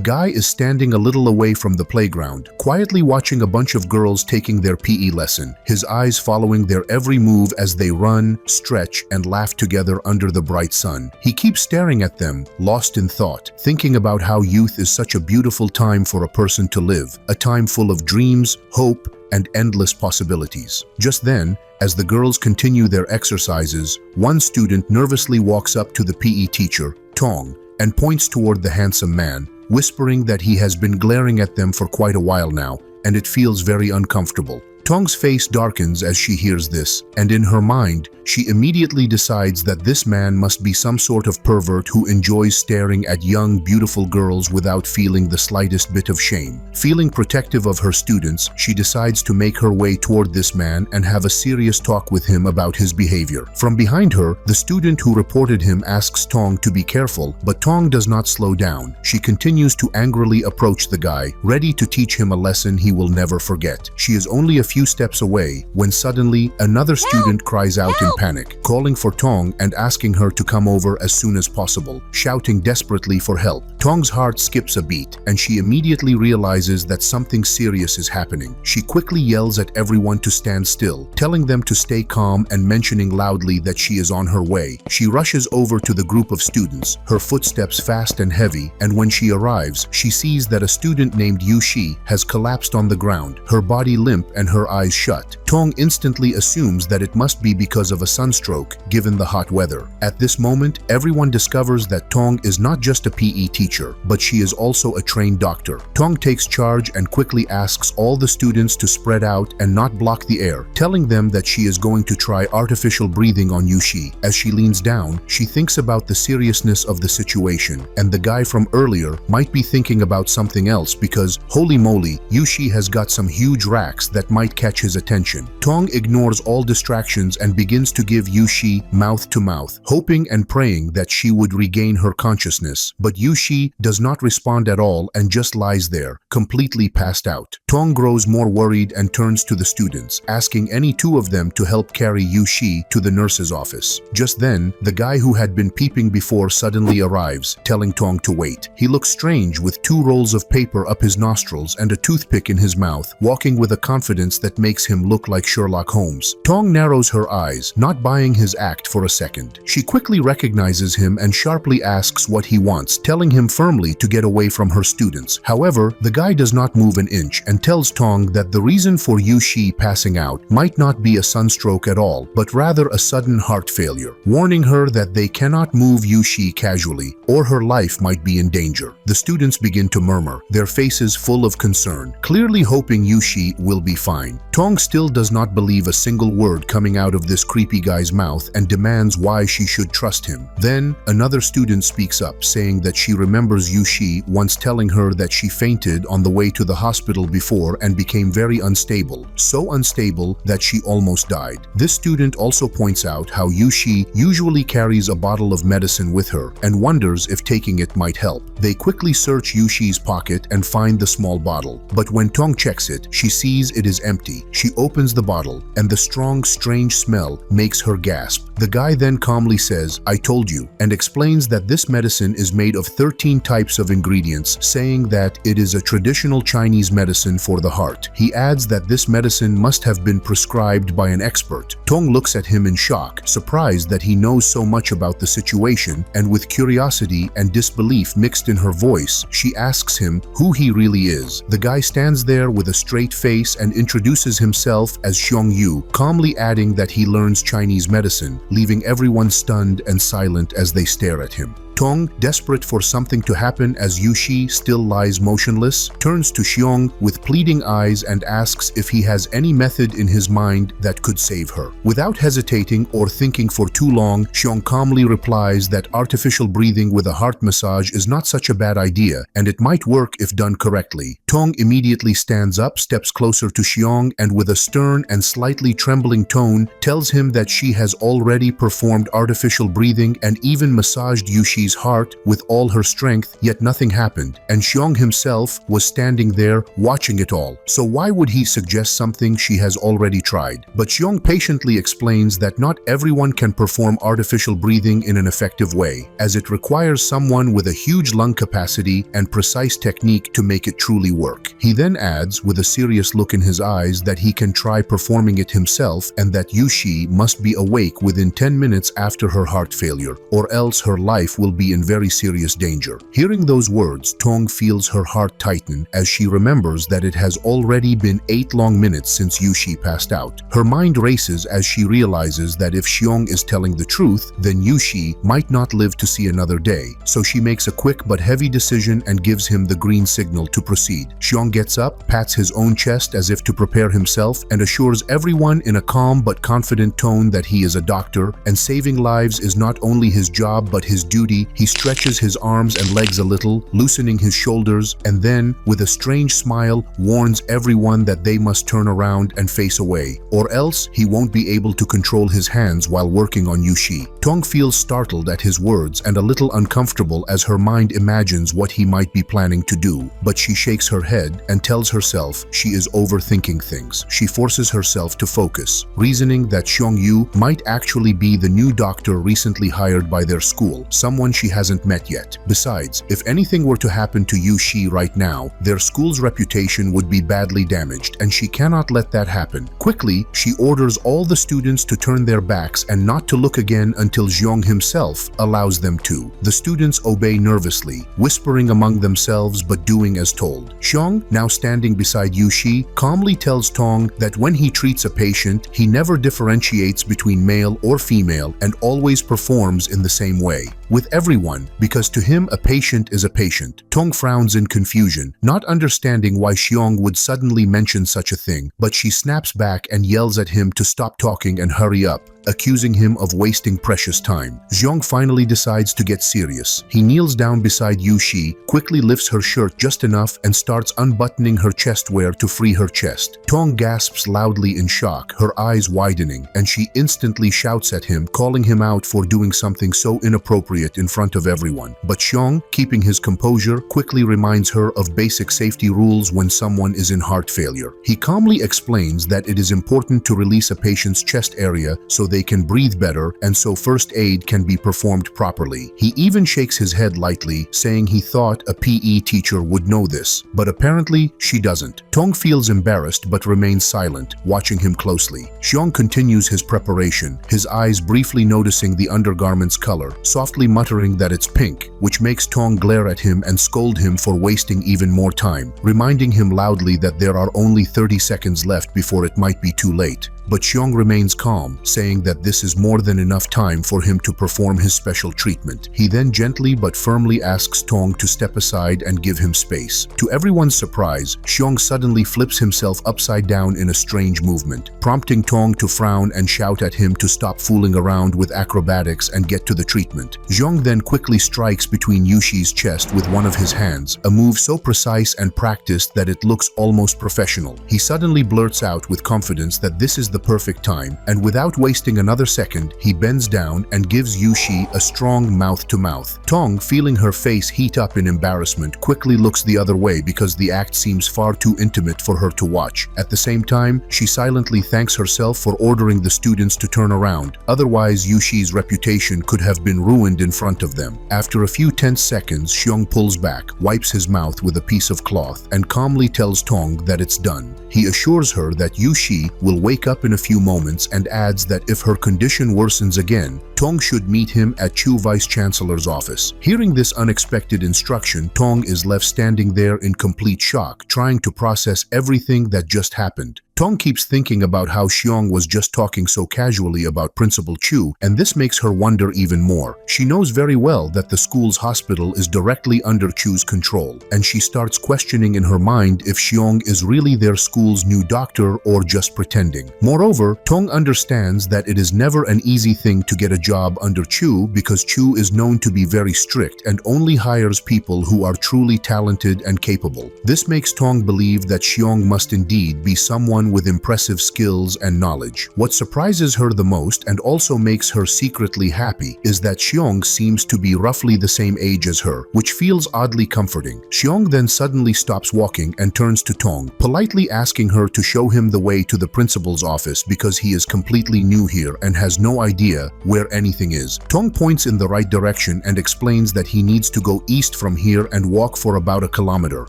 guy is standing a little away from the playground, quietly watching a bunch of girls taking their PE lesson, his eyes following their every move as they run, stretch, and laugh together under the bright sun. He keeps staring at them, lost in thought, thinking about how youth is such a beautiful time for a person to live, a time full of dreams, hope, and endless possibilities. Just then, as the girls continue their exercises, one student nervously walks up to the PE teacher, Tong, and points toward the handsome man, whispering that he has been glaring at them for quite a while now, and it feels very uncomfortable. Tong's face darkens as she hears this, and in her mind, she immediately decides that this man must be some sort of pervert who enjoys staring at young, beautiful girls without feeling the slightest bit of shame. Feeling protective of her students, she decides to make her way toward this man and have a serious talk with him about his behavior. From behind her, the student who reported him asks Tong to be careful, but Tong does not slow down. She continues to angrily approach the guy, ready to teach him a lesson he will never forget. She is only a few steps away when suddenly another student cries out in panic, calling for Tong and asking her to come over as soon as possible, shouting desperately for help. Tong's heart skips a beat, and she immediately realizes that something serious is happening. She quickly yells at everyone to stand still, telling them to stay calm and mentioning loudly that she is on her way. She rushes over to the group of students, her footsteps fast and heavy, and when she arrives, she sees that a student named Yushi has collapsed on the ground, her body limp and her eyes shut. Tong instantly assumes that it must be because of a sunstroke, given the hot weather. At this moment, everyone discovers that Tong is not just a PE teacher, but she is also a trained doctor. Tong takes charge and quickly asks all the students to spread out and not block the air, telling them that she is going to try artificial breathing on Yushi. As she leans down, she thinks about the seriousness of the situation, and the guy from earlier might be thinking about something else because, holy moly, Yushi has got some huge racks that might catch his attention. Tong ignores all distractions and begins to give Yushi mouth to mouth, hoping and praying that she would regain her consciousness. But Yushi does not respond at all and just lies there, completely passed out. Tong grows more worried and turns to the students, asking any two of them to help carry Yushi to the nurse's office. Just then, the guy who had been peeping before suddenly arrives, telling Tong to wait. He looks strange with 2 rolls of paper up his nostrils and a toothpick in his mouth, walking with a confidence that makes him look like Sherlock Holmes. Tong narrows her eyes, not buying his act for a second. She quickly recognizes him and sharply asks what he wants, telling him firmly to get away from her students. However, the guy does not move an inch and tells Tong that the reason for Yushi passing out might not be a sunstroke at all, but rather a sudden heart failure, warning her that they cannot move Yushi casually or her life might be in danger. The students begin to murmur, their faces full of concern, clearly hoping Yushi will be fine. Tong still does not believe a single word coming out of this creepy guy's mouth and demands why she should trust him. Then, another student speaks up, saying that she remembers Yushi once telling her that she fainted on the way to the hospital before and became very unstable, so unstable that she almost died. This student also points out how Yushi usually carries a bottle of medicine with her and wonders if taking it might help. They quickly search Yushi's pocket and find the small bottle, but when Tong checks it, she sees it is empty. She opens the bottle, and the strong, strange smell makes her gasp. The guy then calmly says, "I told you," and explains that this medicine is made of 13 types of ingredients, saying that it is a traditional Chinese medicine for the heart. He adds that this medicine must have been prescribed by an expert. Tong looks at him in shock, surprised that he knows so much about the situation, and with curiosity and disbelief mixed in her voice, she asks him who he really is. The guy stands there with a straight face and introduces himself as Shyong, calmly adding that he learns Chinese medicine, leaving everyone stunned and silent as they stare at him. Tong, desperate for something to happen as Yushi still lies motionless, turns to Shyong with pleading eyes and asks if he has any method in his mind that could save her. Without hesitating or thinking for too long, Shyong calmly replies that artificial breathing with a heart massage is not such a bad idea, and it might work if done correctly. Tong immediately stands up, steps closer to Shyong, and with a stern and slightly trembling tone, tells him that she has already performed artificial breathing and even massaged Yushi Yushi's heart with all her strength, yet nothing happened, and Shyong himself was standing there watching it all. So why would he suggest something she has already tried? But Shyong patiently explains that not everyone can perform artificial breathing in an effective way, as it requires someone with a huge lung capacity and precise technique to make it truly work. He then adds, with a serious look in his eyes, that he can try performing it himself and that Yushi must be awake within 10 minutes after her heart failure, or else her life will be in very serious danger. Hearing those words, Tong feels her heart tighten as she remembers that it has already been 8 long minutes since Yushi passed out. Her mind races as she realizes that if Shyong is telling the truth, then Yushi might not live to see another day, so she makes a quick but heavy decision and gives him the green signal to proceed. Shyong gets up, pats his own chest as if to prepare himself, and assures everyone in a calm but confident tone that he is a doctor, and saving lives is not only his job but his duty. He stretches his arms and legs a little, loosening his shoulders, and then, with a strange smile, warns everyone that they must turn around and face away, or else he won't be able to control his hands while working on Yushi. Tong feels startled at his words and a little uncomfortable as her mind imagines what he might be planning to do, but she shakes her head and tells herself she is overthinking things. She forces herself to focus, reasoning that Shyong Yu might actually be the new doctor recently hired by their school, someone she hasn't met yet. Besides, if anything were to happen to Yushi right now, their school's reputation would be badly damaged, and she cannot let that happen. Quickly, she orders all the students to turn their backs and not to look again until Shyong himself allows them to. The students obey nervously, whispering among themselves but doing as told. Shyong, now standing beside Yushi, calmly tells Tong that when he treats a patient, he never differentiates between male or female and always performs in the same way with everyone, because to him a patient is a patient. Tong frowns in confusion, not understanding why Shyong would suddenly mention such a thing, but she snaps back and yells at him to stop talking and hurry up, accusing him of wasting precious time. Shyong finally decides to get serious. He kneels down beside Yushi, quickly lifts her shirt just enough and starts unbuttoning her chest wear to free her chest. Tong gasps loudly in shock, her eyes widening, and she instantly shouts at him, calling him out for doing something so inappropriate in front of everyone. But Shyong, keeping his composure, quickly reminds her of basic safety rules when someone is in heart failure. He calmly explains that it is important to release a patient's chest area so they can breathe better and so first aid can be performed properly. He even shakes his head lightly, saying he thought a PE teacher would know this, but apparently she doesn't. Tong feels embarrassed but remains silent, watching him closely. Shyong continues his preparation, his eyes briefly noticing the undergarment's color, softly muttering that it's pink, which makes Tong glare at him and scold him for wasting even more time, reminding him loudly that there are only 30 seconds left before it might be too late. But Shyong remains calm, saying that this is more than enough time for him to perform his special treatment. He then gently but firmly asks Tong to step aside and give him space. To everyone's surprise, Shyong suddenly flips himself upside down in a strange movement, prompting Tong to frown and shout at him to stop fooling around with acrobatics and get to the treatment. Shyong then quickly strikes between Yushi's chest with one of his hands, a move so precise and practiced that it looks almost professional. He suddenly blurts out with confidence that this is the perfect time, and without wasting another second, he bends down and gives Yushi a strong mouth-to-mouth. Tong, feeling her face heat up in embarrassment, quickly looks the other way because the act seems far too intimate for her to watch. At the same time, she silently thanks herself for ordering the students to turn around. Otherwise, Yushi's reputation could have been ruined in front of them. After a few tense seconds, Shyong pulls back, wipes his mouth with a piece of cloth, and calmly tells Tong that it's done. He assures her that Yushi will wake up in a few moments and adds that if her condition worsens again, Tong should meet him at Chu Vice Chancellor's office. Hearing this unexpected instruction, Tong is left standing there in complete shock, trying to process everything that just happened. Tong keeps thinking about how Shyong was just talking so casually about Principal Chu, and this makes her wonder even more. She knows very well that the school's hospital is directly under Chu's control, and she starts questioning in her mind if Shyong is really their school's new doctor or just pretending. Moreover, Tong understands that it is never an easy thing to get a job under Chu because Chu is known to be very strict and only hires people who are truly talented and capable. This makes Tong believe that Shyong must indeed be someone someone with impressive skills and knowledge. What surprises her the most and also makes her secretly happy is that Shyong seems to be roughly the same age as her, which feels oddly comforting. Shyong then suddenly stops walking and turns to Tong, politely asking her to show him the way to the principal's office because he is completely new here and has no idea where anything is. Tong points in the right direction and explains that he needs to go east from here and walk for about a kilometer,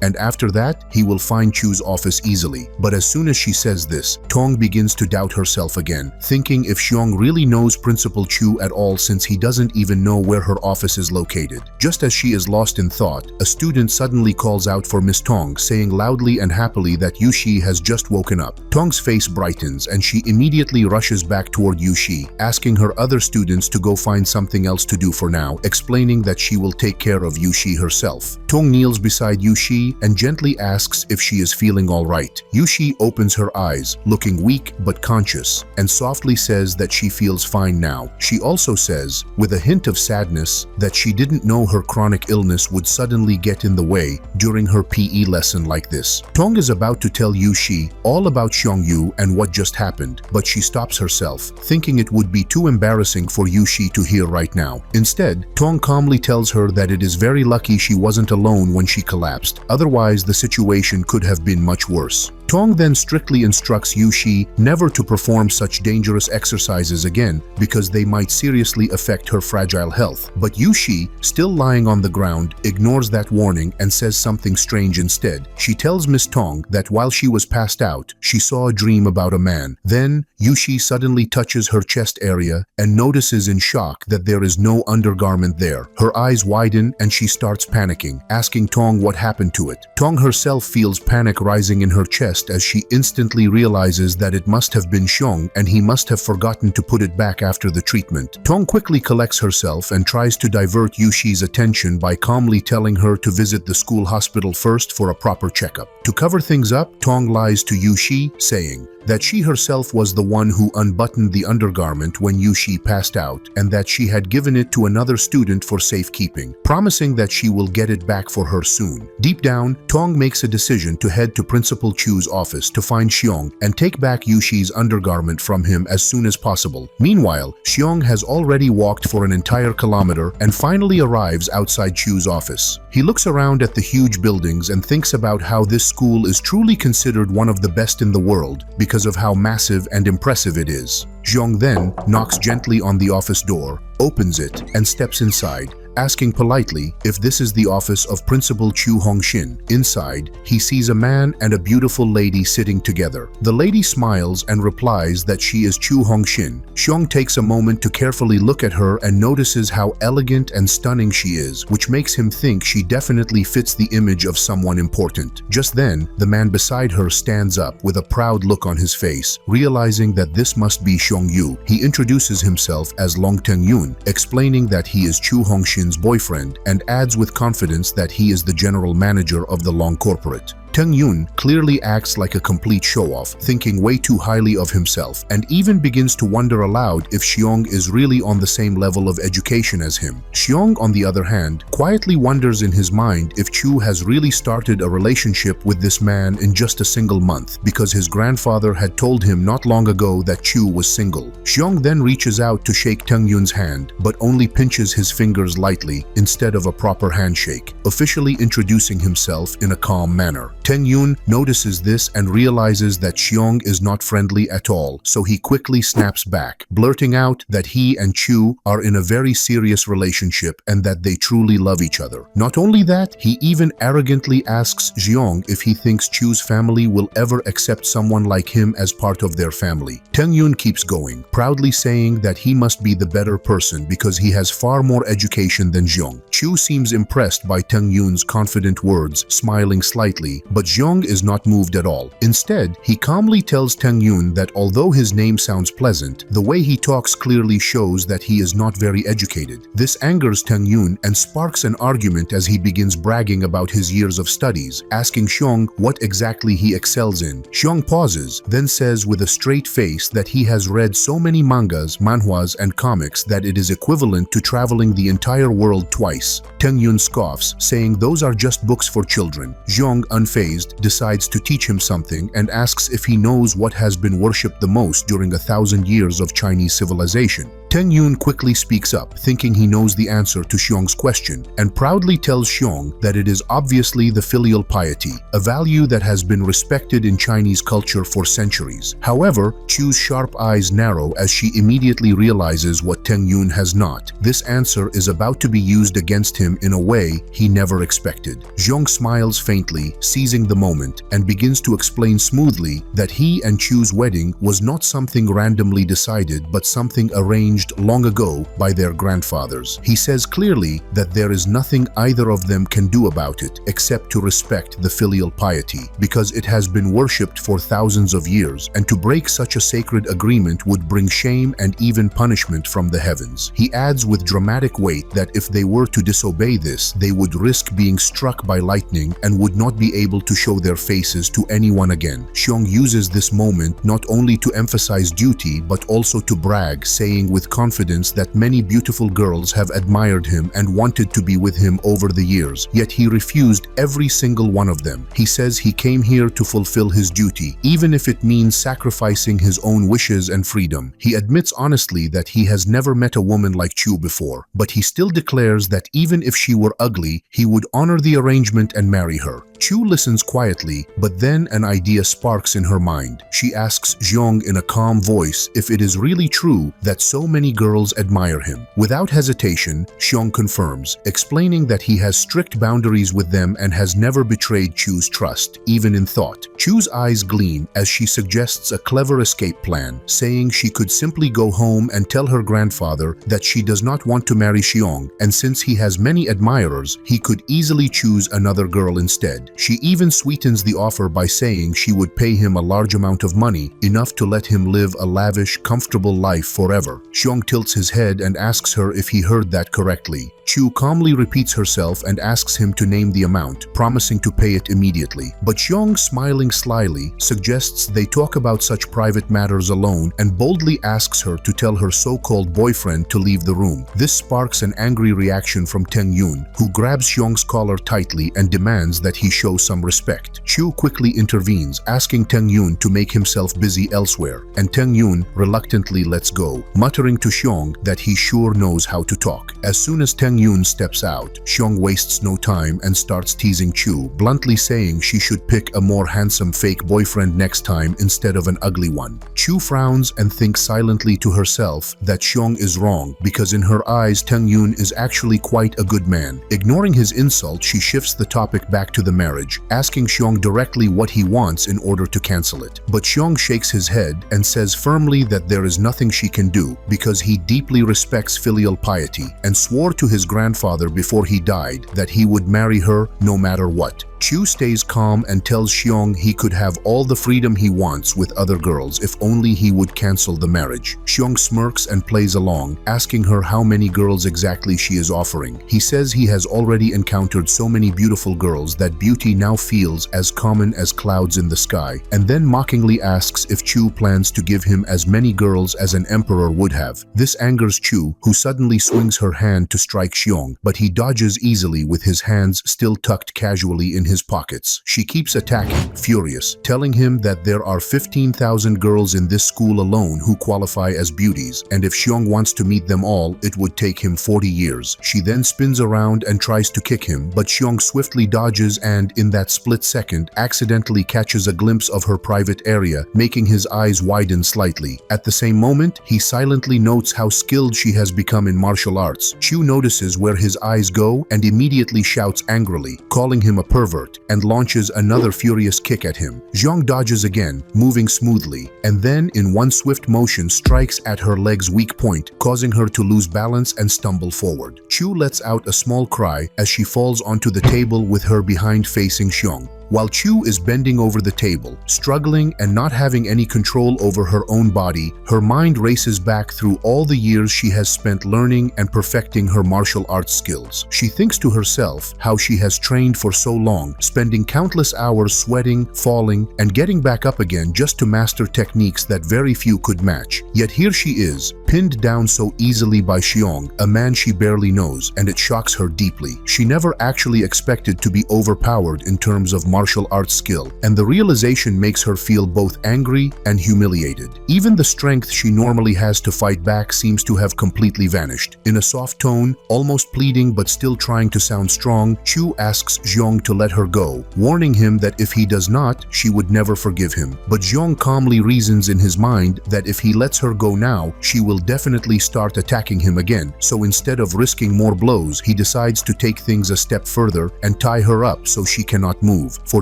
and after that, he will find Chu's office easily. But as soon as she says this, Tong begins to doubt herself again, thinking if Shyong really knows Principal Chu at all since he doesn't even know where her office is located. Just as she is lost in thought, a student suddenly calls out for Miss Tong, saying loudly and happily that Yushi has just woken up. Tong's face brightens and she immediately rushes back toward Yushi, asking her other students to go find something else to do for now, explaining that she will take care of Yushi herself. Tong kneels beside Yushi and gently asks if she is feeling all right. Yushi opens her eyes, looking weak but conscious, and softly says that she feels fine now. She also says, with a hint of sadness, that she didn't know her chronic illness would suddenly get in the way during her PE lesson like this. Tong is about to tell Yushi all about Xiongyu and what just happened, but she stops herself, thinking it would be too embarrassing for Yushi to hear right now. Instead, Tong calmly tells her that it is very lucky she wasn't alone when she collapsed, otherwise the situation could have been much worse. Tong then strictly instructs Yushi never to perform such dangerous exercises again because they might seriously affect her fragile health. But Yushi, still lying on the ground, ignores that warning and says something strange instead. She tells Miss Tong that while she was passed out, she saw a dream about a man. Then, Yushi suddenly touches her chest area and notices in shock that there is no undergarment there. Her eyes widen and she starts panicking, asking Tong what happened to it. Tong herself feels panic rising in her chest as she instantly realizes that it must have been Shyong and he must have forgotten to put it back after the treatment. Tong quickly collects herself and tries to divert Yushi's attention by calmly telling her to visit the school hospital first for a proper checkup. To cover things up, Tong lies to Yushi, saying that she herself was the one who unbuttoned the undergarment when Yushi passed out and that she had given it to another student for safekeeping, promising that she will get it back for her soon. Deep down, Tong makes a decision to head to Principal Chu's office to find Shyong and take back Yushi's undergarment from him as soon as possible. Meanwhile, Shyong has already walked for an entire kilometer and finally arrives outside Chu's office. He looks around at the huge buildings and thinks about how this school is truly considered one of the best in the world because of how massive and impressive it is. Shyong then knocks gently on the office door, opens it, and steps inside, asking politely if this is the office of Principal Chu Hongshin. Inside, he sees a man and a beautiful lady sitting together. The lady smiles and replies that she is Chu Hongshin. Shyong takes a moment to carefully look at her and notices how elegant and stunning she is, which makes him think she definitely fits the image of someone important. Just then, the man beside her stands up with a proud look on his face, realizing that this must be Xiongyu. He introduces himself as Long Tengyun, explaining that he is Chu Hongshin's boyfriend, and adds with confidence that he is the general manager of the Long Corporate. Teng Yun clearly acts like a complete show-off, thinking way too highly of himself, and even begins to wonder aloud if Shyong is really on the same level of education as him. Shyong, on the other hand, quietly wonders in his mind if Chu has really started a relationship with this man in just a single month, because his grandfather had told him not long ago that Chu was single. Shyong then reaches out to shake Teng Yun's hand, but only pinches his fingers lightly instead of a proper handshake, officially introducing himself in a calm manner. Teng Yun notices this and realizes that Shyong is not friendly at all, so he quickly snaps back, blurting out that he and Chu are in a very serious relationship and that they truly love each other. Not only that, he even arrogantly asks Shyong if he thinks Chu's family will ever accept someone like him as part of their family. Teng Yun keeps going, proudly saying that he must be the better person because he has far more education than Shyong. Chu seems impressed by Teng Yun's confident words, smiling slightly, but Shyong is not moved at all. Instead, he calmly tells Teng Yun that although his name sounds pleasant, the way he talks clearly shows that he is not very educated. This angers Teng Yun and sparks an argument as he begins bragging about his years of studies, asking Shyong what exactly he excels in. Shyong pauses, then says with a straight face that he has read so many mangas, manhwas, and comics that it is equivalent to traveling the entire world twice. Teng Yun scoffs, saying those are just books for children. Shyong unfazed unfazed, decides to teach him something and asks if he knows what has been worshipped the most during 1,000 years of Chinese civilization. Teng Yun quickly speaks up, thinking he knows the answer to Shyong's question, and proudly tells Shyong that it is obviously the filial piety, a value that has been respected in Chinese culture for centuries. However, Chu's sharp eyes narrow as she immediately realizes what Teng Yun has not. This answer is about to be used against him in a way he never expected. Shyong smiles faintly, seizing the moment, and begins to explain smoothly that he and Chu's wedding was not something randomly decided but something arranged long ago by their grandfathers. He says clearly that there is nothing either of them can do about it except to respect the filial piety, because it has been worshipped for thousands of years, and to break such a sacred agreement would bring shame and even punishment from the heavens. He adds with dramatic weight that if they were to disobey this, they would risk being struck by lightning and would not be able to show their faces to anyone again. Shyong uses this moment not only to emphasize duty but also to brag, saying with confidence that many beautiful girls have admired him and wanted to be with him over the years, yet he refused every single one of them. He says he came here to fulfill his duty, even if it means sacrificing his own wishes and freedom. He admits honestly that he has never met a woman like Chu before, but he still declares that even if she were ugly, he would honor the arrangement and marry her. Chu listens quietly, but then an idea sparks in her mind. She asks Shyong in a calm voice if it is really true that so many girls admire him. Without hesitation, Shyong confirms, explaining that he has strict boundaries with them and has never betrayed Chu's trust, even in thought. Chu's eyes gleam as she suggests a clever escape plan, saying she could simply go home and tell her grandfather that she does not want to marry Shyong, and since he has many admirers, he could easily choose another girl instead. She even sweetens the offer by saying she would pay him a large amount of money, enough to let him live a lavish, comfortable life forever. Shyong tilts his head and asks her if he heard that correctly. Chu calmly repeats herself and asks him to name the amount, promising to pay it immediately. But Shyong, smiling slyly, suggests they talk about such private matters alone and boldly asks her to tell her so-called boyfriend to leave the room. This sparks an angry reaction from Teng Yun, who grabs Shyong's collar tightly and demands that he show some respect. Chu quickly intervenes, asking Teng Yun to make himself busy elsewhere, and Teng Yun reluctantly lets go, muttering to Shyong that he sure knows how to talk. As soon as Teng Yun steps out, Shyong wastes no time and starts teasing Chu, bluntly saying she should pick a more handsome fake boyfriend next time instead of an ugly one. Chu frowns and thinks silently to herself that Shyong is wrong, because in her eyes Teng Yun is actually quite a good man. Ignoring his insult, she shifts the topic back to the marriage, asking Shyong directly what he wants in order to cancel it. But Shyong shakes his head and says firmly that there is nothing she can do, because he deeply respects filial piety and swore to his grandfather before he died that he would marry her no matter what. Chu stays calm and tells Shyong he could have all the freedom he wants with other girls if only he would cancel the marriage. Shyong smirks and plays along, asking her how many girls exactly she is offering. He says he has already encountered so many beautiful girls that beauty now feels as common as clouds in the sky, and then mockingly asks if Chu plans to give him as many girls as an emperor would have. This angers Chu, who suddenly swings her hand to strike Shyong, but he dodges easily with his hands still tucked casually in his pockets. She keeps attacking, furious, telling him that there are 15,000 girls in this school alone who qualify as beauties, and if Shyong wants to meet them all, it would take him 40 years. She then spins around and tries to kick him, but Shyong swiftly dodges and, in that split second, accidentally catches a glimpse of her private area, making his eyes widen slightly. At the same moment, he silently notes how skilled she has become in martial arts. Chu notices where his eyes go and immediately shouts angrily, calling him a pervert, and launches another furious kick at him. Shyong dodges again, moving smoothly, and then in one swift motion strikes at her leg's weak point, causing her to lose balance and stumble forward. Chu lets out a small cry as she falls onto the table with her behind facing Shyong. While Chu is bending over the table, struggling and not having any control over her own body, her mind races back through all the years she has spent learning and perfecting her martial arts skills. She thinks to herself how she has trained for so long, spending countless hours sweating, falling, and getting back up again just to master techniques that very few could match. Yet here she is, pinned down so easily by Shyong, a man she barely knows, and it shocks her deeply. She never actually expected to be overpowered in terms of martial arts skill, and the realization makes her feel both angry and humiliated. Even the strength she normally has to fight back seems to have completely vanished. In a soft tone, almost pleading but still trying to sound strong, Chu asks Shyong to let her go, warning him that if he does not, she would never forgive him. But Shyong calmly reasons in his mind that if he lets her go now, she will definitely start attacking him again. So instead of risking more blows, he decides to take things a step further and tie her up so she cannot move. For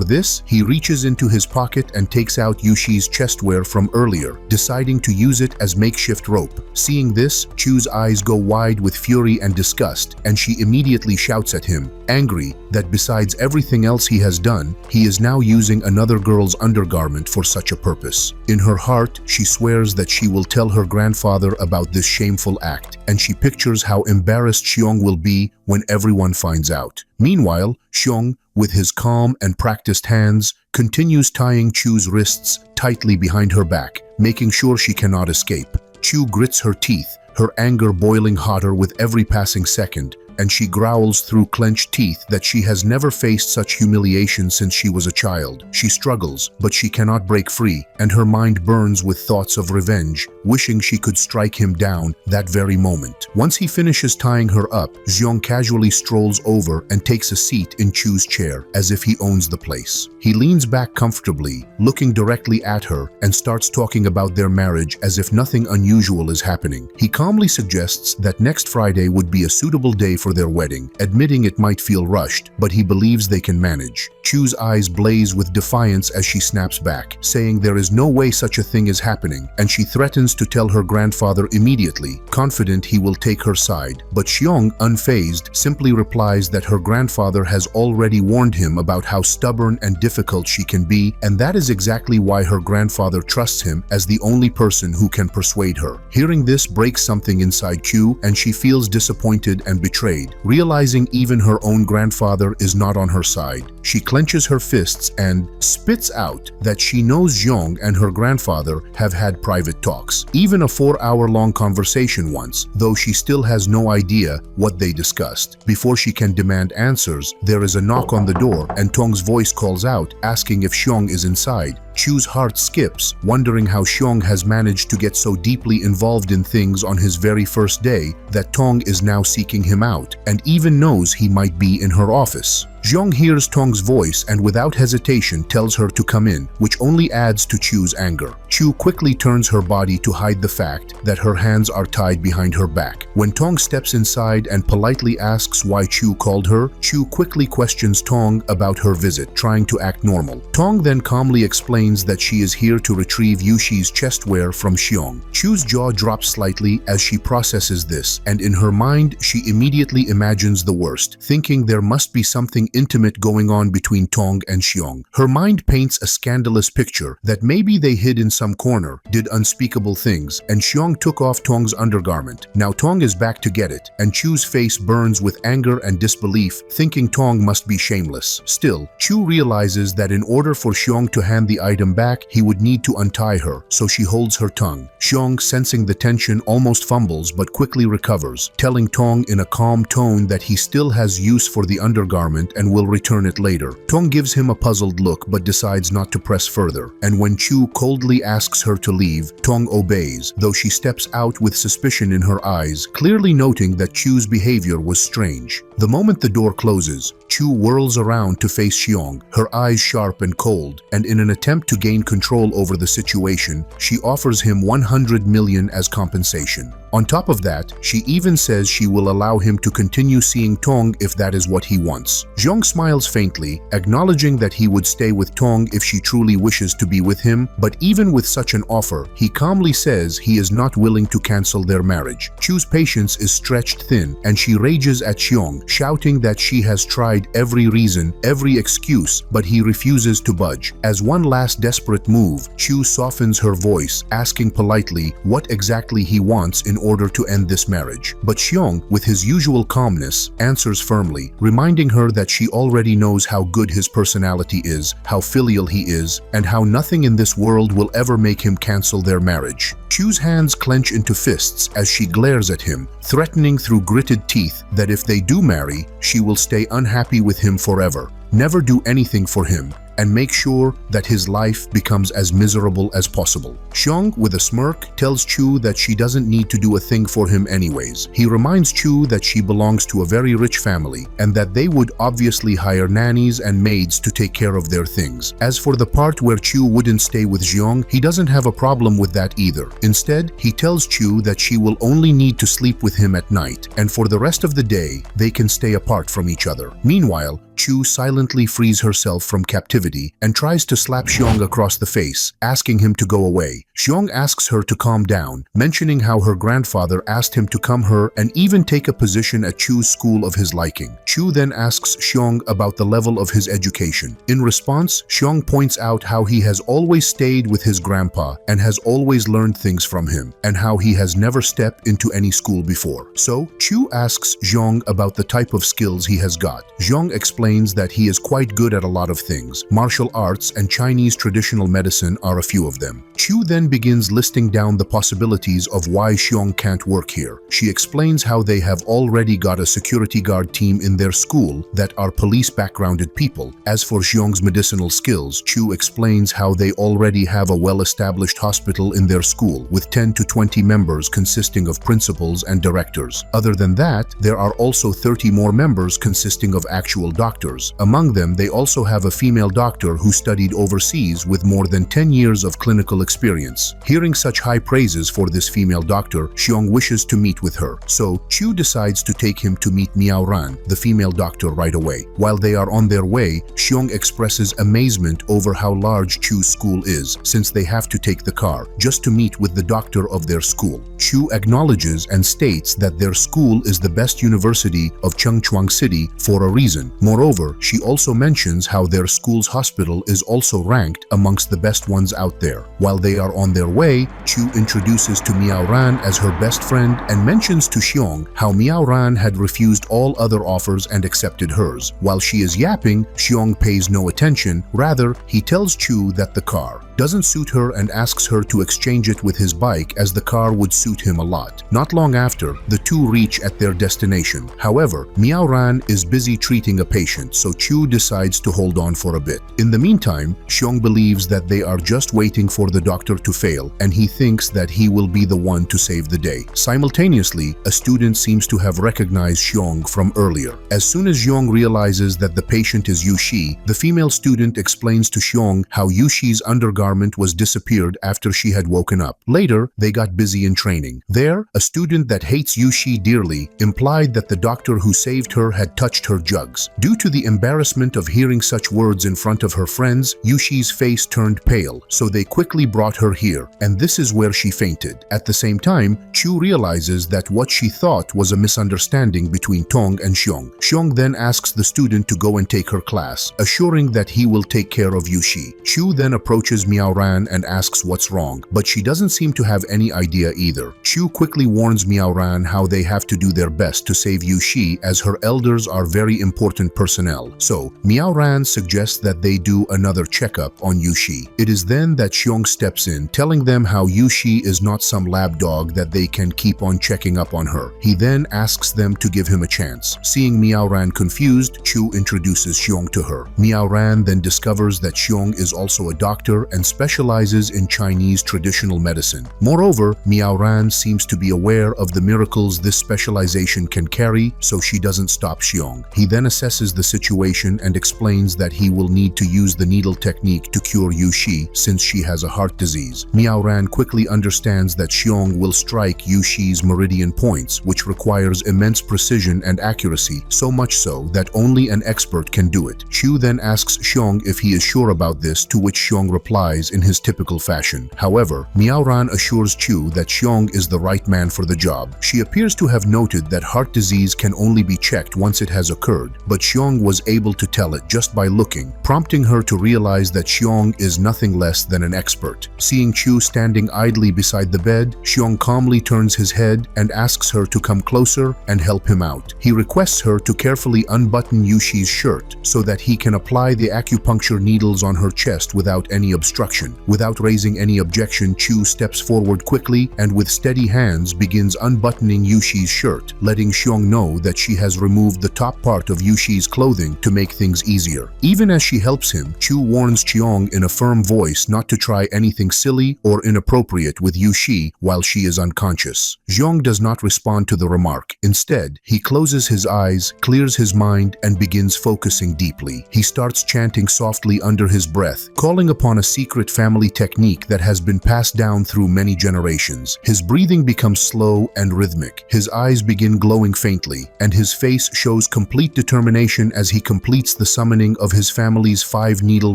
this, he reaches into his pocket and takes out Yushi's chestwear from earlier, deciding to use it as makeshift rope. Seeing this, Chu's eyes go wide with fury and disgust, and she immediately shouts at him, angry that besides everything else he has done, he is now using another girl's undergarment for such a purpose. In her heart, she swears that she will tell her grandfather about this shameful act, and she pictures how embarrassed Shyong will be when everyone finds out. Meanwhile, Shyong, with his calm and practiced hands, continues tying Chu's wrists tightly behind her back, making sure she cannot escape. Chu grits her teeth, her anger boiling hotter with every passing second, and she growls through clenched teeth that she has never faced such humiliation since she was a child. She struggles, but she cannot break free, and her mind burns with thoughts of revenge, wishing she could strike him down that very moment. Once he finishes tying her up, Shyong casually strolls over and takes a seat in Chu's chair, as if he owns the place. He leans back comfortably, looking directly at her, and starts talking about their marriage as if nothing unusual is happening. He calmly suggests that next Friday would be a suitable day for their wedding, admitting it might feel rushed, but he believes they can manage. Chu's eyes blaze with defiance as she snaps back, saying there is no way such a thing is happening, and she threatens to tell her grandfather immediately, confident he will take her side. But Shyong, unfazed, simply replies that her grandfather has already warned him about how stubborn and difficult she can be, and that is exactly why her grandfather trusts him as the only person who can persuade her. Hearing this breaks something inside Chu, and she feels disappointed and betrayed. Realizing even her own grandfather is not on her side, she clenches her fists and spits out that she knows Shyong and her grandfather have had private talks, even a 4-hour-long conversation once, though she still has no idea what they discussed. Before she can demand answers, there is a knock on the door, and Tong's voice calls out, asking if Shyong is inside. Chu's heart skips, wondering how Shyong has managed to get so deeply involved in things on his very first day that Tong is now seeking him out, and even knows he might be in her office. Shyong hears Tong's voice and without hesitation tells her to come in, which only adds to Chu's anger. Chu quickly turns her body to hide the fact that her hands are tied behind her back. When Tong steps inside and politely asks why Chu called her, Chu quickly questions Tong about her visit, trying to act normal. Tong then calmly explains that she is here to retrieve Yushi's chestwear from Shyong. Chu's jaw drops slightly as she processes this, and in her mind she immediately imagines the worst, thinking there must be something intimate going on between Tong and Shyong. Her mind paints a scandalous picture that maybe they hid in some corner, did unspeakable things, and Shyong took off Tong's undergarment. Now Tong is back to get it, and Chu's face burns with anger and disbelief, thinking Tong must be shameless. Still, Chu realizes that in order for Shyong to hand the item back, he would need to untie her, so she holds her tongue. Shyong, sensing the tension, almost fumbles but quickly recovers, telling Tong in a calm tone that he still has use for the undergarment and will return it later. Tong gives him a puzzled look but decides not to press further, and when Chu coldly asks her to leave, Tong obeys, though she steps out with suspicion in her eyes, clearly noting that Chu's behavior was strange. The moment the door closes, Chu whirls around to face Shyong, her eyes sharp and cold, and in an attempt to gain control over the situation, she offers him 100 million as compensation. On top of that, she even says she will allow him to continue seeing Tong if that is what he wants. Shyong smiles faintly, acknowledging that he would stay with Tong if she truly wishes to be with him, but even with such an offer, he calmly says he is not willing to cancel their marriage. Chu's patience is stretched thin, and she rages at Shyong, shouting that she has tried every reason, every excuse, but he refuses to budge. As one last desperate move, Chu softens her voice, asking politely what exactly he wants in order to end this marriage. But Shyong, with his usual calmness, answers firmly, reminding her that she already knows how good his personality is, how filial he is, and how nothing in this world will ever make him cancel their marriage. Chu's hands clench into fists as she glares at him, threatening through gritted teeth that if they do marry, she will stay unhappy with him forever, never do anything for him, and make sure that his life becomes as miserable as possible. Shyong, with a smirk, tells Chu that she doesn't need to do a thing for him anyways. He reminds Chu that she belongs to a very rich family and that they would obviously hire nannies and maids to take care of their things. As for the part where Chu wouldn't stay with Shyong, he doesn't have a problem with that either. Instead, he tells Chu that she will only need to sleep with him at night, and for the rest of the day, they can stay apart from each other. Meanwhile, Chu silently frees herself from captivity and tries to slap Shyong across the face, asking him to go away. Shyong asks her to calm down, mentioning how her grandfather asked him to come her and even take a position at Chu's school of his liking. Chu then asks Shyong about the level of his education. In response, Shyong points out how he has always stayed with his grandpa and has always learned things from him, and how he has never stepped into any school before. So, Chu asks Shyong about the type of skills he has got. Shyong explains that he is quite good at a lot of things. Martial arts and Chinese traditional medicine are a few of them. Chu then begins listing down the possibilities of why Shyong can't work here. She explains how they have already got a security guard team in their school that are police-backgrounded people. As for Shyong's medicinal skills, Chu explains how they already have a well-established hospital in their school with 10 to 20 members consisting of principals and directors. Other than that, there are also 30 more members consisting of actual doctors. Among them, they also have a female doctor who studied overseas with more than 10 years of clinical experience. Hearing such high praises for this female doctor, Shyong wishes to meet with her. So, Chu decides to take him to meet Miao Ran, the female doctor, right away. While they are on their way, Shyong expresses amazement over how large Chu's school is, since they have to take the car just to meet with the doctor of their school. Chu acknowledges and states that their school is the best university of Chengchuang City for a reason. Moreover, she also mentions how their school's hospital is also ranked amongst the best ones out there. While they are on their way, Chu introduces to Miao Ran as her best friend and mentions to Shyong how Miao Ran had refused all other offers and accepted hers. While she is yapping, Shyong pays no attention. Rather, he tells Chu that the car doesn't suit her and asks her to exchange it with his bike, as the car would suit him a lot. Not long after, the two reach at their destination. However, Miao Ran is busy treating a patient, so Chu decides to hold on for a bit. In the meantime, Shyong believes that they are just waiting for the doctor to fail, and he thinks that he will be the one to save the day. Simultaneously, a student seems to have recognized Shyong from earlier. As soon as Shyong realizes that the patient is Yushi, the female student explains to Shyong how Yushi's undergarment was disappeared after she had woken up. Later, they got busy in training. There, a student that hates Yushi dearly implied that the doctor who saved her had touched her jugs. Due to the embarrassment of hearing such words in front of her friends, Yushi's face turned pale, so they quickly brought her here, and this is where she fainted. At the same time, Chu realizes that what she thought was a misunderstanding between Tong and Shyong. Shyong then asks the student to go and take her class, assuring that he will take care of Yushi. Chu then approaches Miao Ran and asks what's wrong, but she doesn't seem to have any idea either. Chu quickly warns Miao Ran how they have to do their best to save Yushi, as her elders are very important personnel. So, Miao Ran suggests that they do another checkup on Yushi. It is then that Shyong steps in, telling them how Yushi is not some lab dog that they can keep on checking up on her. He then asks them to give him a chance. Seeing Miao Ran confused, Chu introduces Shyong to her. Miao Ran then discovers that Shyong is also a doctor and specializes in Chinese traditional medicine. Moreover, Miao Ran seems to be aware of the miracles this specialization can carry, so she doesn't stop Shyong. He then assesses the situation and explains that he will need to use the needle technique to cure Yushi since she has a heart disease. Miao Ran quickly understands that Shyong will strike Yushi's meridian points, which requires immense precision and accuracy, so much so that only an expert can do it. Chu then asks Shyong if he is sure about this, to which Shyong replies in his typical fashion. However, Miao Ran assures Chu that Shyong is the right man for the job. She appears to have noted that heart disease can only be checked once it has occurred, but Shyong Shyong was able to tell it just by looking, prompting her to realize that Shyong is nothing less than an expert. Seeing Chu standing idly beside the bed, Shyong calmly turns his head and asks her to come closer and help him out. He requests her to carefully unbutton Yushi's shirt so that he can apply the acupuncture needles on her chest without any obstruction. Without raising any objection, Chu steps forward quickly and with steady hands begins unbuttoning Yushi's shirt, letting Shyong know that she has removed the top part of Yushi's clothing to make things easier. Even as she helps him, Chu warns Shyong in a firm voice not to try anything silly or inappropriate with Yushi while she is unconscious. Shyong does not respond to the remark. Instead, he closes his eyes, clears his mind, and begins focusing deeply. He starts chanting softly under his breath, calling upon a secret family technique that has been passed down through many generations. His breathing becomes slow and rhythmic. His eyes begin glowing faintly, and his face shows complete determination as he completes the summoning of his family's 5-needle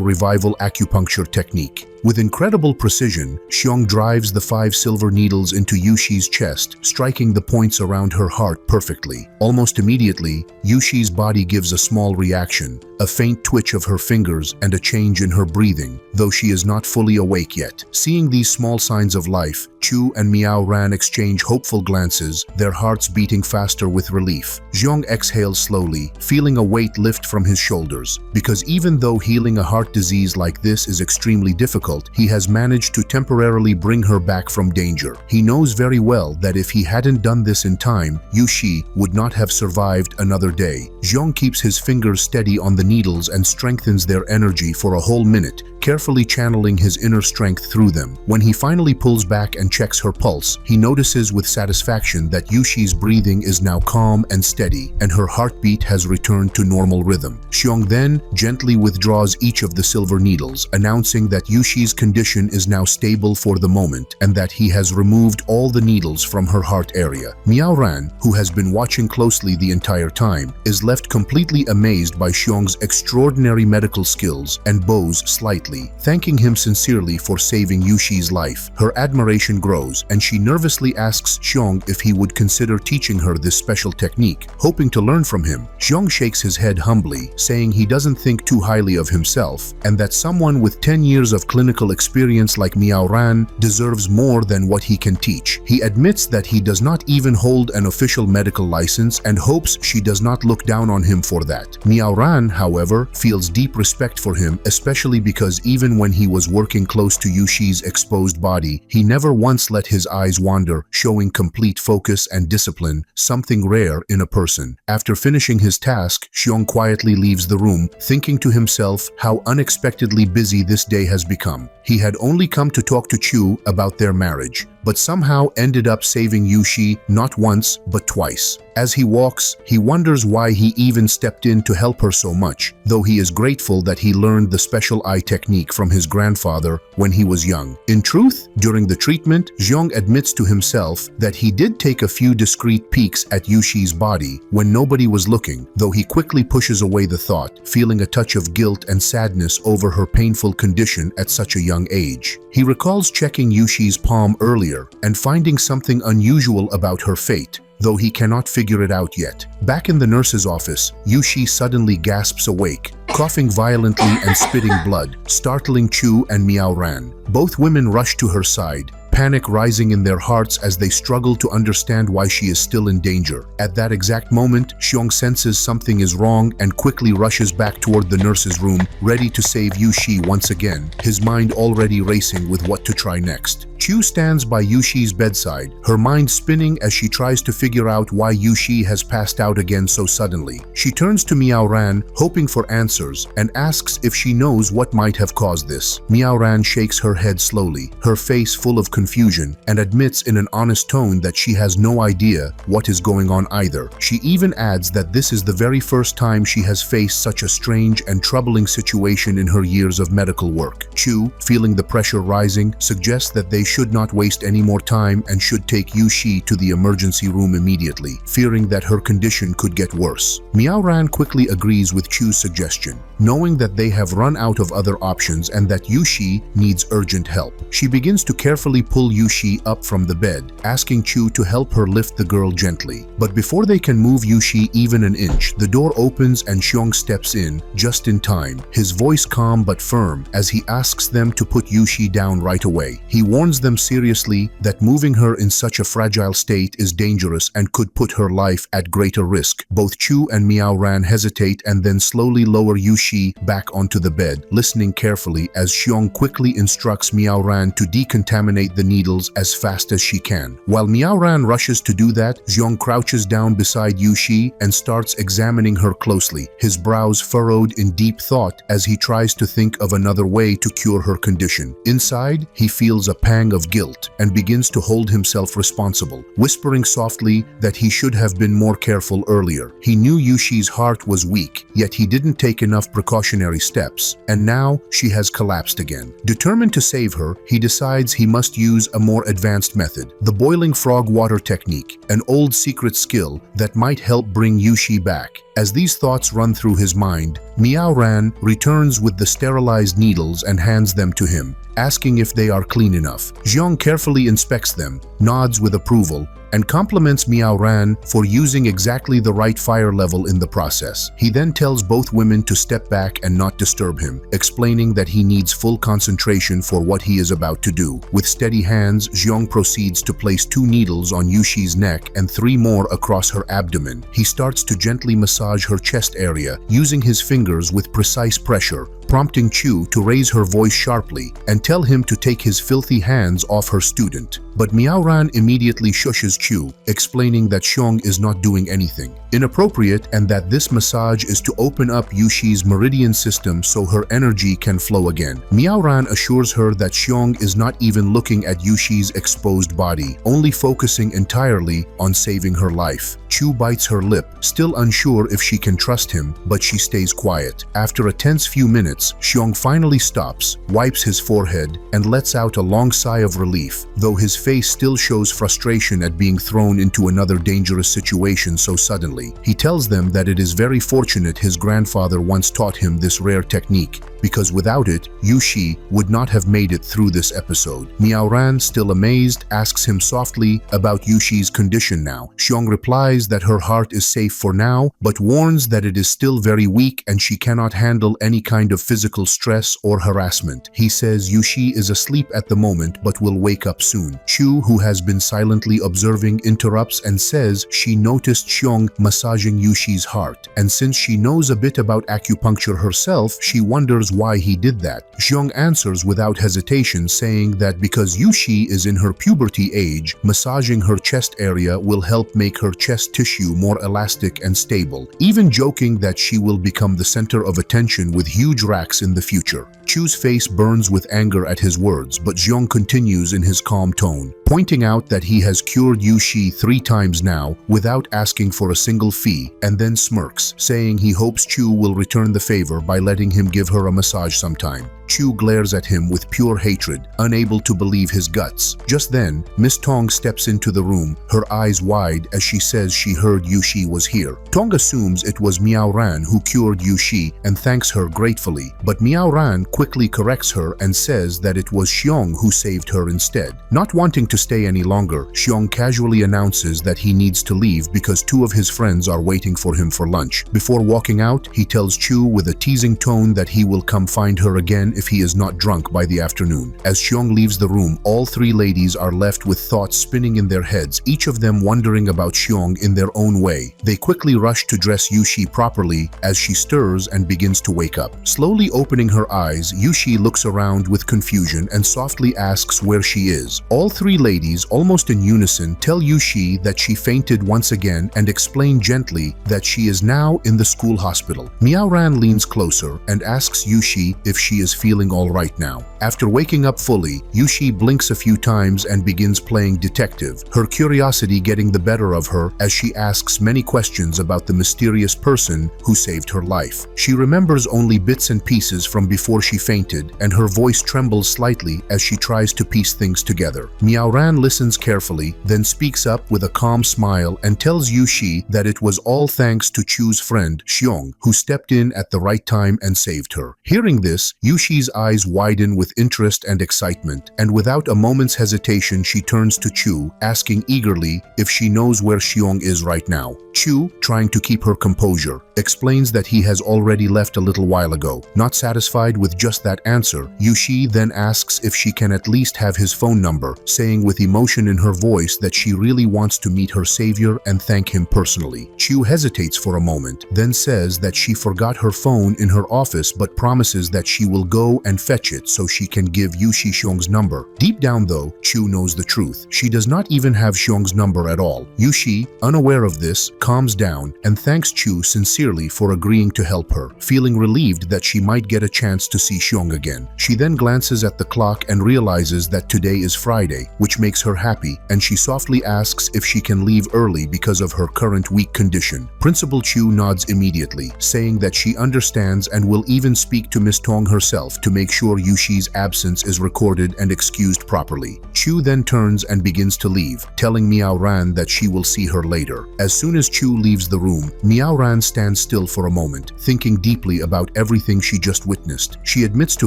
revival acupuncture technique. With incredible precision, Shyong drives the 5 silver needles into Yushi's chest, striking the points around her heart perfectly. Almost immediately, Yushi's body gives a small reaction, a faint twitch of her fingers and a change in her breathing, though she is not fully awake yet. Seeing these small signs of life, Chu and Miao Ran exchange hopeful glances, their hearts beating faster with relief. Shyong exhales slowly, feeling a weight lift from his shoulders, because even though healing a heart disease like this is extremely difficult, he has managed to temporarily bring her back from danger. He knows very well that if he hadn't done this in time, Yushi would not have survived another day. Shyong keeps his fingers steady on the needles and strengthens their energy for a whole minute, carefully channeling his inner strength through them. When he finally pulls back and checks her pulse, he notices with satisfaction that Yushi's breathing is now calm and steady, and her heartbeat has returned to normal rhythm. Shyong then gently withdraws each of the silver needles, announcing that Yushi's condition is now stable for the moment and that he has removed all the needles from her heart area. Miao Ran, who has been watching closely the entire time, is left completely amazed by Shyong's extraordinary medical skills and bows slightly, thanking him sincerely for saving Yushi's life. Her admiration grows, and she nervously asks Shyong if he would consider teaching her this special technique, hoping to learn from him. Shyong shakes his head humbly, saying he doesn't think too highly of himself, and that someone with 10 years of clinical experience like Miao Ran deserves more than what he can teach. He admits that he does not even hold an official medical license and hopes she does not look down on him for that. Miao Ran, however, feels deep respect for him, especially because even when he was working close to Yushi's exposed body, he never once let his eyes wander, showing complete focus and discipline, something rare in a person. After finishing his task, Shyong quietly leaves the room, thinking to himself how unexpectedly busy this day has become. He had only come to talk to Chu about their marriage, but somehow ended up saving Yushi not once but twice. As he walks, he wonders why he even stepped in to help her so much, though he is grateful that he learned the special eye technique from his grandfather when he was young. In truth, during the treatment, Shyong admits to himself that he did take a few discreet peeks at Yushi's body when nobody was looking, though he quickly pushes away the thought, feeling a touch of guilt and sadness over her painful condition at such a young age. He recalls checking Yushi's palm earlier and finding something unusual about her fate, though he cannot figure it out yet. Back in the nurse's office, Yushi suddenly gasps awake, coughing violently and spitting blood, startling Chu and Miao Ran. Both women rush to her side, panic rising in their hearts as they struggle to understand why she is still in danger. At that exact moment, Shyong senses something is wrong and quickly rushes back toward the nurse's room, ready to save Yushi once again, his mind already racing with what to try next. Chu stands by Yushi's bedside, her mind spinning as she tries to figure out why Yushi has passed out again so suddenly. She turns to Miao Ran, hoping for answers, and asks if she knows what might have caused this. Miao Ran shakes her head slowly, her face full of confusion, and admits in an honest tone that she has no idea what is going on either. She even adds that this is the very first time she has faced such a strange and troubling situation in her years of medical work. Chu, feeling the pressure rising, suggests that they should not waste any more time and should take Yushi to the emergency room immediately, fearing that her condition could get worse. Miao-ran quickly agrees with Chu's suggestion, knowing that they have run out of other options and that Yushi needs urgent help. She begins to carefully pull Yushi up from the bed, asking Chu to help her lift the girl gently. But before they can move Yushi even an inch, the door opens and Shyong steps in, just in time, his voice calm but firm as he asks them to put Yushi down right away. He warns them seriously that moving her in such a fragile state is dangerous and could put her life at greater risk. Both Chu and Miao-ran hesitate and then slowly lower Yushi back onto the bed, listening carefully as Shyong quickly instructs Miao-ran to decontaminate the needles as fast as she can. While Miao-ran rushes to do that, Shyong crouches down beside Yushi and starts examining her closely, his brows furrowed in deep thought as he tries to think of another way to cure her condition. Inside, he feels a pang of guilt and begins to hold himself responsible, whispering softly that he should have been more careful earlier. He knew Yushi's heart was weak, yet he didn't take enough precautionary steps, and now she has collapsed again. Determined to save her, he decides he must use a more advanced method, the boiling frog water technique, an old secret skill that might help bring Yushi back. As these thoughts run through his mind, Miao-ran returns with the sterilized needles and hands them to him, asking if they are clean enough. Shyong carefully inspects them, nods with approval, and compliments Miao-ran for using exactly the right fire level in the process. He then tells both women to step back and not disturb him, explaining that he needs full concentration for what he is about to do. With steady hands, Shyong proceeds to place 2 needles on Yushi's neck and 3 more across her abdomen. He starts to gently massage her chest area, using his fingers with precise pressure, prompting Chu to raise her voice sharply and tell him to take his filthy hands off her student. But Miao-ran immediately shushes Chu, explaining that Shyong is not doing anything inappropriate and that this massage is to open up Yushi's meridian system so her energy can flow again. Miao-ran assures her that Shyong is not even looking at Yushi's exposed body, only focusing entirely on saving her life. Chu bites her lip, still unsure if she can trust him, but she stays quiet. After a tense few minutes, Shyong finally stops, wipes his forehead, and lets out a long sigh of relief, though his face still shows frustration at being thrown into another dangerous situation so suddenly. He tells them that it is very fortunate his grandfather once taught him this rare technique, because without it, Yushi would not have made it through this episode. Miao-ran, still amazed, asks him softly about Yushi's condition now. Shyong replies that her heart is safe for now, but warns that it is still very weak and she cannot handle any kind of physical stress or harassment. He says Yushi is asleep at the moment but will wake up soon. Chu, who has been silently observing, interrupts and says she noticed Shyong massaging Yushi's heart, and since she knows a bit about acupuncture herself, she wonders why he did that. Shyong answers without hesitation, saying that because Yushi is in her puberty age, massaging her chest area will help make her chest tissue more elastic and stable, even joking that she will become the center of attention with huge racks in the future. Chu's face burns with anger at his words, but Shyong continues in his calm tone, pointing out that he has cured Yushi 3 times now without asking for a single fee, and then smirks, saying he hopes Chu will return the favor by letting him give her a massage sometime. Chu glares at him with pure hatred, unable to believe his guts. Just then, Miss Tong steps into the room, her eyes wide as she says she heard Yushi was here. Tong assumes it was Miao-ran who cured Yushi and thanks her gratefully, but Miao-ran quickly corrects her and says that it was Shyong who saved her instead. Not wanting to stay any longer, Shyong casually announces that he needs to leave because 2 of his friends are waiting for him for lunch. Before walking out, he tells Chu with a teasing tone that he will come find her again if he is not drunk by the afternoon. As Shyong leaves the room, all 3 ladies are left with thoughts spinning in their heads, each of them wondering about Shyong in their own way. They quickly rush to dress Yushi properly as she stirs and begins to wake up. Slowly opening her eyes, Yushi looks around with confusion and softly asks where she is. All 3 ladies, almost in unison, tell Yushi that she fainted once again and explain gently that she is now in the school hospital. Miao-ran leans closer and asks Yushi if she is feeling all right now. After waking up fully, Yushi blinks a few times and begins playing detective, her curiosity getting the better of her as she asks many questions about the mysterious person who saved her life. She remembers only bits and pieces from before she fainted, and her voice trembles slightly as she tries to piece things together. Miaoran listens carefully, then speaks up with a calm smile and tells Yushi that it was all thanks to Chu's friend, Shyong, who stepped in at the right time and saved her. Hearing this, Yushi's eyes widen with interest and excitement, and without a moment's hesitation she turns to Chu, asking eagerly if she knows where Shyong is right now. Chu, trying to keep her composure, explains that he has already left a little while ago. Not satisfied with just that answer, Yushi then asks if she can at least have his phone number, saying with emotion in her voice that she really wants to meet her savior and thank him personally. Chu hesitates for a moment, then says that she forgot her phone in her office but promises that she will go and fetch it so she can give Yushi Xiong's number. Deep down though, Chu knows the truth. She does not even have Xiong's number at all. Yushi, unaware of this, calms down and thanks Chu sincerely for agreeing to help her, feeling relieved that she might get a chance to see Xiong again. She then glances at the clock and realizes that today is Friday, which makes her happy, and she softly asks if she can leave early because of her current weak condition. Principal Chu nods immediately, saying that she understands and will even speak to Miss Tong herself to make sure Yushi's absence is recorded and excused properly. Chu then turns and begins to leave, telling Miaoran that she will see her later. As soon as Chu leaves the room, Miaoran stands still for a moment, thinking deeply about everything she just witnessed. She admits to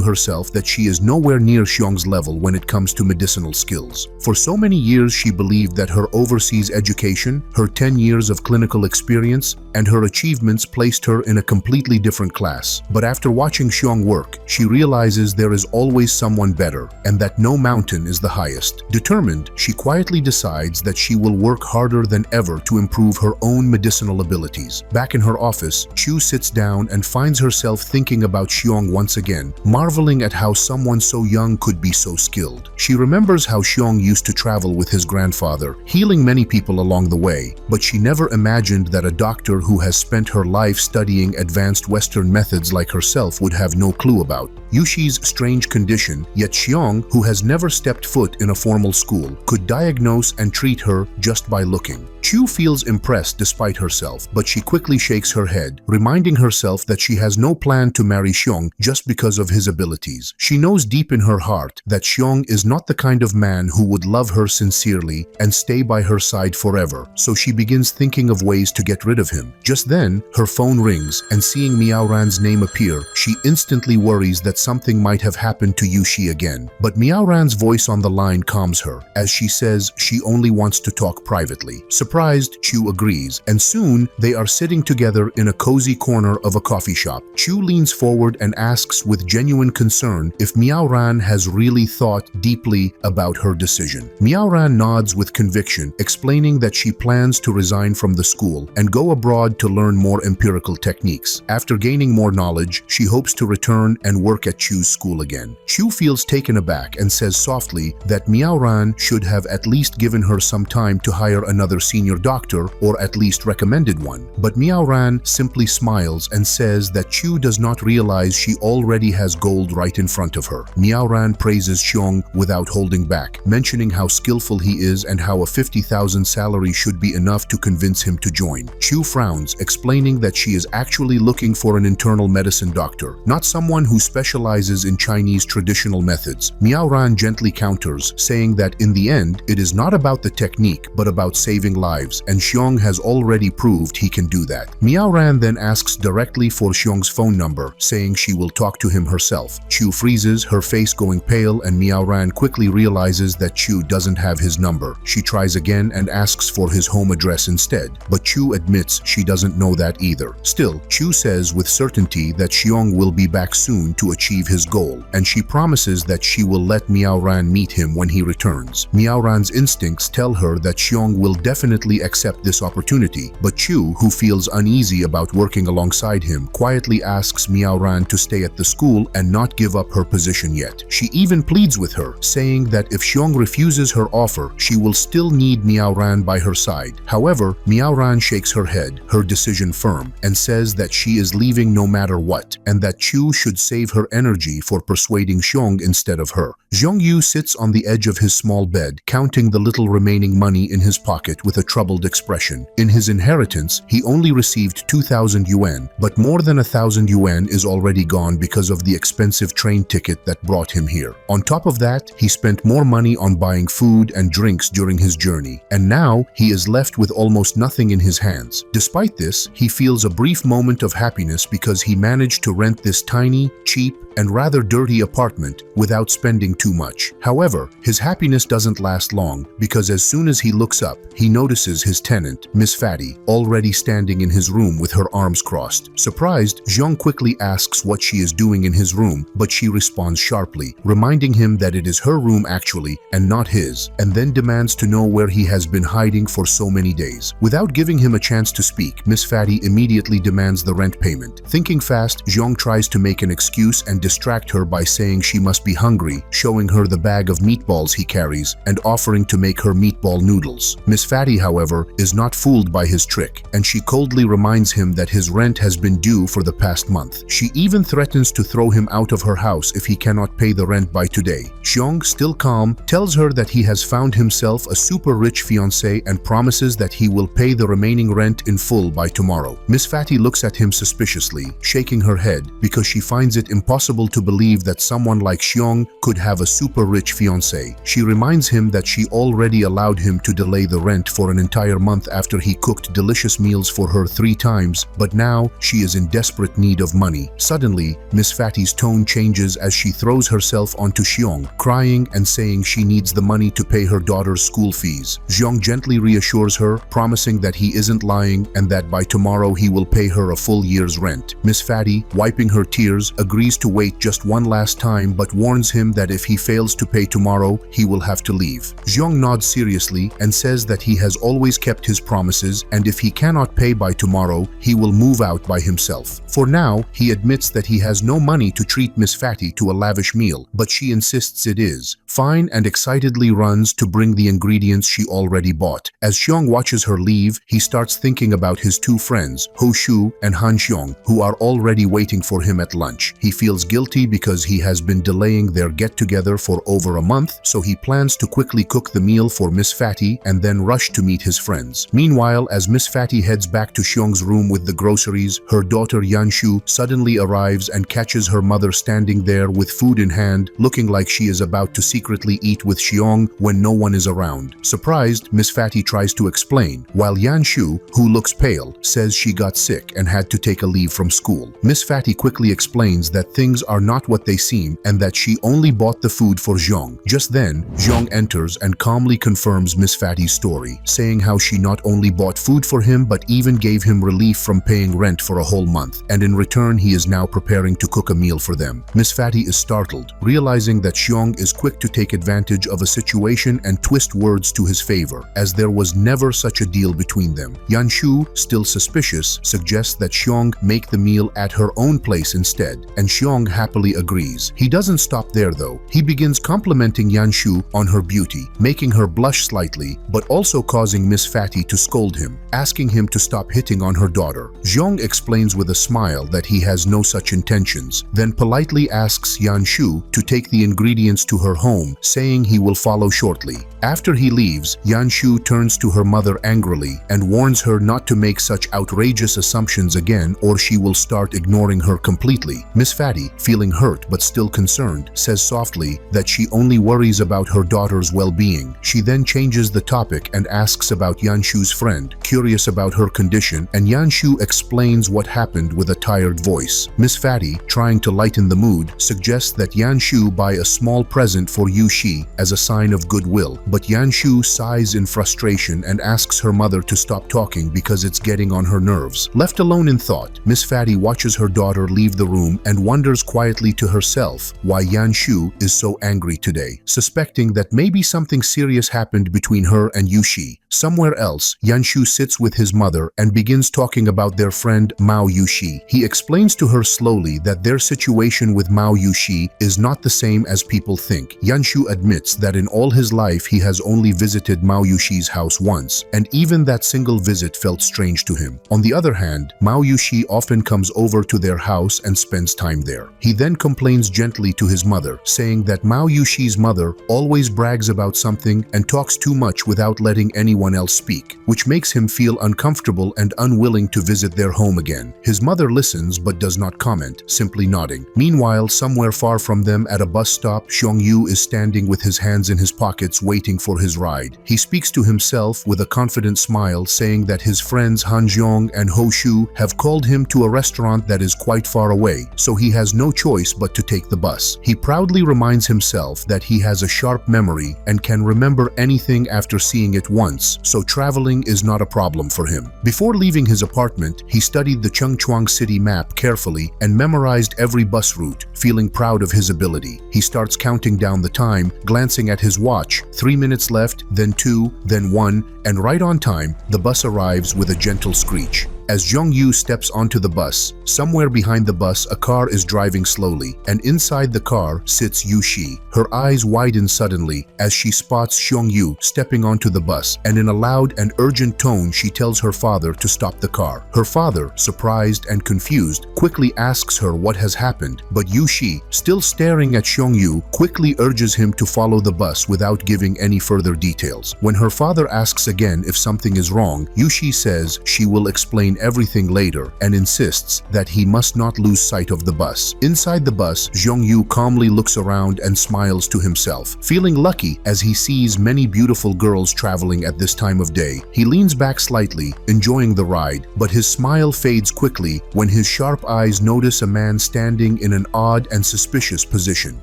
herself that she is nowhere near Xiong's level when it comes to medicinal skills. For so many years she believed that her overseas education, her 10 years of clinical experience, and her achievements placed her in a completely different class. But after watching Xiong work, she realizes there is always someone better, and that no mountain is the highest. Determined, she quietly decides that she will work harder than ever to improve her own medicinal abilities. Back in her office, Chu sits down and finds herself thinking about Xiong once again, marveling at how someone so young could be so skilled. She remembers how Xiong used to travel with his grandfather, healing many people along the way, but she never imagined that a doctor who has spent her life studying advanced Western methods like herself would have no clue about Yushi's strange condition, yet Shyong, who has never stepped foot in a formal school, could diagnose and treat her just by looking. Chu feels impressed despite herself, but she quickly shakes her head, reminding herself that she has no plan to marry Xiong just because of his abilities. She knows deep in her heart that Xiong is not the kind of man who would love her sincerely and stay by her side forever, so she begins thinking of ways to get rid of him. Just then, her phone rings, and seeing Miaoran's name appear, she instantly worries that something might have happened to Yushi again. But Miaoran's voice on the line calms her, as she says she only wants to talk privately. Surprised, Chu agrees, and soon they are sitting together in a cozy corner of a coffee shop. Chu leans forward and asks with genuine concern if Miaoran has really thought deeply about her decision. Miaoran nods with conviction, explaining that she plans to resign from the school and go abroad to learn more empirical techniques. After gaining more knowledge, she hopes to return and work at Chu's school again. Chu feels taken aback and says softly that Miaoran should have at least given her some time to hire another senior doctor, or at least recommended one. But Miaoran simply smiles and says that Chu does not realize she already has gold right in front of her. Miaoran praises Xiong without holding back, mentioning how skillful he is and how a 50,000 salary should be enough to convince him to join. Chu frowns, explaining that she is actually looking for an internal medicine doctor, not someone who specializes in Chinese traditional methods. Miaoran gently counters, saying that in the end, it is not about the technique, but about saving lives, and Xiong has already proved he can do that. Miaoran then asks directly for Xiong's phone number, saying she will talk to him herself. Chu freezes, her face going pale, and Miaoran quickly realizes that Chu doesn't have his number. She tries again and asks for his home address instead, but Chu admits she doesn't know that either. Still, Chu says with certainty that Xiong will be back soon to achieve his goal, and she promises that she will let Miaoran meet him when he returns. Miaoran's instincts tell her that Xiong will definitely immediately accept this opportunity, but Chu, who feels uneasy about working alongside him, quietly asks Miao Ran to stay at the school and not give up her position yet. She even pleads with her, saying that if Shyong refuses her offer, she will still need Miao Ran by her side. However, Miao Ran shakes her head, her decision firm, and says that she is leaving no matter what, and that Chu should save her energy for persuading Shyong instead of her. Zhongyu sits on the edge of his small bed, counting the little remaining money in his pocket with a troubled expression. In his inheritance, he only received 2,000 yuan, but more than 1,000 yuan is already gone because of the expensive train ticket that brought him here. On top of that, he spent more money on buying food and drinks during his journey, and now he is left with almost nothing in his hands. Despite this, he feels a brief moment of happiness because he managed to rent this tiny, cheap, and rather dirty apartment without spending too much. However, his happiness doesn't last long because as soon as he looks up, he notices his tenant, Miss Fatty, already standing in his room with her arms crossed. Surprised, Zhong quickly asks what she is doing in his room, but she responds sharply, reminding him that it is her room actually and not his, and then demands to know where he has been hiding for so many days. Without giving him a chance to speak, Miss Fatty immediately demands the rent payment. Thinking fast, Zhong tries to make an excuse and distract her by saying she must be hungry, showing her the bag of meatballs he carries and offering to make her meatball noodles. Miss Fatty, however, is not fooled by his trick, and she coldly reminds him that his rent has been due for the past month. She even threatens to throw him out of her house if he cannot pay the rent by today. Shyong, still calm, tells her that he has found himself a super rich fiancé and promises that he will pay the remaining rent in full by tomorrow. Miss Fatty looks at him suspiciously, shaking her head because she finds it impossible to believe that someone like Shyong could have a super rich fiancé. She reminds him that she already allowed him to delay the rent for an entire month after he cooked delicious meals for her 3 times, but now she is in desperate need of money. Suddenly, Miss Fatty's tone changes as she throws herself onto Shyong, crying and saying she needs the money to pay her daughter's school fees. Shyong gently reassures her, promising that he isn't lying and that by tomorrow he will pay her a full year's rent. Miss Fatty, wiping her tears, agrees to wait just one last time but warns him that if he fails to pay tomorrow, he will have to leave. Shyong nods seriously and says that he has always kept his promises and if he cannot pay by tomorrow, he will move out by himself. For now, he admits that he has no money to treat Miss Fatty to a lavish meal, but she insists it is fine and excitedly runs to bring the ingredients she already bought. As Shyong watches her leave, he starts thinking about his 2 friends, Ho Shu and Han Xiong, who are already waiting for him at lunch. He feels guilty because he has been delaying their get-together for over a month, so he plans to quickly cook the meal for Miss Fatty and then rush to meet his friends. Meanwhile, as Miss Fatty heads back to Xiong's room with the groceries, her daughter Yanshu suddenly arrives and catches her mother standing there with food in hand, looking like she is about to secretly eat with Xiong when no one is around. Surprised, Miss Fatty tries to explain, while Yanshu, who looks pale, says she got sick and had to take a leave from school. Miss Fatty quickly explains that things are not what they seem and that she only bought the food for Zhong. Just then, Zhong enters and calmly confirms Miss Fatty's story, saying how she not only bought food for him but even gave him relief from paying rent for a whole month, and in return he is now preparing to cook a meal for them. Miss Fatty is startled, realizing that Shyong is quick to take advantage of a situation and twist words to his favor, as there was never such a deal between them. Yanshu, still suspicious, suggests that Shyong make the meal at her own place instead, and Shyong happily agrees. He doesn't stop there though. He begins complimenting Yanshu on her beauty, making her blush slightly, but also causing Miss Fatty to scold him, asking him to stop hitting on her daughter. Zhong explains with a smile that he has no such intentions, then politely asks Yanshu to take the ingredients to her home, saying he will follow shortly. After he leaves, Yanshu turns to her mother angrily and warns her not to make such outrageous assumptions again or she will start ignoring her completely. Miss Fatty, feeling hurt but still concerned, says softly that she only worries about her daughter's well-being. She then changes the topic and asks about Yanshu's friend, curious about her condition, and Yanshu explains what happened with a tired voice. Miss Fatty, trying to lighten the mood, suggests that Yanshu buy a small present for for Yushi as a sign of goodwill, but Yanshu sighs in frustration and asks her mother to stop talking because it's getting on her nerves. Left alone in thought, Miss Fatty watches her daughter leave the room and wonders quietly to herself why Yanshu is so angry today, suspecting that maybe something serious happened between her and Yushi. Somewhere else, Yanshu sits with his mother and begins talking about their friend Mao Yushi. He explains to her slowly that their situation with Mao Yushi is not the same as people think. Yanshu admits that in all his life he has only visited Mao Yushi's house once, and even that single visit felt strange to him. On the other hand, Mao Yushi often comes over to their house and spends time there. He then complains gently to his mother, saying that Mao Yushi's mother always brags about something and talks too much without letting anyone else speak, which makes him feel uncomfortable and unwilling to visit their home again. His mother listens but does not comment, simply nodding. Meanwhile, somewhere far from them at a bus stop, Shyong is standing with his hands in his pockets waiting for his ride. He speaks to himself with a confident smile, saying that his friends Han and Ho Shu have called him to a restaurant that is quite far away, so he has no choice but to take the bus. He proudly reminds himself that he has a sharp memory and can remember anything after seeing it once, so traveling is not a problem for him. Before leaving his apartment, he studied the Chungcheong city map carefully and memorized every bus route, feeling proud of his ability. He starts counting down the time, glancing at his watch. 3 minutes left, then 2, then 1, and right on time, the bus arrives with a gentle screech. As Jong-yu steps onto the bus, somewhere behind the bus a car is driving slowly, and inside the car sits Yushi. Her eyes widen suddenly as she spots Xiong-yu stepping onto the bus, and in a loud and urgent tone she tells her father to stop the car. Her father, surprised and confused, quickly asks her what has happened, but Yushi, still staring at Xiong-yu, quickly urges him to follow the bus without giving any further details. When her father asks again if something is wrong, Yushi says she will explain everything later and insists that he must not lose sight of the bus. Inside the bus, Jong-yu calmly looks around and smiles to himself, feeling lucky as he sees many beautiful girls traveling at this time of day. He leans back slightly, enjoying the ride, but his smile fades quickly when his sharp eyes notice a man standing in an odd and suspicious position.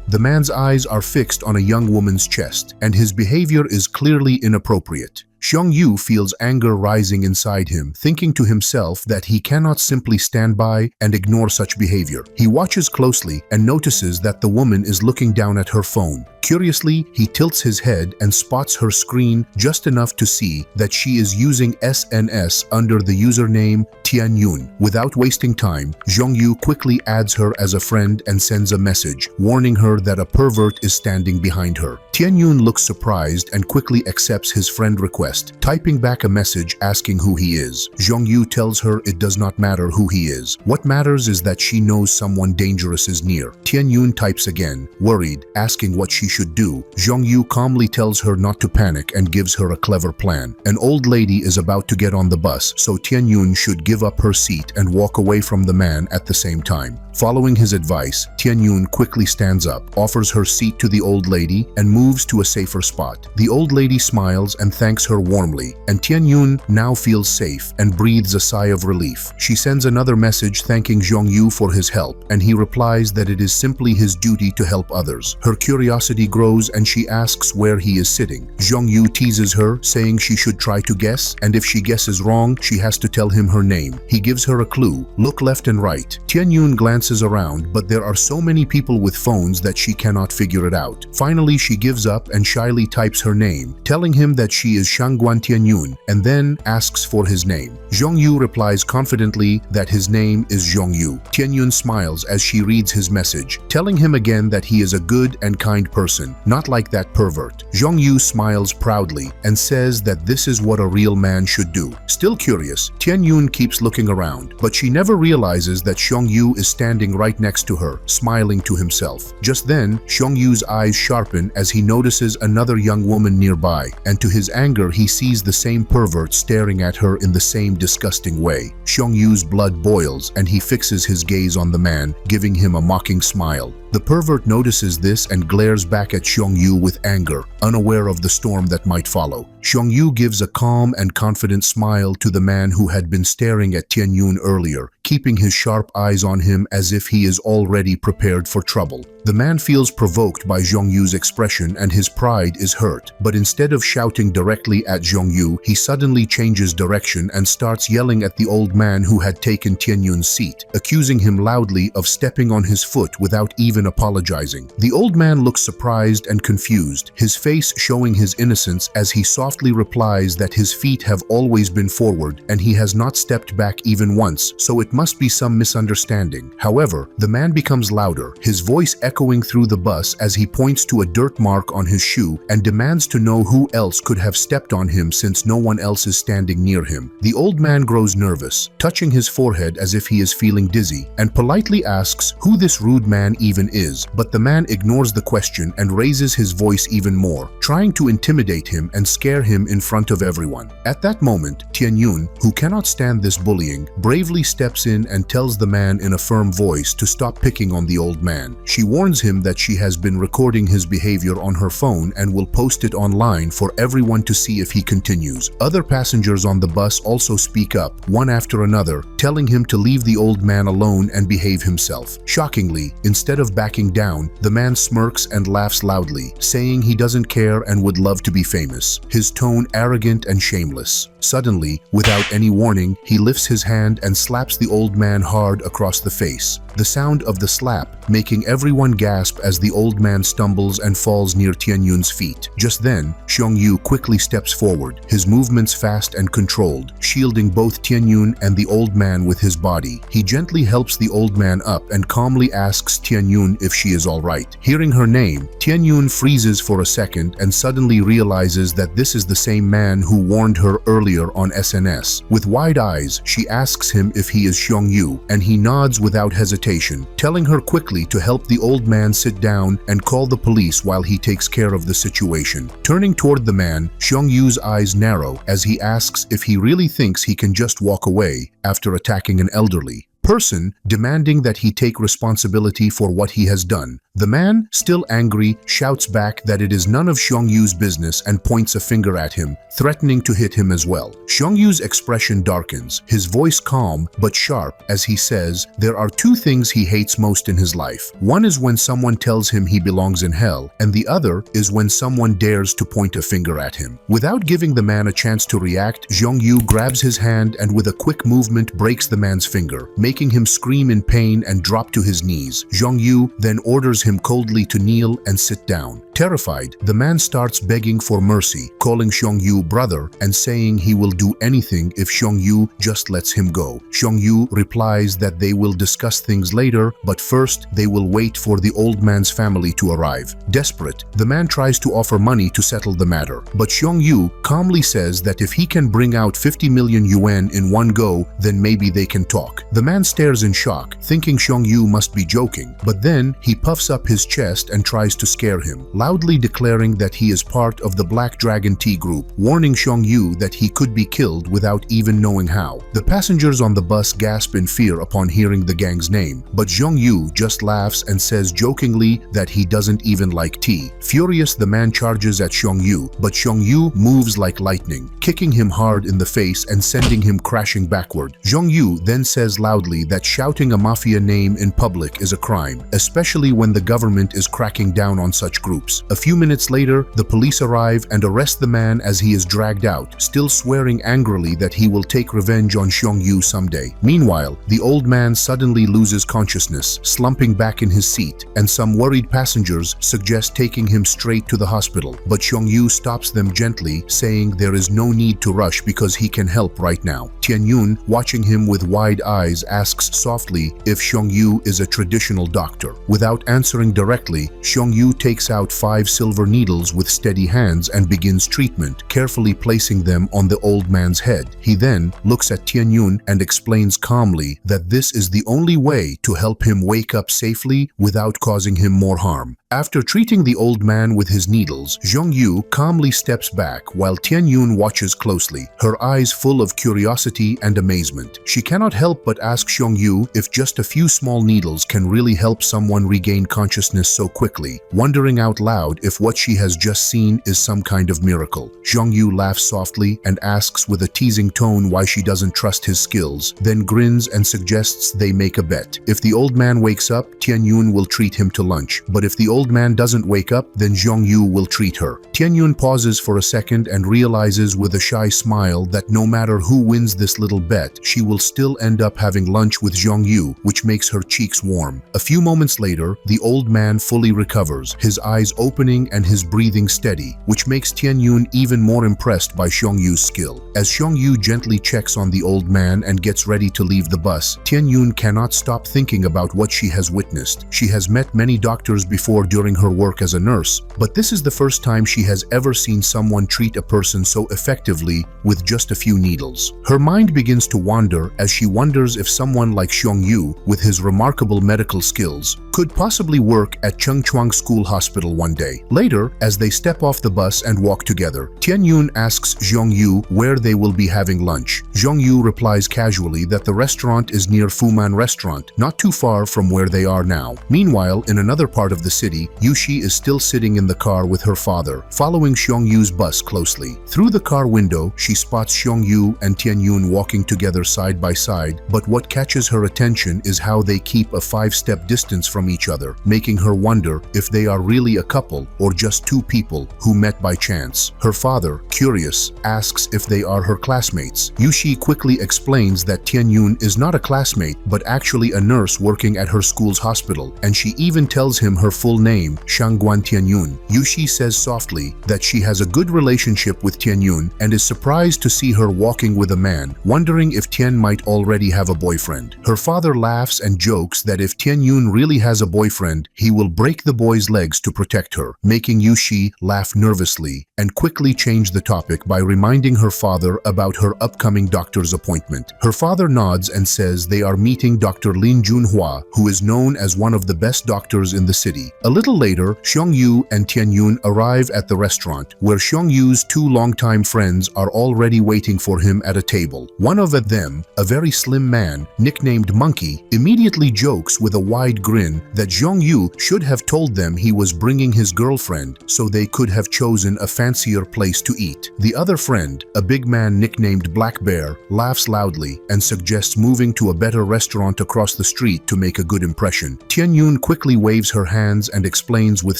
The man's eyes are fixed on a young woman's chest, and his behavior is clearly inappropriate. Xiong-yu feels anger rising inside him, thinking to himself that he cannot simply stand by and ignore such behavior. He watches closely and notices that the woman is looking down at her phone. Curiously, he tilts his head and spots her screen just enough to see that she is using SNS under the username Tianyun. Without wasting time, Jong-yu quickly adds her as a friend and sends a message, warning her that a pervert is standing behind her. Tianyun looks surprised and quickly accepts his friend request, typing back a message asking who he is. Jong-yu tells her it does not matter who he is. What matters is that she knows someone dangerous is near. Tianyun types again, worried, asking what she should do. Jong-yu calmly tells her not to panic and gives her a clever plan. An old lady is about to get on the bus, so Tianyun should give up her seat and walk away from the man at the same time. Following his advice, Tianyun quickly stands up, offers her seat to the old lady, and moves to a safer spot. The old lady smiles and thanks her warmly, and Tianyun now feels safe and breathes a sigh of relief. She sends another message thanking Jong-yu for his help, and he replies that it is simply his duty to help others. Her curiosity grows and she asks where he is sitting. Jong-yu teases her, saying she should try to guess, and if she guesses wrong, she has to tell him her name. He gives her a clue, look left and right. Tianyun glances around, but there are so many people with phones that she cannot figure it out. Finally, she gives up and shyly types her name, telling him that she is Shangguan Tianyun, and then asks for his name. Jong-yu replies confidently that his name is Jong-yu. Tianyun smiles as she reads his message, telling him again that he is a good and kind person, not like that pervert. Jong-yu smiles proudly and says that this is what a real man should do. Still curious, Tianyun keeps looking around, but she never realizes that Xiong-yu is standing right next to her, smiling to himself. Just then, Xiong-yu's eyes sharpen as he notices another young woman nearby, and to his anger he sees the same pervert staring at her in the same disgusting way. Xiong-yu's blood boils and he fixes his gaze on the man, giving him a mocking smile. The pervert notices this and glares back at Xiong-yu with anger, unaware of the storm that might follow. Xiong-yu gives a calm and confident smile to the man who had been staring at Tianyun earlier, keeping his sharp eyes on him as if he is already prepared for trouble. The man feels provoked by Zhongyu's expression and his pride is hurt, but instead of shouting directly at Zhongyu, he suddenly changes direction and starts yelling at the old man who had taken Tianyun's seat, accusing him loudly of stepping on his foot without even apologizing. The old man looks surprised and confused, his face showing his innocence as he softly replies that his feet have always been forward and he has not stepped back even once, so it must be some misunderstanding. However, the man becomes louder, his voice echoing through the bus as he points to a dirt mark on his shoe and demands to know who else could have stepped on him since no one else is standing near him. The old man grows nervous, touching his forehead as if he is feeling dizzy, and politely asks who this rude man even is, but the man ignores the question and raises his voice even more, trying to intimidate him and scare him in front of everyone. At that moment, Tianyun, who cannot stand this bullying, bravely steps in and tells the man in a firm voice to stop picking on the old man. She warns him that she has been recording his behavior on her phone and will post it online for everyone to see if he continues. Other passengers on the bus also speak up, one after another, telling him to leave the old man alone and behave himself. Shockingly, instead of backing down, the man smirks and laughs loudly, saying he doesn't care and would love to be famous, his tone arrogant and shameless. Suddenly, without any warning, he lifts his hand and slaps the old man hard across the face. The sound of the slap making everyone gasp as the old man stumbles and falls near Tianyun's feet. Just then, Zhongyu quickly steps forward, his movements fast and controlled, shielding both Tianyun and the old man with his body. He gently helps the old man up and calmly asks Tianyun if she is all right. Hearing her name, Tianyun freezes for a second and suddenly realizes that this is the same man who warned her earlier on SNS. With wide eyes, she asks him if he is Zhongyu, and he nods without hesitation, telling her quickly to help the old man sit down and call the police while he takes care of the situation. Turning toward the man, Zhongyu's eyes narrow as he asks if he really thinks he can just walk away after attacking an elderly person, demanding that he take responsibility for what he has done. The man, still angry, shouts back that it is none of Zhongyu's business and points a finger at him, threatening to hit him as well. Zhongyu's expression darkens, his voice calm but sharp as he says there are two things he hates most in his life. One is when someone tells him he belongs in hell, and the other is when someone dares to point a finger at him. Without giving the man a chance to react, Zhongyu grabs his hand and with a quick movement breaks the man's finger, making him scream in pain and drop to his knees. Zhongyu then orders him coldly to kneel and sit down. Terrified, the man starts begging for mercy, calling Zhongyu brother and saying he will do anything if Zhongyu just lets him go. Zhongyu replies that they will discuss things later, but first they will wait for the old man's family to arrive. Desperate, the man tries to offer money to settle the matter, but Zhongyu calmly says that if he can bring out 50 million yuan in one go, then maybe they can talk. The man stares in shock, thinking Zhongyu must be joking, but then he puffs up his chest and tries to scare him, loudly declaring that he is part of the Black Dragon Tea group, warning Zhongyu that he could be killed without even knowing how. The passengers on the bus gasp in fear upon hearing the gang's name, but Zhongyu just laughs and says jokingly that he doesn't even like tea. Furious, the man charges at Zhongyu, but Zhongyu moves like lightning, kicking him hard in the face and sending him crashing backward. Zhongyu then says loudly that shouting a mafia name in public is a crime, especially when the government is cracking down on such groups. A few minutes later, the police arrive and arrest the man as he is dragged out, still swearing angrily that he will take revenge on Zhongyu someday. Meanwhile, the old man suddenly loses consciousness, slumping back in his seat, and some worried passengers suggest taking him straight to the hospital, but Zhongyu stops them gently, saying there is no need to rush because he can help right now. Tianyun, watching him with wide eyes, asks softly if Zhongyu is a traditional doctor. Without answering directly, Zhongyu takes out 5 silver needles with steady hands and begins treatment, carefully placing them on the old man's head. He then looks at Tianyun and explains calmly that this is the only way to help him wake up safely without causing him more harm. After treating the old man with his needles, Yu calmly steps back while Tianyun watches closely, her eyes full of curiosity and amazement. She cannot help but ask Yu if just a few small needles can really help someone regain consciousness so quickly, wondering out loud if what she has just seen is some kind of miracle. Yu laughs softly and asks with a teasing tone why she doesn't trust his skills, then grins and suggests they make a bet. If the old man wakes up, Tianyun will treat him to lunch, but if the old man doesn't wake up, then Yu will treat her. Tianyun pauses for a second and realizes with a shy smile that no matter who wins this little bet, she will still end up having lunch with Yu, which makes her cheeks warm. A few moments later, the old man fully recovers, his eyes opening and his breathing steady, which makes Tianyun even more impressed by Yu's skill. As Yu gently checks on the old man and gets ready to leave the bus, Tianyun cannot stop thinking about what she has witnessed. She has met many doctors before during her work as a nurse, but this is the first time she has ever seen someone treat a person so effectively with just a few needles. Her mind begins to wander as she wonders if someone like Yu, with his remarkable medical skills, could possibly work at Chungchuang School Hospital one day. Later, as they step off the bus and walk together, Tianyun asks Yu where they will be having lunch. Yu replies casually that the restaurant is near Fuman Restaurant, not too far from where they are now. Meanwhile, in another part of the city, Yushi is still sitting in the car with her father, following Yu's bus closely. Through the car window, she spots Yu and Tianyun walking together side by side, but what catches her attention is how they keep a 5-step distance from each other, making her wonder if they are really a couple or just two people who met by chance. Her father, curious, asks if they are her classmates. Yushi quickly explains that Tianyun is not a classmate but actually a nurse working at her school's hospital, and she even tells him her full name, Shangguan Tianyun. Yushi says softly that she has a good relationship with Tianyun and is surprised to see her walking with a man, wondering if Tian might already have a boyfriend. Her father laughs and jokes that if Tianyun really has a boyfriend, he will break the boy's legs to protect her, making Yushi laugh nervously and quickly change the topic by reminding her father about her upcoming doctor's appointment. Her father nods and says they are meeting Dr. Lin Junhua, who is known as one of the best doctors in the city. A little later, Yu and Tianyun arrive at the restaurant, where Yu's two longtime friends are already waiting for him at a table. One of them, a very slim man, nicknamed Monkey, immediately jokes with a wide grin that Yu should have told them he was bringing his girlfriend so they could have chosen a fancier place to eat. The other friend, a big man nicknamed Black Bear, laughs loudly and suggests moving to a better restaurant across the street to make a good impression. Tianyun quickly waves her hands and explains with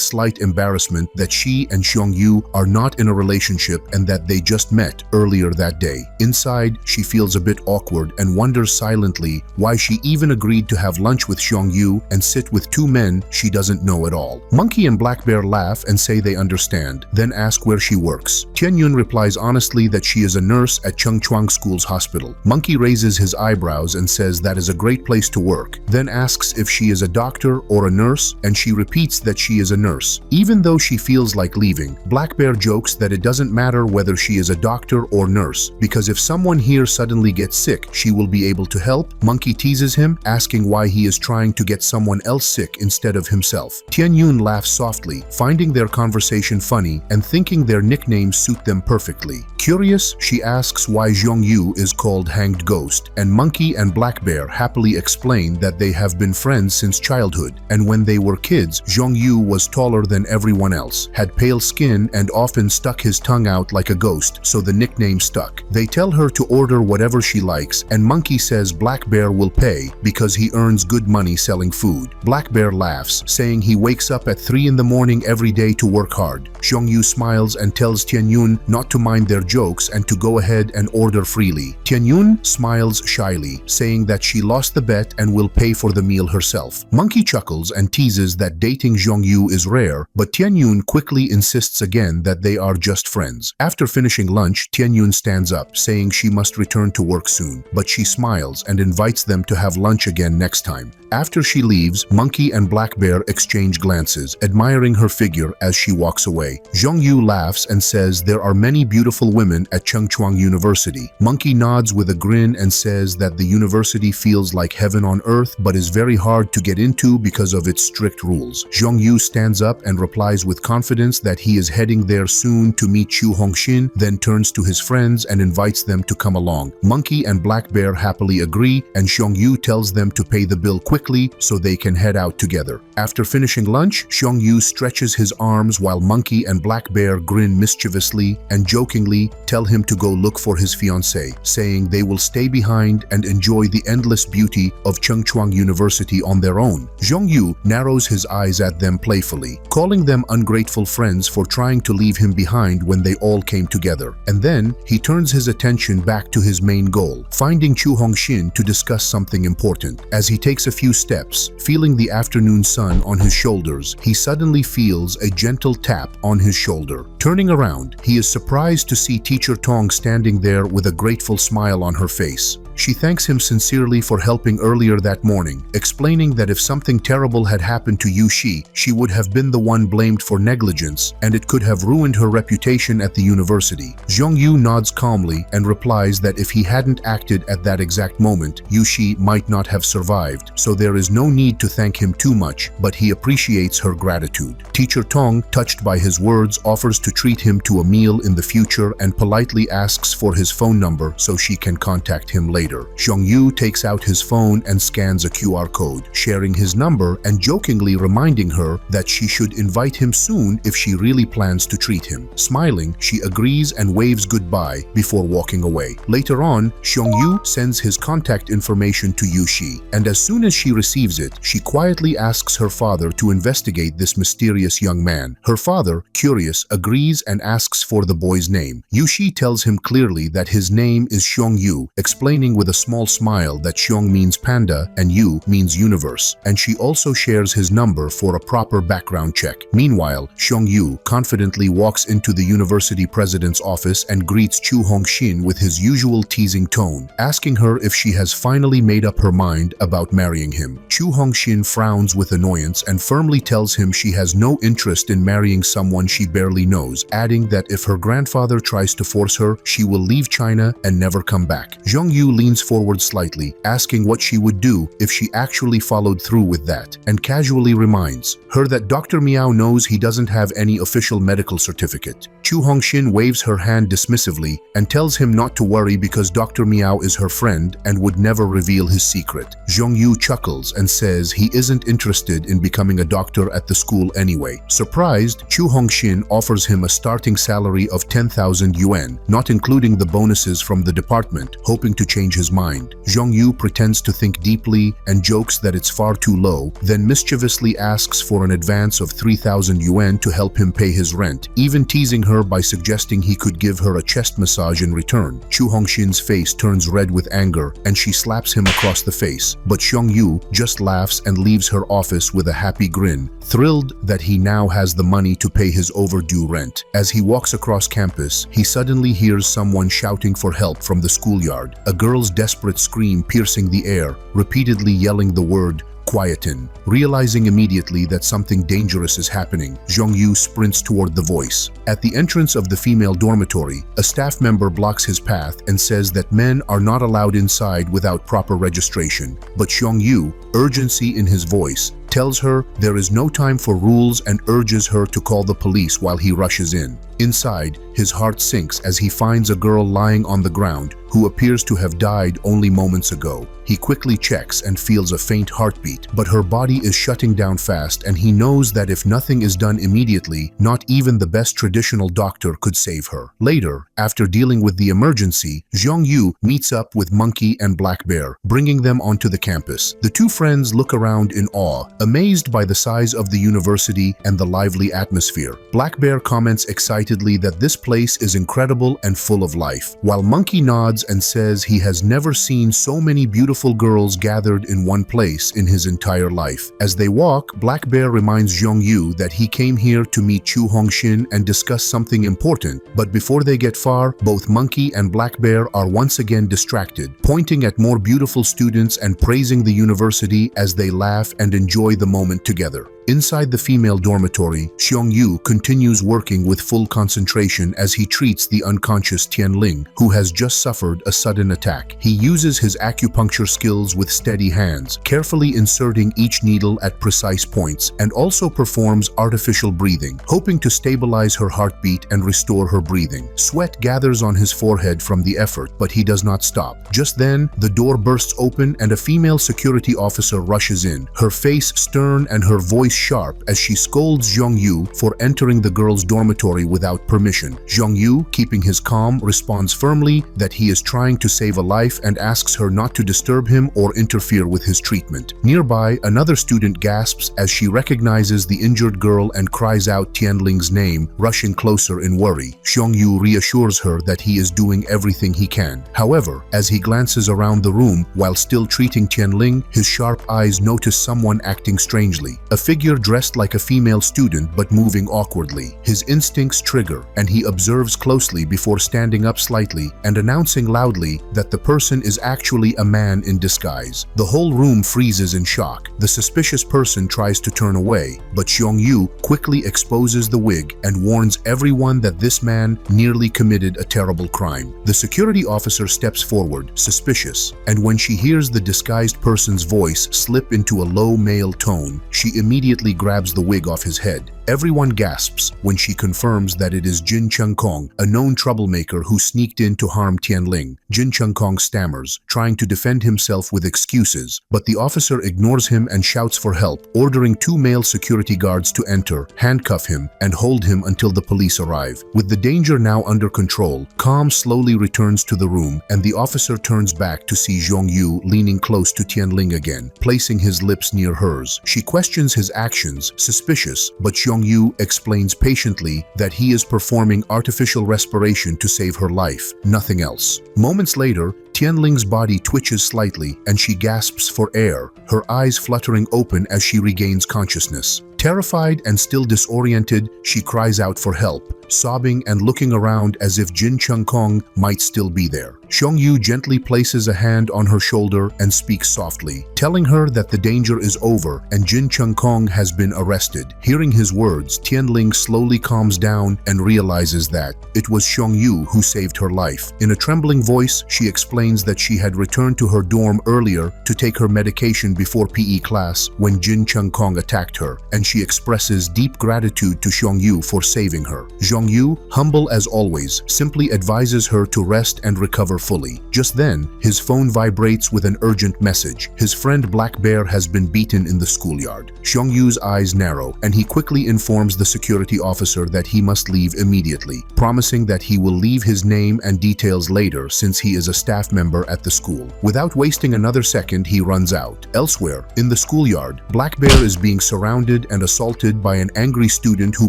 slight embarrassment that she and Yu are not in a relationship and that they just met earlier that day. Inside, she feels a bit awkward and wonders silently why she even agreed to have lunch with Yu and sit with two men she doesn't know at all. Monkey and Black Bear laugh and say they understand, then ask where she works. Tianyun replies honestly that she is a nurse at Chungchuang School's hospital. Monkey raises his eyebrows and says that is a great place to work, then asks if she is a doctor or a nurse, and she repeats that she is a nurse. Even though she feels like leaving, Black Bear jokes that it doesn't matter whether she is a doctor or nurse, because if someone here suddenly gets sick, she will be able to help. Monkey teases him, asking why he is trying to get someone else sick instead of himself. Tianyun laughs softly, finding their conversation funny and thinking their nicknames suit them perfectly. Curious, she asks why Yu is called Hanged Ghost, and Monkey and Black Bear happily explain that they have been friends since childhood, and when they were kids, Yu was taller than everyone else, had pale skin, and often stuck his tongue out like a ghost, so the nickname stuck. They tell her to order whatever she likes, and Monkey says Black Bear will pay because he earns good money selling food. Black Bear laughs, saying he wakes up at 3 in the morning every day to work hard. Yu smiles and tells Tianyun not to mind their jokes and to go ahead and order freely. Tianyun smiles shyly, saying that she lost the bet and will pay for the meal herself. Monkey chuckles and teases that dating Yu is rare, but Tianyun quickly insists again that they are just friends. After finishing lunch, Tianyun stands up, saying she must return to work soon, but she smiles and invites them to have lunch again next time. After she leaves, Monkey and Black Bear exchange glances, admiring her figure as she walks away. Yu laughs and says there are many beautiful women at Chungchuang University. Monkey nods with a grin and says that the university feels like heaven on earth but is very hard to get into because of its strict rules. Yu stands up and replies with confidence that he is heading there soon to meet Chu Hongshin, then turns to his friends and invites them to come along. Monkey and Black Bear happily agree, and Yu tells them to pay the bill quickly so they can head out together. After finishing lunch, Yu stretches his arms while Monkey and Black Bear grin mischievously and jokingly tell him to go look for his fiancée, saying they will stay behind and enjoy the endless beauty of Chengchuang University on their own. Yu narrows his eyes at them playfully, calling them ungrateful friends for trying to leave him behind when they all came together. And then he turns his attention back to his main goal, finding Chu Hongshin to discuss something important. As he takes a few steps, feeling the afternoon sun on his shoulders, he suddenly feels a gentle tap on his shoulder. Turning around, he is surprised to see Teacher Tong standing there with a grateful smile on her face. She thanks him sincerely for helping earlier that morning, explaining that if something terrible had happened to Yushi, she would have been the one blamed for negligence, and it could have ruined her reputation at the university. Yu nods calmly and replies that if he hadn't acted at that exact moment, Yushi might not have survived, so there is no need to thank him too much, but he appreciates her gratitude. Teacher Tong, touched by his words, offers to treat him to a meal in the future and politely asks for his phone number so she can contact him later. Yu takes out his phone and scans a QR code, sharing his number and jokingly reminding her that she should invite him soon if she really plans to treat him. Smiling, she agrees and waves goodbye before walking away. Later on, Yu sends his contact information to Yushi, and as soon as she receives it, she quietly asks her father to investigate this mysterious young man. Her father, curious, agrees and asks for the boy's name. Yushi tells him clearly that his name is Yu, explaining with a small smile that Shyong means panda and Yu means universe, and she also shares his number for a proper background check. Meanwhile, Yu confidently walks into the university president's office and greets Chu Hongshin with his usual teasing tone, asking her if she has finally made up her mind about marrying him. Chu Hongshin frowns with annoyance and firmly tells him she has no interest in marrying someone she barely knows, adding that if her grandfather tries to force her, she will leave China and never come back. Yu leans forward slightly, asking what she would do if she actually followed through with that, and casually reminds her that Dr. Miao knows he doesn't have any official medical certificate. Chu Hongshin waves her hand dismissively and tells him not to worry because Dr. Miao is her friend and would never reveal his secret. Yu chuckles and says he isn't interested in becoming a doctor at the school anyway. Surprised, Chu Hongshin offers him a starting salary of 10,000 yuan, not including the bonuses from the department, hoping to change his mind. Yu pretends to think deeply and jokes that it's far too low, then mischievously asks for an advance of 3,000 yuan to help him pay his rent, even teasing her by suggesting he could give her a chest massage in return. Chu Hongshin's face turns red with anger and she slaps him across the face, but Yu just laughs and leaves her office with a happy grin, thrilled that he now has the money to pay his overdue rent. As he walks across campus, he suddenly hears someone shouting for help from the schoolyard, a girl's desperate scream piercing the air, repeatedly yelling the word, "Quieten." Realizing immediately that something dangerous is happening, Yu sprints toward the voice. At the entrance of the female dormitory, a staff member blocks his path and says that men are not allowed inside without proper registration. But Yu, urgency in his voice, tells her there is no time for rules and urges her to call the police while he rushes in. Inside, his heart sinks as he finds a girl lying on the ground who appears to have died only moments ago. He quickly checks and feels a faint heartbeat, but her body is shutting down fast and he knows that if nothing is done immediately, not even the best traditional doctor could save her. Later, after dealing with the emergency, Yu meets up with Monkey and Black Bear, bringing them onto the campus. The two friends look around in awe, amazed by the size of the university and the lively atmosphere. Black Bear comments excitedly that this place is incredible and full of life, while Monkey nods and says he has never seen so many beautiful girls gathered in one place in his entire life. As they walk, Black Bear reminds Yu that he came here to meet Chu Hongshin and discuss something important, but before they get far, both Monkey and Black Bear are once again distracted, pointing at more beautiful students and praising the university as they laugh and enjoy the moment together. Inside the female dormitory, Shyong Yu continues working with full concentration as he treats the unconscious Tianling, who has just suffered a sudden attack. He uses his acupuncture skills with steady hands, carefully inserting each needle at precise points, and also performs artificial breathing, hoping to stabilize her heartbeat and restore her breathing. Sweat gathers on his forehead from the effort, but he does not stop. Just then, the door bursts open and a female security officer rushes in, her face stern and her voice sharp as she scolds Shyong Yu for entering the girls' dormitory without permission. Shyong Yu, keeping his calm, responds firmly that he is trying to save a life and asks her not to disturb him or interfere with his treatment. Nearby, another student gasps as she recognizes the injured girl and cries out Tianling's name, rushing closer in worry. Shyong Yu reassures her that he is doing everything he can. However, as he glances around the room while still treating Tianling, his sharp eyes notice someone acting strangely. A figure dressed like a female student but moving awkwardly. His instincts trigger, and he observes closely before standing up slightly and announcing loudly that the person is actually a man in disguise. The whole room freezes in shock. The suspicious person tries to turn away, but Shyong Yu quickly exposes the wig and warns everyone that this man nearly committed a terrible crime. The security officer steps forward, suspicious, and when she hears the disguised person's voice slip into a low male tone, she immediately grabs the wig off his head. Everyone gasps when she confirms that it is Jin Cheng-kong, a known troublemaker who sneaked in to harm Tianling. Jin Cheng-kong stammers, trying to defend himself with excuses, but the officer ignores him and shouts for help, ordering 2 male security guards to enter, handcuff him, and hold him until the police arrive. With the danger now under control, calm slowly returns to the room, and the officer turns back to see Shyong Yu leaning close to Tianling again, placing his lips near hers. She questions his actions, suspicious, but Shyong Yu explains patiently that he is performing artificial respiration to save her life, nothing else. Moments later, Tianling's body twitches slightly and she gasps for air, her eyes fluttering open as she regains consciousness. Terrified and still disoriented, she cries out for help, sobbing and looking around as if Jin Cheng-kong might still be there. Shyong Yu gently places a hand on her shoulder and speaks softly, telling her that the danger is over and Jin Cheng-kong has been arrested. Hearing his words, Tianling slowly calms down and realizes that it was Shyong Yu who saved her life. In a trembling voice, she explains that she had returned to her dorm earlier to take her medication before PE class when Jin Cheng-kong attacked her, and she expresses deep gratitude to Shyong Yu for saving her. Shyong Yu, humble as always, simply advises her to rest and recover fully. Just then, his phone vibrates with an urgent message. His friend Black Bear has been beaten in the schoolyard. Shyong Yu's eyes narrow, and he quickly informs the security officer that he must leave immediately, promising that he will leave his name and details later since he is a staff member at the school. Without wasting another second, he runs out. Elsewhere, in the schoolyard, Black Bear is being surrounded and assaulted by an angry student who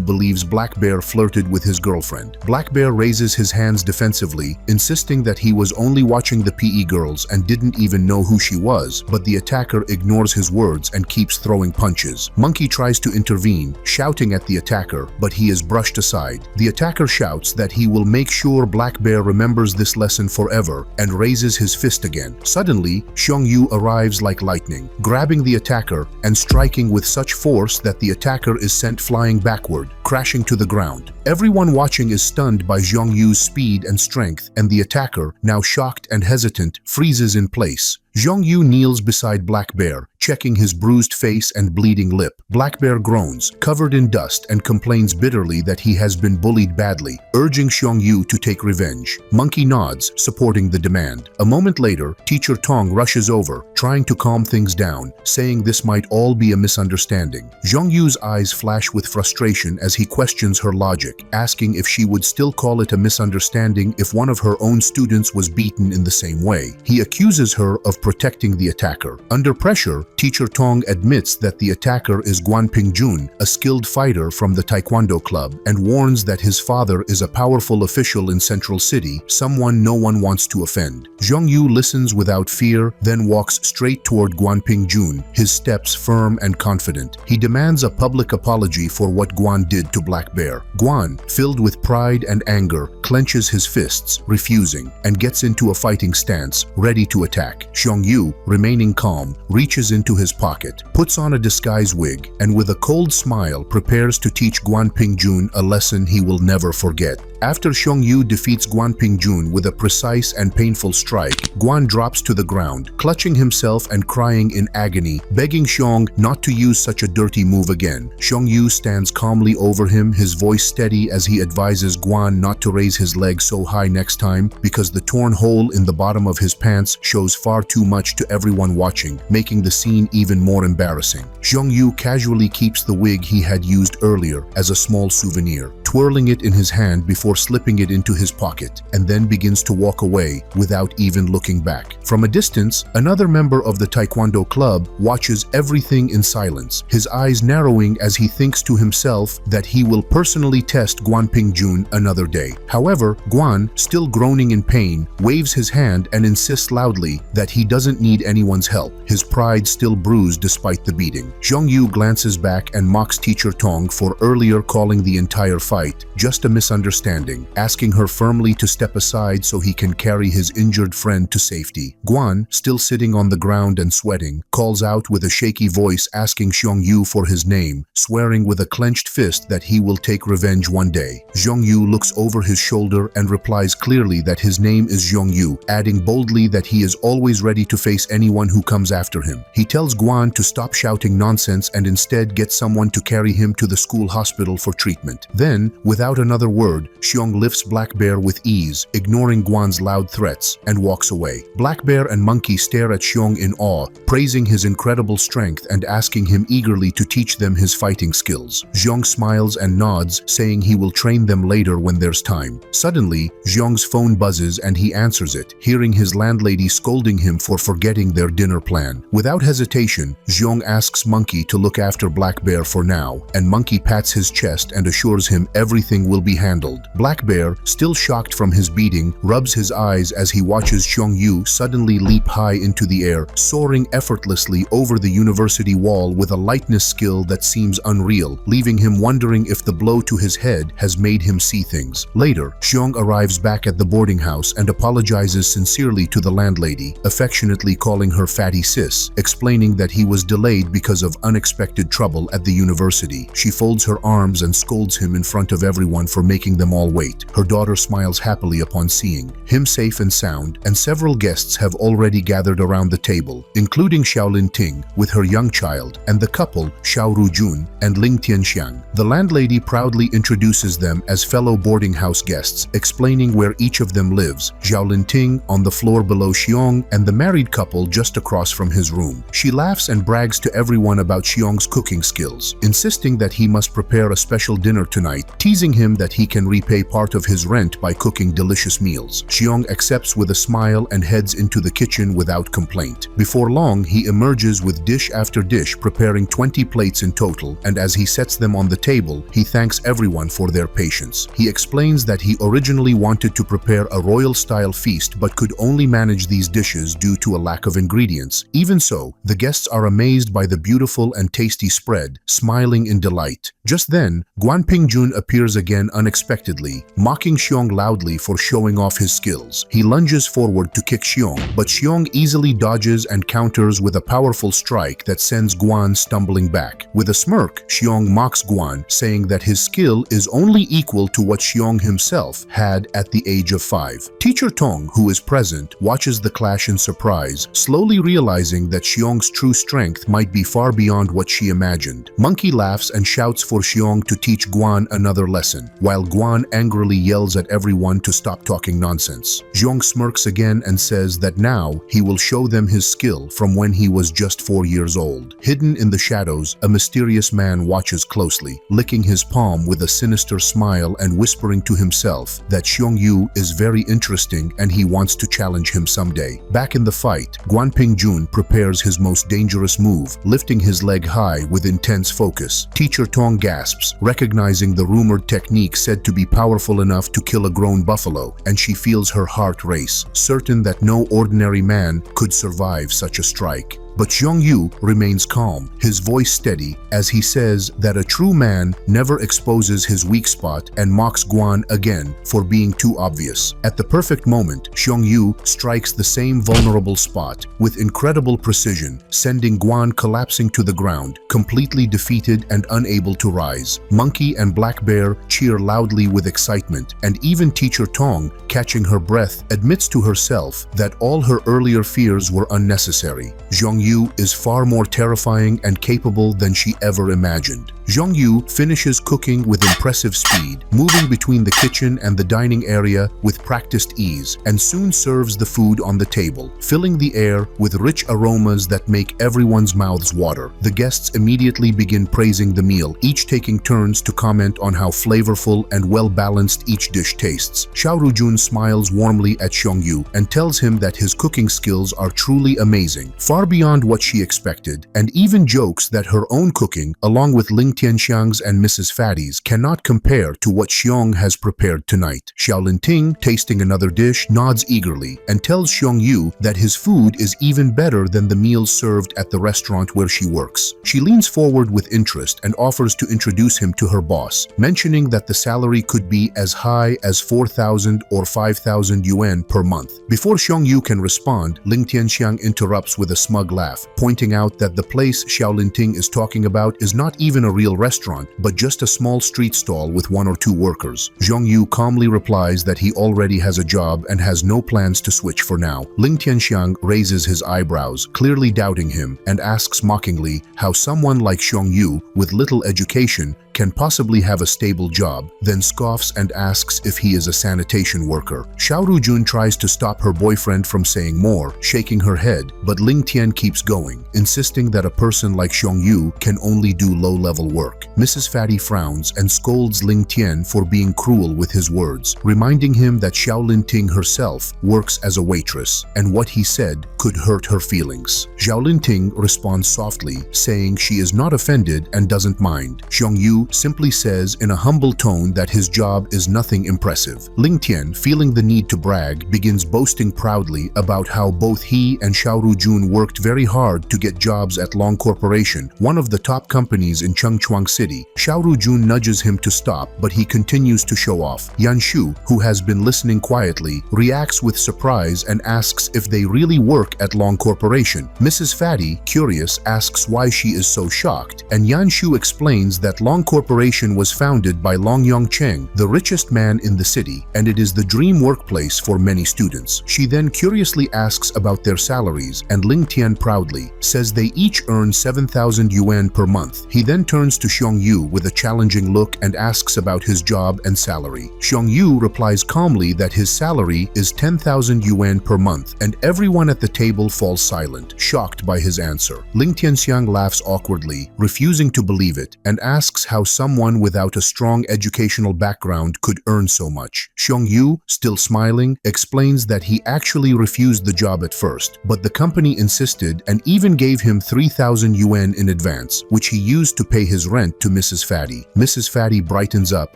believes Black Bear flirted with his girlfriend. Black Bear raises his hands defensively, insisting that he was only watching the PE girls and didn't even know who she was, but the attacker ignores his words and keeps throwing punches. Monkey tries to intervene, shouting at the attacker, but he is brushed aside. The attacker shouts that he will make sure Black Bear remembers this lesson forever and raises his fist again. Suddenly, Shyong Yu arrives like lightning, grabbing the attacker and striking with such force that the attacker is sent flying backward, crashing to the ground. Everyone watching is stunned by Shyong Yu's speed and strength, and the attacker, now shocked and hesitant, freezes in place. Shyong Yu kneels beside Black Bear, checking his bruised face and bleeding lip. Black Bear groans, covered in dust, and complains bitterly that he has been bullied badly, urging Shyong Yu to take revenge. Monkey nods, supporting the demand. A moment later, Teacher Tong rushes over, trying to calm things down, saying this might all be a misunderstanding. Shyong Yu's eyes flash with frustration as he questions her logic, asking if she would still call it a misunderstanding if one of her own students was beaten in the same way. He accuses her of protecting the attacker. Under pressure, Teacher Tong admits that the attacker is Guan Pingjun, a skilled fighter from the Taekwondo club, and warns that his father is a powerful official in Central City, someone no one wants to offend. Shyong Yu listens without fear, then walks straight toward Guan Pingjun, his steps firm and confident. He demands a public apology for what Guan did to Black Bear. Guan, filled with pride and anger, clenches his fists, refusing, and gets into a fighting stance, ready to attack. Xiongyu, remaining calm, reaches into his pocket, puts on a disguise wig, and with a cold smile prepares to teach Guan Pingjun a lesson he will never forget. After Xiongyu defeats Guan Pingjun with a precise and painful strike, Guan drops to the ground, clutching himself and crying in agony, begging Shyong not to use such a dirty move again. Xiongyu stands calmly over him, his voice steady as he advises Guan not to raise his leg so high next time because the torn hole in the bottom of his pants shows far too much to everyone watching, making the scene even more embarrassing. Xiongyu casually keeps the wig he had used earlier as a small souvenir, twirling it in his hand before slipping it into his pocket, and then begins to walk away without even looking back. From a distance, another member of the Taekwondo club watches everything in silence, his eyes narrowing as he thinks to himself that he will personally test Guan Pingjun another day. However, Guan, still groaning in pain, waves his hand and insists loudly that he doesn't need anyone's help, his pride still bruised despite the beating. Xiongyu glances back and mocks teacher Tong for earlier calling the entire fight just a misunderstanding, asking her firmly to step aside so he can carry his injured friend to safety. Guan, still sitting on the ground and sweating, calls out with a shaky voice asking Xiongyu for his name, swearing with a clenched fist that he will take revenge one day. Xiongyu looks over his shoulder and replies clearly that his name is Xiongyu, adding boldly that he is always ready to face anyone who comes after him. He tells Guan to stop shouting nonsense and instead get someone to carry him to the school hospital for treatment. Then, without another word, Shyong lifts Black Bear with ease, ignoring Guan's loud threats, and walks away. Black Bear and Monkey stare at Shyong in awe, praising his incredible strength and asking him eagerly to teach them his fighting skills. Shyong smiles and nods, saying he will train them later when there's time. Suddenly, Shyong's phone buzzes and he answers it, hearing his landlady scolding him for forgetting their dinner plan. Without hesitation, Shyong asks Monkey to look after Black Bear for now, and Monkey pats his chest and assures him everything will be handled. Black Bear, still shocked from his beating, rubs his eyes as he watches Xiongyu suddenly leap high into the air, soaring effortlessly over the university wall with a lightness skill that seems unreal, leaving him wondering if the blow to his head has made him see things. Later, Shyong arrives back at the boarding house and apologizes sincerely to the landlady, affectionately calling her fatty sis, explaining that he was delayed because of unexpected trouble at the university. She folds her arms and scolds him in front of everyone for making them all wait. Her daughter smiles happily upon seeing him safe and sound, and several guests have already gathered around the table, including Xiaolin Ting with her young child, and the couple Xiao Rujun and Ling Tianxiang. The landlady proudly introduces them as fellow boarding house guests, explaining where each of them lives, Xiaolin Ting on the floor below Shyong and the married couple just across from his room. She laughs and brags to everyone about Shyong's cooking skills, insisting that he must prepare a special dinner tonight, teasing him that he can repay part of his rent by cooking delicious meals. Shyong accepts with a smile and heads into the kitchen without complaint. Before long, he emerges with dish after dish, preparing 20 plates in total, and as he sets them on the table, he thanks everyone for their patience. He explains that he originally wanted to prepare a royal-style feast but could only manage these dishes due to a lack of ingredients. Even so, the guests are amazed by the beautiful and tasty spread, smiling in delight. Just then, Guan Pingjun appears again unexpectedly, mocking Shyong loudly for showing off his skills. He lunges forward to kick Shyong, but Shyong easily dodges and counters with a powerful strike that sends Guan stumbling back. With a smirk, Shyong mocks Guan, saying that his skill is only equal to what Shyong himself had at the age of 5. Teacher Tong, who is present, watches the clash in surprise, slowly realizing that Shyong's true strength might be far beyond what she imagined. Monkey laughs and shouts for Shyong to teach Guan another lesson, while Guan angrily yells at everyone to stop talking nonsense. Shyong smirks again and says that now he will show them his skill from when he was just 4 years old. Hidden in the shadows, a mysterious man watches closely, licking his palm with a sinister smile and whispering to himself that Xiongyu is very interesting and he wants to challenge him someday. Back in the fight, Guan Pingjun prepares his most dangerous move, lifting his leg high with intense focus. Teacher Tong gasps, recognizing the rumored technique said to be powerful enough to kill a grown buffalo, and she feels her heart race, certain that no ordinary man could survive such a strike. But Xiong Yu remains calm, his voice steady, as he says that a true man never exposes his weak spot and mocks Guan again for being too obvious. At the perfect moment, Xiong Yu strikes the same vulnerable spot with incredible precision, sending Guan collapsing to the ground, completely defeated and unable to rise. Monkey and Black Bear cheer loudly with excitement, and even teacher Tong, catching her breath, admits to herself that all her earlier fears were unnecessary. Xiong Yu is far more terrifying and capable than she ever imagined. Xiong Yu finishes cooking with impressive speed, moving between the kitchen and the dining area with practiced ease, and soon serves the food on the table, filling the air with rich aromas that make everyone's mouths water. The guests immediately begin praising the meal, each taking turns to comment on how flavorful and well-balanced each dish tastes. Xiao Rujun smiles warmly at Xiong Yu and tells him that his cooking skills are truly amazing, far beyond what she expected, and even jokes that her own cooking, along with Ling Tianxiang's and Mrs. Fatty's, cannot compare to what Xiong has prepared tonight. Xiaolin Ting, tasting another dish, nods eagerly and tells Xiong Yu that his food is even better than the meals served at the restaurant where she works. She leans forward with interest and offers to introduce him to her boss, mentioning that the salary could be as high as 4,000 or 5,000 yuan per month. Before Xiong Yu can respond, Ling Tianxiang interrupts with a smug laugh, pointing out that the place Xiaolin Ting is talking about is not even a real restaurant, but just a small street stall with 1 or 2 workers. Xiong Yu calmly replies that he already has a job and has no plans to switch for now. Ling Tianxiang raises his eyebrows, clearly doubting him, and asks mockingly how someone like Xiong Yu, with little education, can possibly have a stable job, then scoffs and asks if he is a sanitation worker. Xiao Rujun tries to stop her boyfriend from saying more, shaking her head, but Ling Tian keeps going, insisting that a person like Xiong Yu can only do low-level work. Mrs. Fatty frowns and scolds Ling Tian for being cruel with his words, reminding him that Xiaolin Ting herself works as a waitress, and what he said could hurt her feelings. Xiaolin Ting responds softly, saying she is not offended and doesn't mind. Xiong Yu simply says in a humble tone that his job is nothing impressive. Ling Tian, feeling the need to brag, begins boasting proudly about how both he and Xiao Rujun worked very hard to get jobs at Long Corporation, one of the top companies in Chengchuang City. Xiao Rujun nudges him to stop, but he continues to show off. Yan Shu, who has been listening quietly, reacts with surprise and asks if they really work at Long Corporation. Mrs. Fatty, curious, asks why she is so shocked, and Yan Shu explains that Long Corporation was founded by Long Yongcheng, the richest man in the city, and it is the dream workplace for many students. She then curiously asks about their salaries, and Ling Tian proudly says they each earn 7,000 yuan per month. He then turns to Xiong Yu with a challenging look and asks about his job and salary. Xiong Yu replies calmly that his salary is 10,000 yuan per month, and everyone at the table falls silent, shocked by his answer. Ling Tianxiang laughs awkwardly, refusing to believe it, and asks how someone without a strong educational background could earn so much. Xiong Yu, still smiling, explains that he actually refused the job at first, but the company insisted and even gave him 3,000 yuan in advance, which he used to pay his rent to Mrs. Fatty. Mrs. Fatty brightens up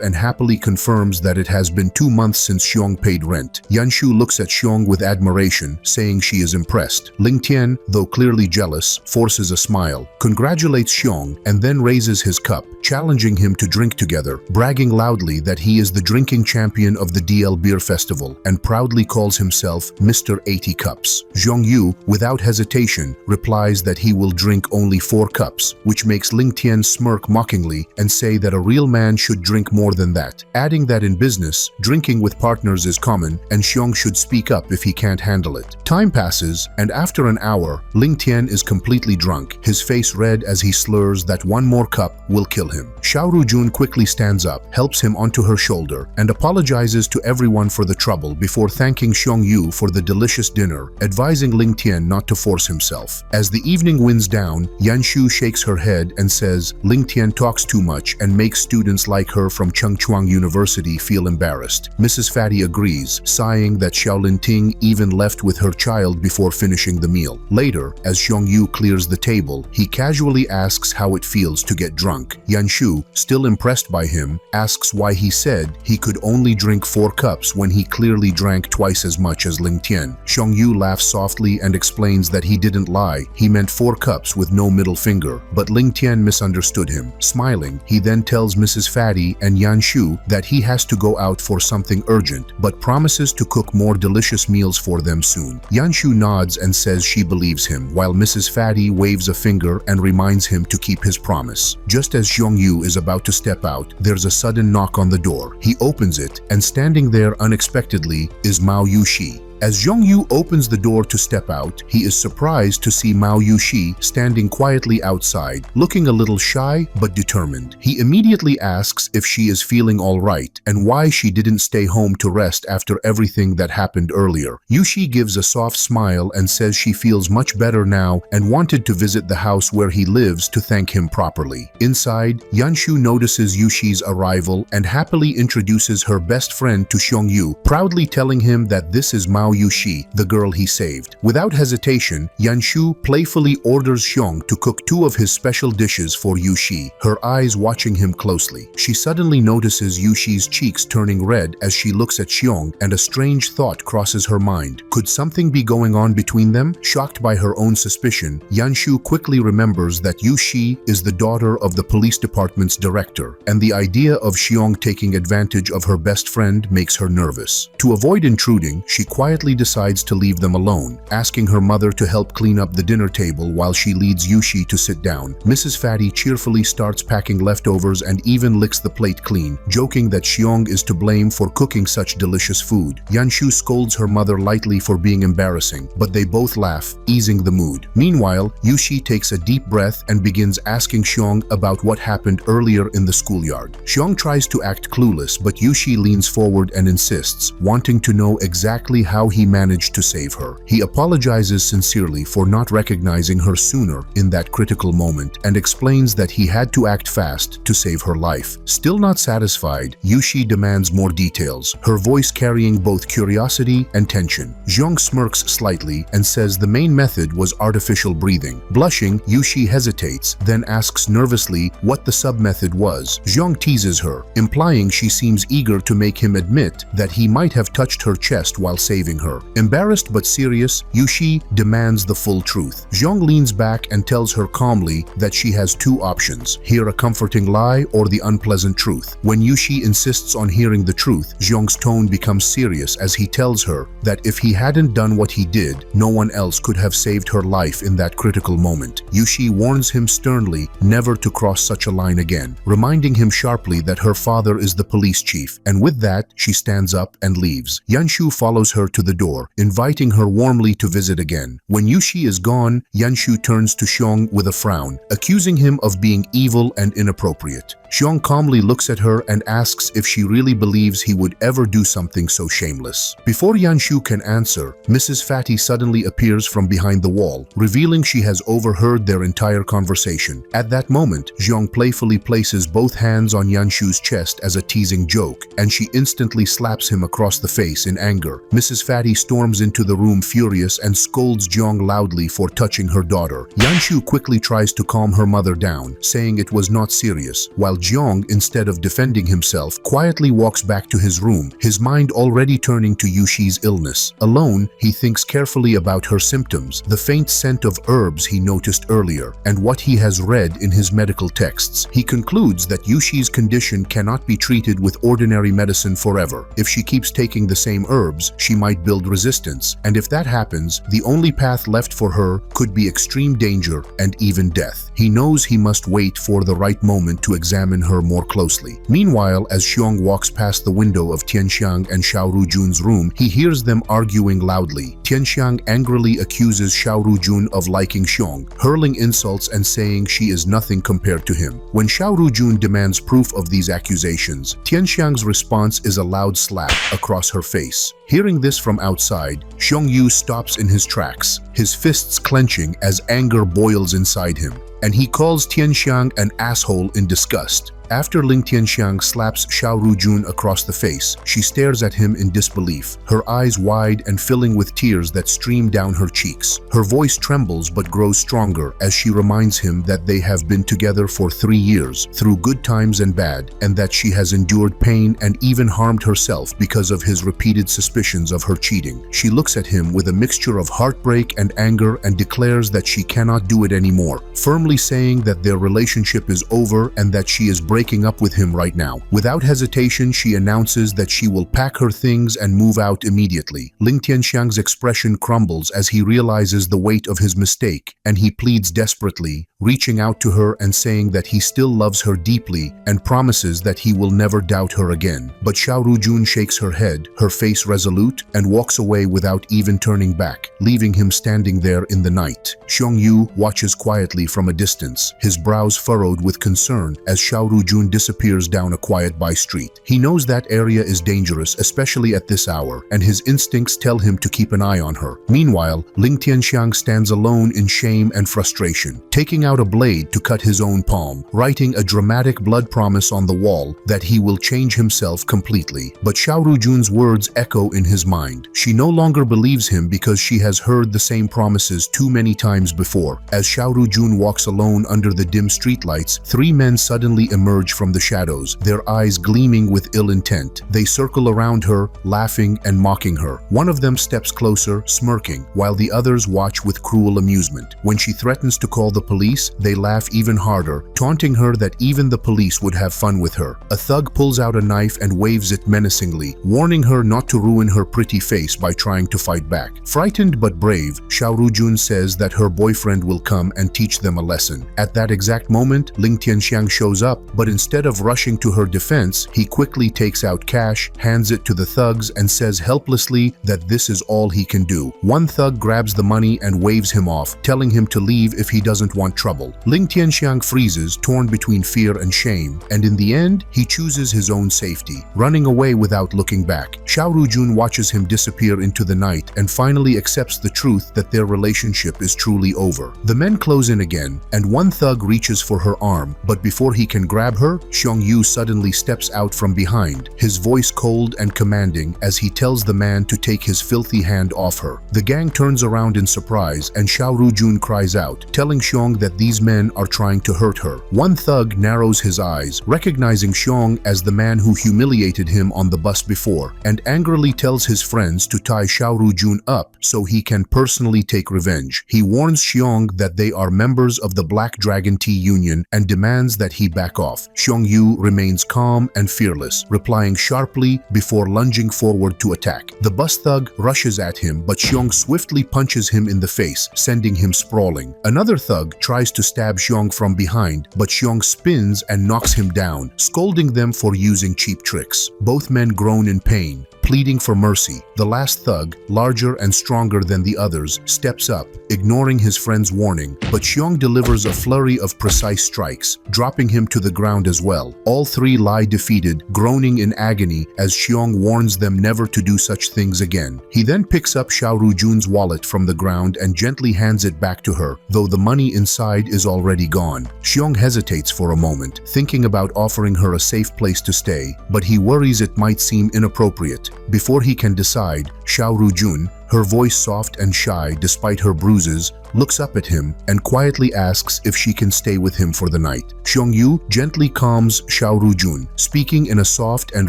and happily confirms that it has been 2 months since Xiong paid rent. Yanshu looks at Xiong with admiration, saying she is impressed. Ling Tian, though clearly jealous, forces a smile, congratulates Xiong, and then raises his cup, challenging him to drink together, bragging loudly that he is the drinking champion of the DL Beer Festival and proudly calls himself Mr. 80 Cups. Xiong Yu, without hesitation, replies that he will drink only 4 cups, which makes Ling Tian smirk mockingly and say that a real man should drink more than that, adding that in business, drinking with partners is common and Xiong should speak up if he can't handle it. Time passes, and after an hour, Ling Tian is completely drunk, his face red as he slurs that 1 more cup will kill him. Xiao Rujun quickly stands up, helps him onto her shoulder, and apologizes to everyone for the trouble before thanking Xiong Yu for the delicious dinner, advising Ling Tian not to force himself. As the evening winds down, Yanshu shakes her head and says Ling Tian talks too much and makes students like her from Chengchuang University feel embarrassed. Mrs. Fatty agrees, sighing that Xiaolin Ting even left with her child before finishing the meal. Later, as Xiong Yu clears the table, he casually asks how it feels to get drunk. Yanshu, Xiongyu, still impressed by him, asks why he said he could only drink 4 cups when he clearly drank twice as much as Ling Tian. Xiongyu laughs softly and explains that he didn't lie, he meant 4 cups with no middle finger, but Ling Tian misunderstood him. Smiling, he then tells Mrs. Fatty and Yan Shu that he has to go out for something urgent, but promises to cook more delicious meals for them soon. Yan Shu nods and says she believes him, while Mrs. Fatty waves a finger and reminds him to keep his promise. Just as Xiongyu is about to step out, there's a sudden knock on the door. He opens it, and standing there unexpectedly is Mao Yushi. As Xiongyu opens the door to step out, he is surprised to see Mao Yushi standing quietly outside, looking a little shy but determined. He immediately asks if she is feeling all right and why she didn't stay home to rest after everything that happened earlier. Yushi gives a soft smile and says she feels much better now and wanted to visit the house where he lives to thank him properly. Inside, Yanshu notices Yushi's arrival and happily introduces her best friend to Xiongyu, proudly telling him that this is Mao Yushi, the girl he saved. Without hesitation, Yanshu playfully orders Shyong to cook 2 of his special dishes for Yushi, her eyes watching him closely. She suddenly notices Yushi's cheeks turning red as she looks at Shyong, and a strange thought crosses her mind. Could something be going on between them? Shocked by her own suspicion, Yanshu quickly remembers that Yushi is the daughter of the police department's director, and the idea of Shyong taking advantage of her best friend makes her nervous. To avoid intruding, she quietly decides to leave them alone, asking her mother to help clean up the dinner table while she leads Yushi to sit down. Mrs. Fatty cheerfully starts packing leftovers and even licks the plate clean, joking that Shyong is to blame for cooking such delicious food. Yanshu scolds her mother lightly for being embarrassing, but they both laugh, easing the mood. Meanwhile, Yushi takes a deep breath and begins asking Shyong about what happened earlier in the schoolyard. Shyong tries to act clueless, but Yushi leans forward and insists, wanting to know exactly how he managed to save her. He apologizes sincerely for not recognizing her sooner in that critical moment and explains that he had to act fast to save her life. Still not satisfied, Yushi demands more details, her voice carrying both curiosity and tension. Xiong smirks slightly and says the main method was artificial breathing. Blushing, Yushi hesitates, then asks nervously what the sub-method was. Xiong teases her, implying she seems eager to make him admit that he might have touched her chest while saving her. Embarrassed but serious, Yushi demands the full truth. Xiong leans back and tells her calmly that she has 2 options, hear a comforting lie or the unpleasant truth. When Yushi insists on hearing the truth, Xiong's tone becomes serious as he tells her that if he hadn't done what he did, no one else could have saved her life in that critical moment. Yushi warns him sternly never to cross such a line again, reminding him sharply that her father is the police chief, and with that, she stands up and leaves. Yanshu follows her to the door, inviting her warmly to visit again. When Yushi is gone, Yanshu turns to Xiong with a frown, accusing him of being evil and inappropriate. Xiong calmly looks at her and asks if she really believes he would ever do something so shameless. Before Yanshu can answer, Mrs. Fatty suddenly appears from behind the wall, revealing she has overheard their entire conversation. At that moment, Xiong playfully places both hands on Yanshu's chest as a teasing joke, and she instantly slaps him across the face in anger. Mrs. Fatty storms into the room furious and scolds Xiong loudly for touching her daughter. Yanshu quickly tries to calm her mother down, saying it was not serious, while Xiong, instead of defending himself, quietly walks back to his room, his mind already turning to Yushi's illness. Alone, he thinks carefully about her symptoms, the faint scent of herbs he noticed earlier, and what he has read in his medical texts. He concludes that Yushi's condition cannot be treated with ordinary medicine forever. If she keeps taking the same herbs, she might build resistance, and if that happens, the only path left for her could be extreme danger and even death. He knows he must wait for the right moment to examine her more closely. Meanwhile, as Xiong walks past the window of Tianxiang and Xiao Rujun's room, he hears them arguing loudly. Tianxiang angrily accuses Xiao Rujun of liking Xiong, hurling insults and saying she is nothing compared to him. When Xiao Rujun demands proof of these accusations, Tianxiang's response is a loud slap across her face. Hearing this from outside, Xiongyu stops in his tracks, his fists clenching as anger boils inside him. and he calls Tianxiang an asshole in disgust. After Ling Tianxiang slaps Xiao Rujun across the face, she stares at him in disbelief, her eyes wide and filling with tears that stream down her cheeks. Her voice trembles but grows stronger as she reminds him that they have been together for 3 years, through good times and bad, and that she has endured pain and even harmed herself because of his repeated suspicions of her cheating. She looks at him with a mixture of heartbreak and anger and declares that she cannot do it anymore, firmly saying that their relationship is over and that she is breaking up with him right now. Without hesitation, she announces that she will pack her things and move out immediately. Ling Tianxiang's expression crumbles as he realizes the weight of his mistake, and he pleads desperately, reaching out to her and saying that he still loves her deeply and promises that he will never doubt her again. But Xiao Rujun shakes her head, her face resolute, and walks away without even turning back, leaving him standing there in the night. Xiong Yu watches quietly from a distance, his brows furrowed with concern as Xiao Rujun disappears down a quiet by street. He knows that area is dangerous, especially at this hour, and his instincts tell him to keep an eye on her. Meanwhile, Ling Tianxiang stands alone in shame and frustration, taking out a blade to cut his own palm, writing a dramatic blood promise on the wall that he will change himself completely. But Xiao Rujun's words echo in his mind. She no longer believes him because she has heard the same promises too many times before. As Xiao Rujun walks alone under the dim streetlights, 3 men suddenly emerge from the shadows, their eyes gleaming with ill intent. They circle around her, laughing and mocking her. One of them steps closer, smirking, while the others watch with cruel amusement. When she threatens to call the police, they laugh even harder, taunting her that even the police would have fun with her. A thug pulls out a knife and waves it menacingly, warning her not to ruin her pretty face by trying to fight back. Frightened but brave, Xiao Rujun says that her boyfriend will come and teach them a lesson. At that exact moment, Ling Tianxiang shows up, but instead of rushing to her defense, he quickly takes out cash, hands it to the thugs, and says helplessly that this is all he can do. One thug grabs the money and waves him off, telling him to leave if he doesn't want trouble. Ling Tianxiang freezes, torn between fear and shame, and in the end, he chooses his own safety, running away without looking back. Xiao Rujun watches him disappear into the night and finally accepts the truth that their relationship is truly over. The men close in again, and one thug reaches for her arm, but before he can grab her, Xiong Yu suddenly steps out from behind, his voice cold and commanding as he tells the man to take his filthy hand off her. The gang turns around in surprise and Xiao Rujun cries out, telling Xiong that these men are trying to hurt her. One thug narrows his eyes, recognizing Xiong as the man who humiliated him on the bus before, and angrily tells his friends to tie Xiao Rujun up so he can personally take revenge. He warns Xiong that they are members of the Black Dragon Tea Union and demands that he back off. Xiong Yu remains calm and fearless, replying sharply before lunging forward to attack. The bus thug rushes at him, but Xiong swiftly punches him in the face, sending him sprawling. Another thug tries to stab Xiong from behind, but Xiong spins and knocks him down, scolding them for using cheap tricks. Both men groan in pain, pleading for mercy. The last thug, larger and stronger than the others, steps up, ignoring his friend's warning, but Xiong delivers a flurry of precise strikes, dropping him to the ground as well. All 3 lie defeated, groaning in agony as Xiong warns them never to do such things again. He then picks up Xiao Rujun's wallet from the ground and gently hands it back to her, though the money inside is already gone. Xiong hesitates for a moment, thinking about offering her a safe place to stay, but he worries it might seem inappropriate. Before he can decide, Xiao Rujun, her voice soft and shy despite her bruises, looks up at him and quietly asks if she can stay with him for the night. Xiong Yu gently calms Xiao Rujun, speaking in a soft and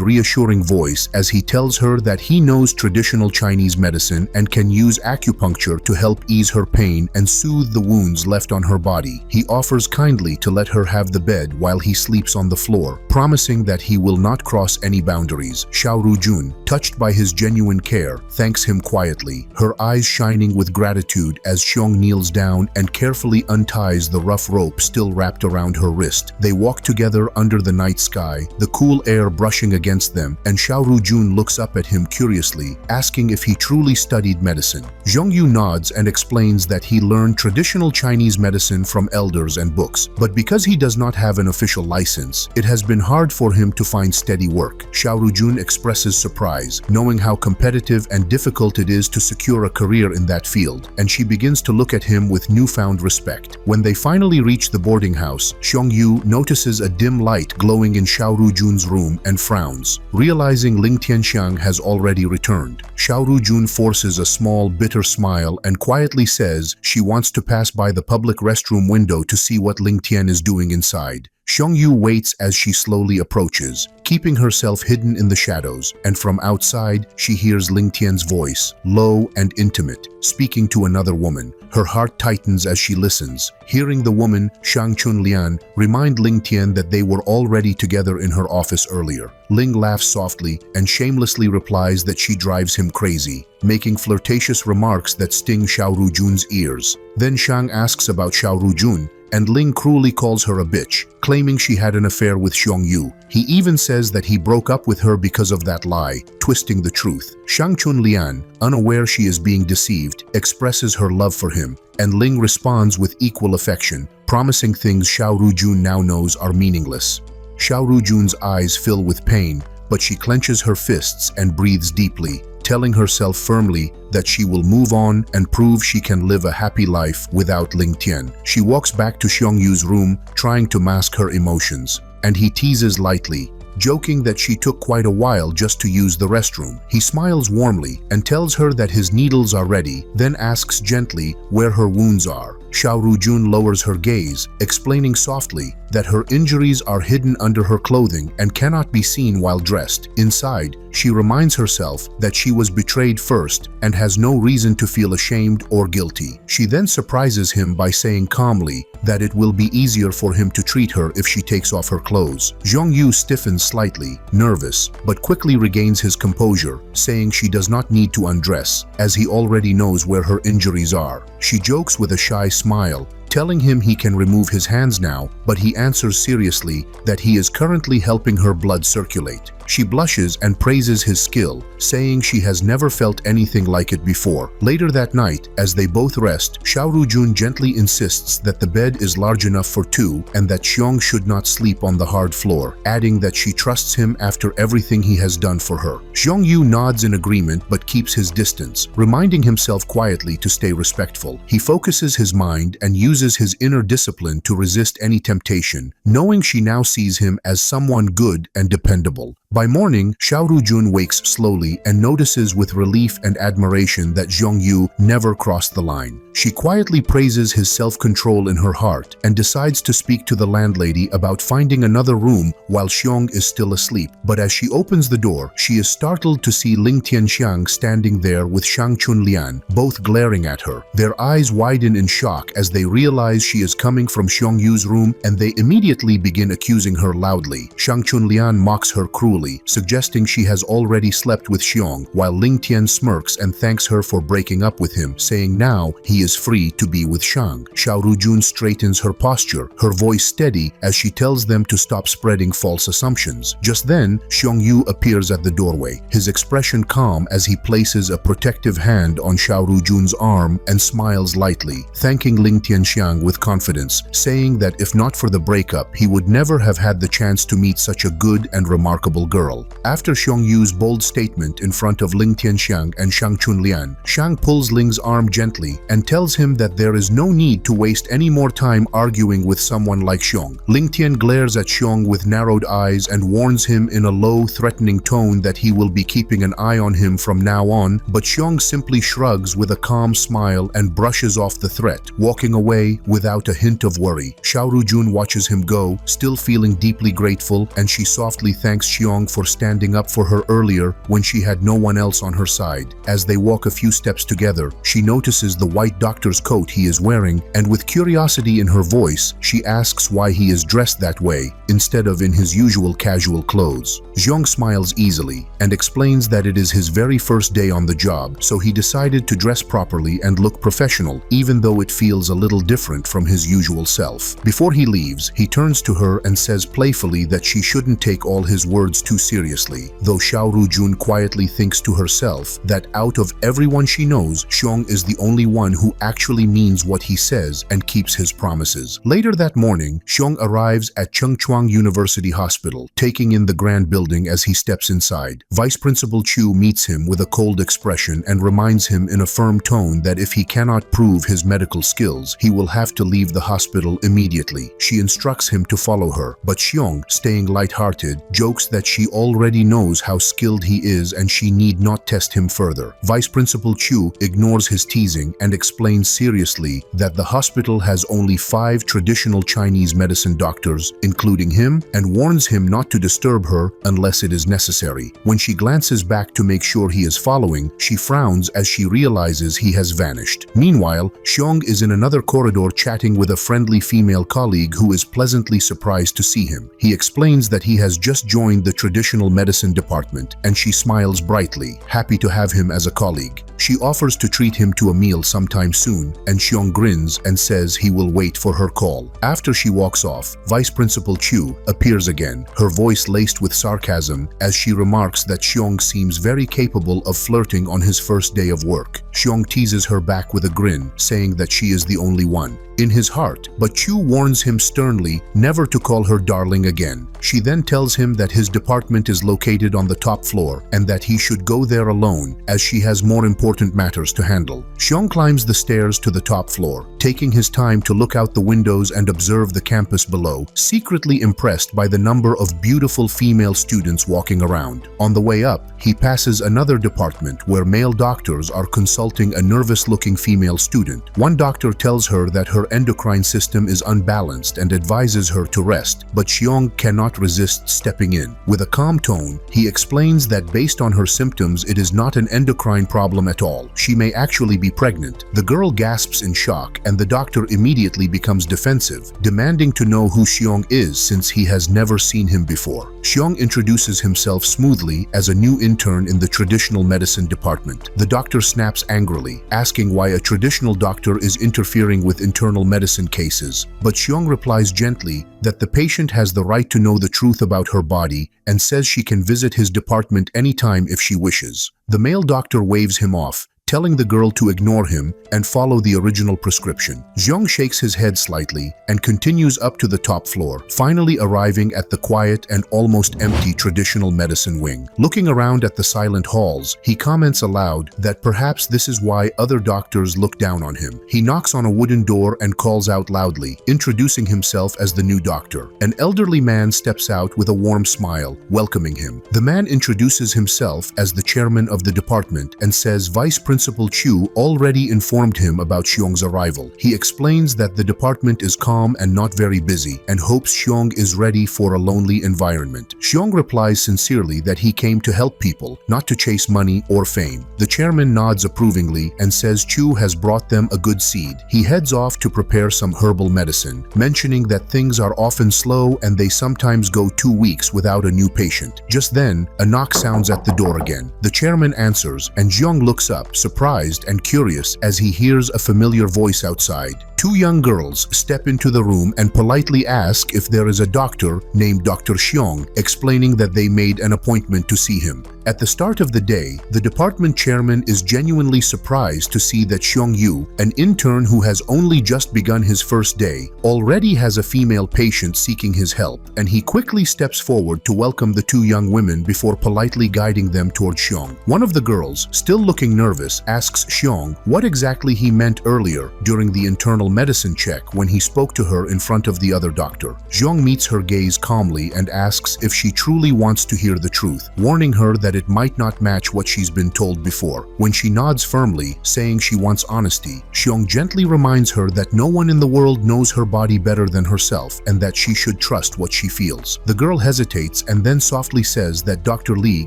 reassuring voice as he tells her that he knows traditional Chinese medicine and can use acupuncture to help ease her pain and soothe the wounds left on her body. He offers kindly to let her have the bed while he sleeps on the floor, promising that he will not cross any boundaries. Xiao Rujun, touched by his genuine care, thanks him quietly, her eyes shining with gratitude as Xiong kneels down and carefully unties the rough rope still wrapped around her wrist. They walk together under the night sky, the cool air brushing against them, and Xiao Rujun looks up at him curiously, asking if he truly studied medicine. Xiong Yu nods and explains that he learned traditional Chinese medicine from elders and books, but because he does not have an official license, it has been hard for him to find steady work. Xiao Rujun expresses surprise, knowing how competitive and difficult it is to secure a career in that field, and she begins to look at at him with newfound respect. When they finally reach the boarding house, Xiong-yu notices a dim light glowing in Xiao Rujun's room and frowns. Realizing Ling Tianxiang has already returned, Xiao Rujun forces a small, bitter smile and quietly says she wants to pass by the public restroom window to see what Ling Tian is doing inside. Xiong-yu waits as she slowly approaches, keeping herself hidden in the shadows, and from outside she hears Ling Tian's voice, low and intimate, speaking to another woman. Her heart tightens as she listens. Hearing the woman, Shang Chunlian, remind Ling Tian that they were already together in her office earlier. Ling laughs softly and shamelessly replies that she drives him crazy, making flirtatious remarks that sting Xiao Rujun's ears. Then Shang asks about Xiao Rujun, and Ling cruelly calls her a bitch, claiming she had an affair with Xiong-yu. He even says that he broke up with her because of that lie, twisting the truth. Shang Chunlian, unaware she is being deceived, expresses her love for him, and Ling responds with equal affection, promising things Xiao Rujun now knows are meaningless. Xiao Rujun's eyes fill with pain, but she clenches her fists and breathes deeply, telling herself firmly that she will move on and prove she can live a happy life without Ling Tian. She walks back to Xiong-yu's room, trying to mask her emotions, and he teases lightly, joking that she took quite a while just to use the restroom. He smiles warmly and tells her that his needles are ready, then asks gently where her wounds are. Xiao Rujun lowers her gaze, explaining softly that her injuries are hidden under her clothing and cannot be seen while dressed. Inside, she reminds herself that she was betrayed first and has no reason to feel ashamed or guilty. She then surprises him by saying calmly that it will be easier for him to treat her if she takes off her clothes. Xiong-yu stiffens slightly, nervous, but quickly regains his composure, saying she does not need to undress, as he already knows where her injuries are. She jokes with a shy smile, telling him he can remove his hands now, but he answers seriously that he is currently helping her blood circulate. She blushes and praises his skill, saying she has never felt anything like it before. Later that night, as they both rest, Xiao Rujun gently insists that the bed is large enough for two and that Xiong should not sleep on the hard floor, adding that she trusts him after everything he has done for her. Xiong-yu nods in agreement but keeps his distance, reminding himself quietly to stay respectful. He focuses his mind and uses his inner discipline to resist any temptation, knowing she now sees him as someone good and dependable. By morning, Xiao Rujun wakes slowly and notices with relief and admiration that Xiong-yu never crossed the line. She quietly praises his self-control in her heart and decides to speak to the landlady about finding another room while Xiong is still asleep. But as she opens the door, she is startled to see Ling Tianxiang standing there with Shang Chunlian, both glaring at her. Their eyes widen in shock as they realize she is coming from Xiong-yu's room, and they immediately begin accusing her loudly. Shang Chunlian mocks her cruelly, suggesting she has already slept with Xiong, while Ling Tian smirks and thanks her for breaking up with him, saying now he is free to be with Shang. Xiao Rujun straightens her posture, her voice steady as she tells them to stop spreading false assumptions. Just then, Xiong-yu appears at the doorway, his expression calm as he places a protective hand on Xiao Rujun's arm and smiles lightly, thanking Ling Tianxiang with confidence, saying that if not for the breakup, he would never have had the chance to meet such a good and remarkable girl. After Xiong-yu's bold statement in front of Ling Tianxiang and Shang Chunlian, Shang pulls Ling's arm gently and tells him that there is no need to waste any more time arguing with someone like Xiong. Ling Tian glares at Xiong with narrowed eyes and warns him in a low, threatening tone that he will be keeping an eye on him from now on, but Xiong simply shrugs with a calm smile and brushes off the threat, walking away without a hint of worry. Xiao Rujun watches him go, still feeling deeply grateful, and she softly thanks Xiong for standing up for her earlier when she had no one else on her side. As they walk a few steps together, she notices the white doctor's coat he is wearing, and with curiosity in her voice, she asks why he is dressed that way instead of in his usual casual clothes. Xiong smiles easily and explains that it is his very first day on the job, so he decided to dress properly and look professional, even though it feels a little different from his usual self. Before he leaves, he turns to her and says playfully that she shouldn't take all his words too seriously, though Xiao Rujun quietly thinks to herself that out of everyone she knows, Shyong is the only one who actually means what he says and keeps his promises. Later that morning, Shyong arrives at Chungchuang University Hospital, taking in the grand building as he steps inside. Vice Principal Chu meets him with a cold expression and reminds him in a firm tone that if he cannot prove his medical skills, he will have to leave the hospital immediately. She instructs him to follow her, but Shyong, staying lighthearted, jokes that she already knows how skilled he is and she need not test him further. Vice Principal Chu ignores his teasing and explains seriously that the hospital has only 5 traditional Chinese medicine doctors, including him, and warns him not to disturb her unless it is necessary. When she glances back to make sure he is following, she frowns as she realizes he has vanished. Meanwhile, Shyong is in another corridor chatting with a friendly female colleague who is pleasantly surprised to see him. He explains that he has just joined the traditional medicine department, and she smiles brightly, happy to have him as a colleague. She offers to treat him to a meal sometime soon, and Shyong grins and says he will wait for her call. After she walks off, Vice Principal Chu appears again, her voice laced with sarcasm as she remarks that Shyong seems very capable of flirting on his first day of work. Shyong teases her back with a grin, saying that she is the only one. In his heart, but Chu warns him sternly never to call her darling again. She then tells him that his department is located on the top floor and that he should go there alone as she has more important matters to handle. Shyong climbs the stairs to the top floor, taking his time to look out the windows and observe the campus below, secretly impressed by the number of beautiful female students walking around. On the way up, he passes another department where male doctors are consulting a nervous-looking female student. One doctor tells her that her endocrine system is unbalanced and advises her to rest, but Shyong cannot resist stepping in. With a calm tone, he explains that based on her symptoms, it is not an endocrine problem at all. She may actually be pregnant. The girl gasps in shock, and the doctor immediately becomes defensive, demanding to know who Shyong is since he has never seen him before. Shyong introduces himself smoothly as a new intern in the traditional medicine department. The doctor snaps angrily, asking why a traditional doctor is interfering with internal medicine cases, but Shyong replies gently that the patient has the right to know the truth about her body and says she can visit his department anytime if she wishes. The male doctor waves him off, telling the girl to ignore him and follow the original prescription. Shyong shakes his head slightly and continues up to the top floor, finally arriving at the quiet and almost empty traditional medicine wing. Looking around at the silent halls, he comments aloud that perhaps this is why other doctors look down on him. He knocks on a wooden door and calls out loudly, introducing himself as the new doctor. An elderly man steps out with a warm smile, welcoming him. The man introduces himself as the chairman of the department and says Vice Principal Chu already informed him about Shyong's arrival. He explains that the department is calm and not very busy and hopes Shyong is ready for a lonely environment. Shyong replies sincerely that he came to help people, not to chase money or fame. The chairman nods approvingly and says Chu has brought them a good seed. He heads off to prepare some herbal medicine, mentioning that things are often slow and they sometimes go 2 weeks without a new patient. Just then, a knock sounds at the door again. The chairman answers and Shyong looks up, surprised and curious as he hears a familiar voice outside. 2 young girls step into the room and politely ask if there is a doctor named Dr. Shyong, explaining that they made an appointment to see him. At the start of the day, the department chairman is genuinely surprised to see that Shyong Yu, an intern who has only just begun his first day, already has a female patient seeking his help, and he quickly steps forward to welcome the 2 young women before politely guiding them toward Shyong. One of the girls, still looking nervous, asks Shyong what exactly he meant earlier during the internal medicine check when he spoke to her in front of the other doctor. Shyong meets her gaze calmly and asks if she truly wants to hear the truth, warning her that it might not match what she's been told before. When she nods firmly, saying she wants honesty, Shyong gently reminds her that no one in the world knows her body better than herself and that she should trust what she feels. The girl hesitates and then softly says that Dr. Lee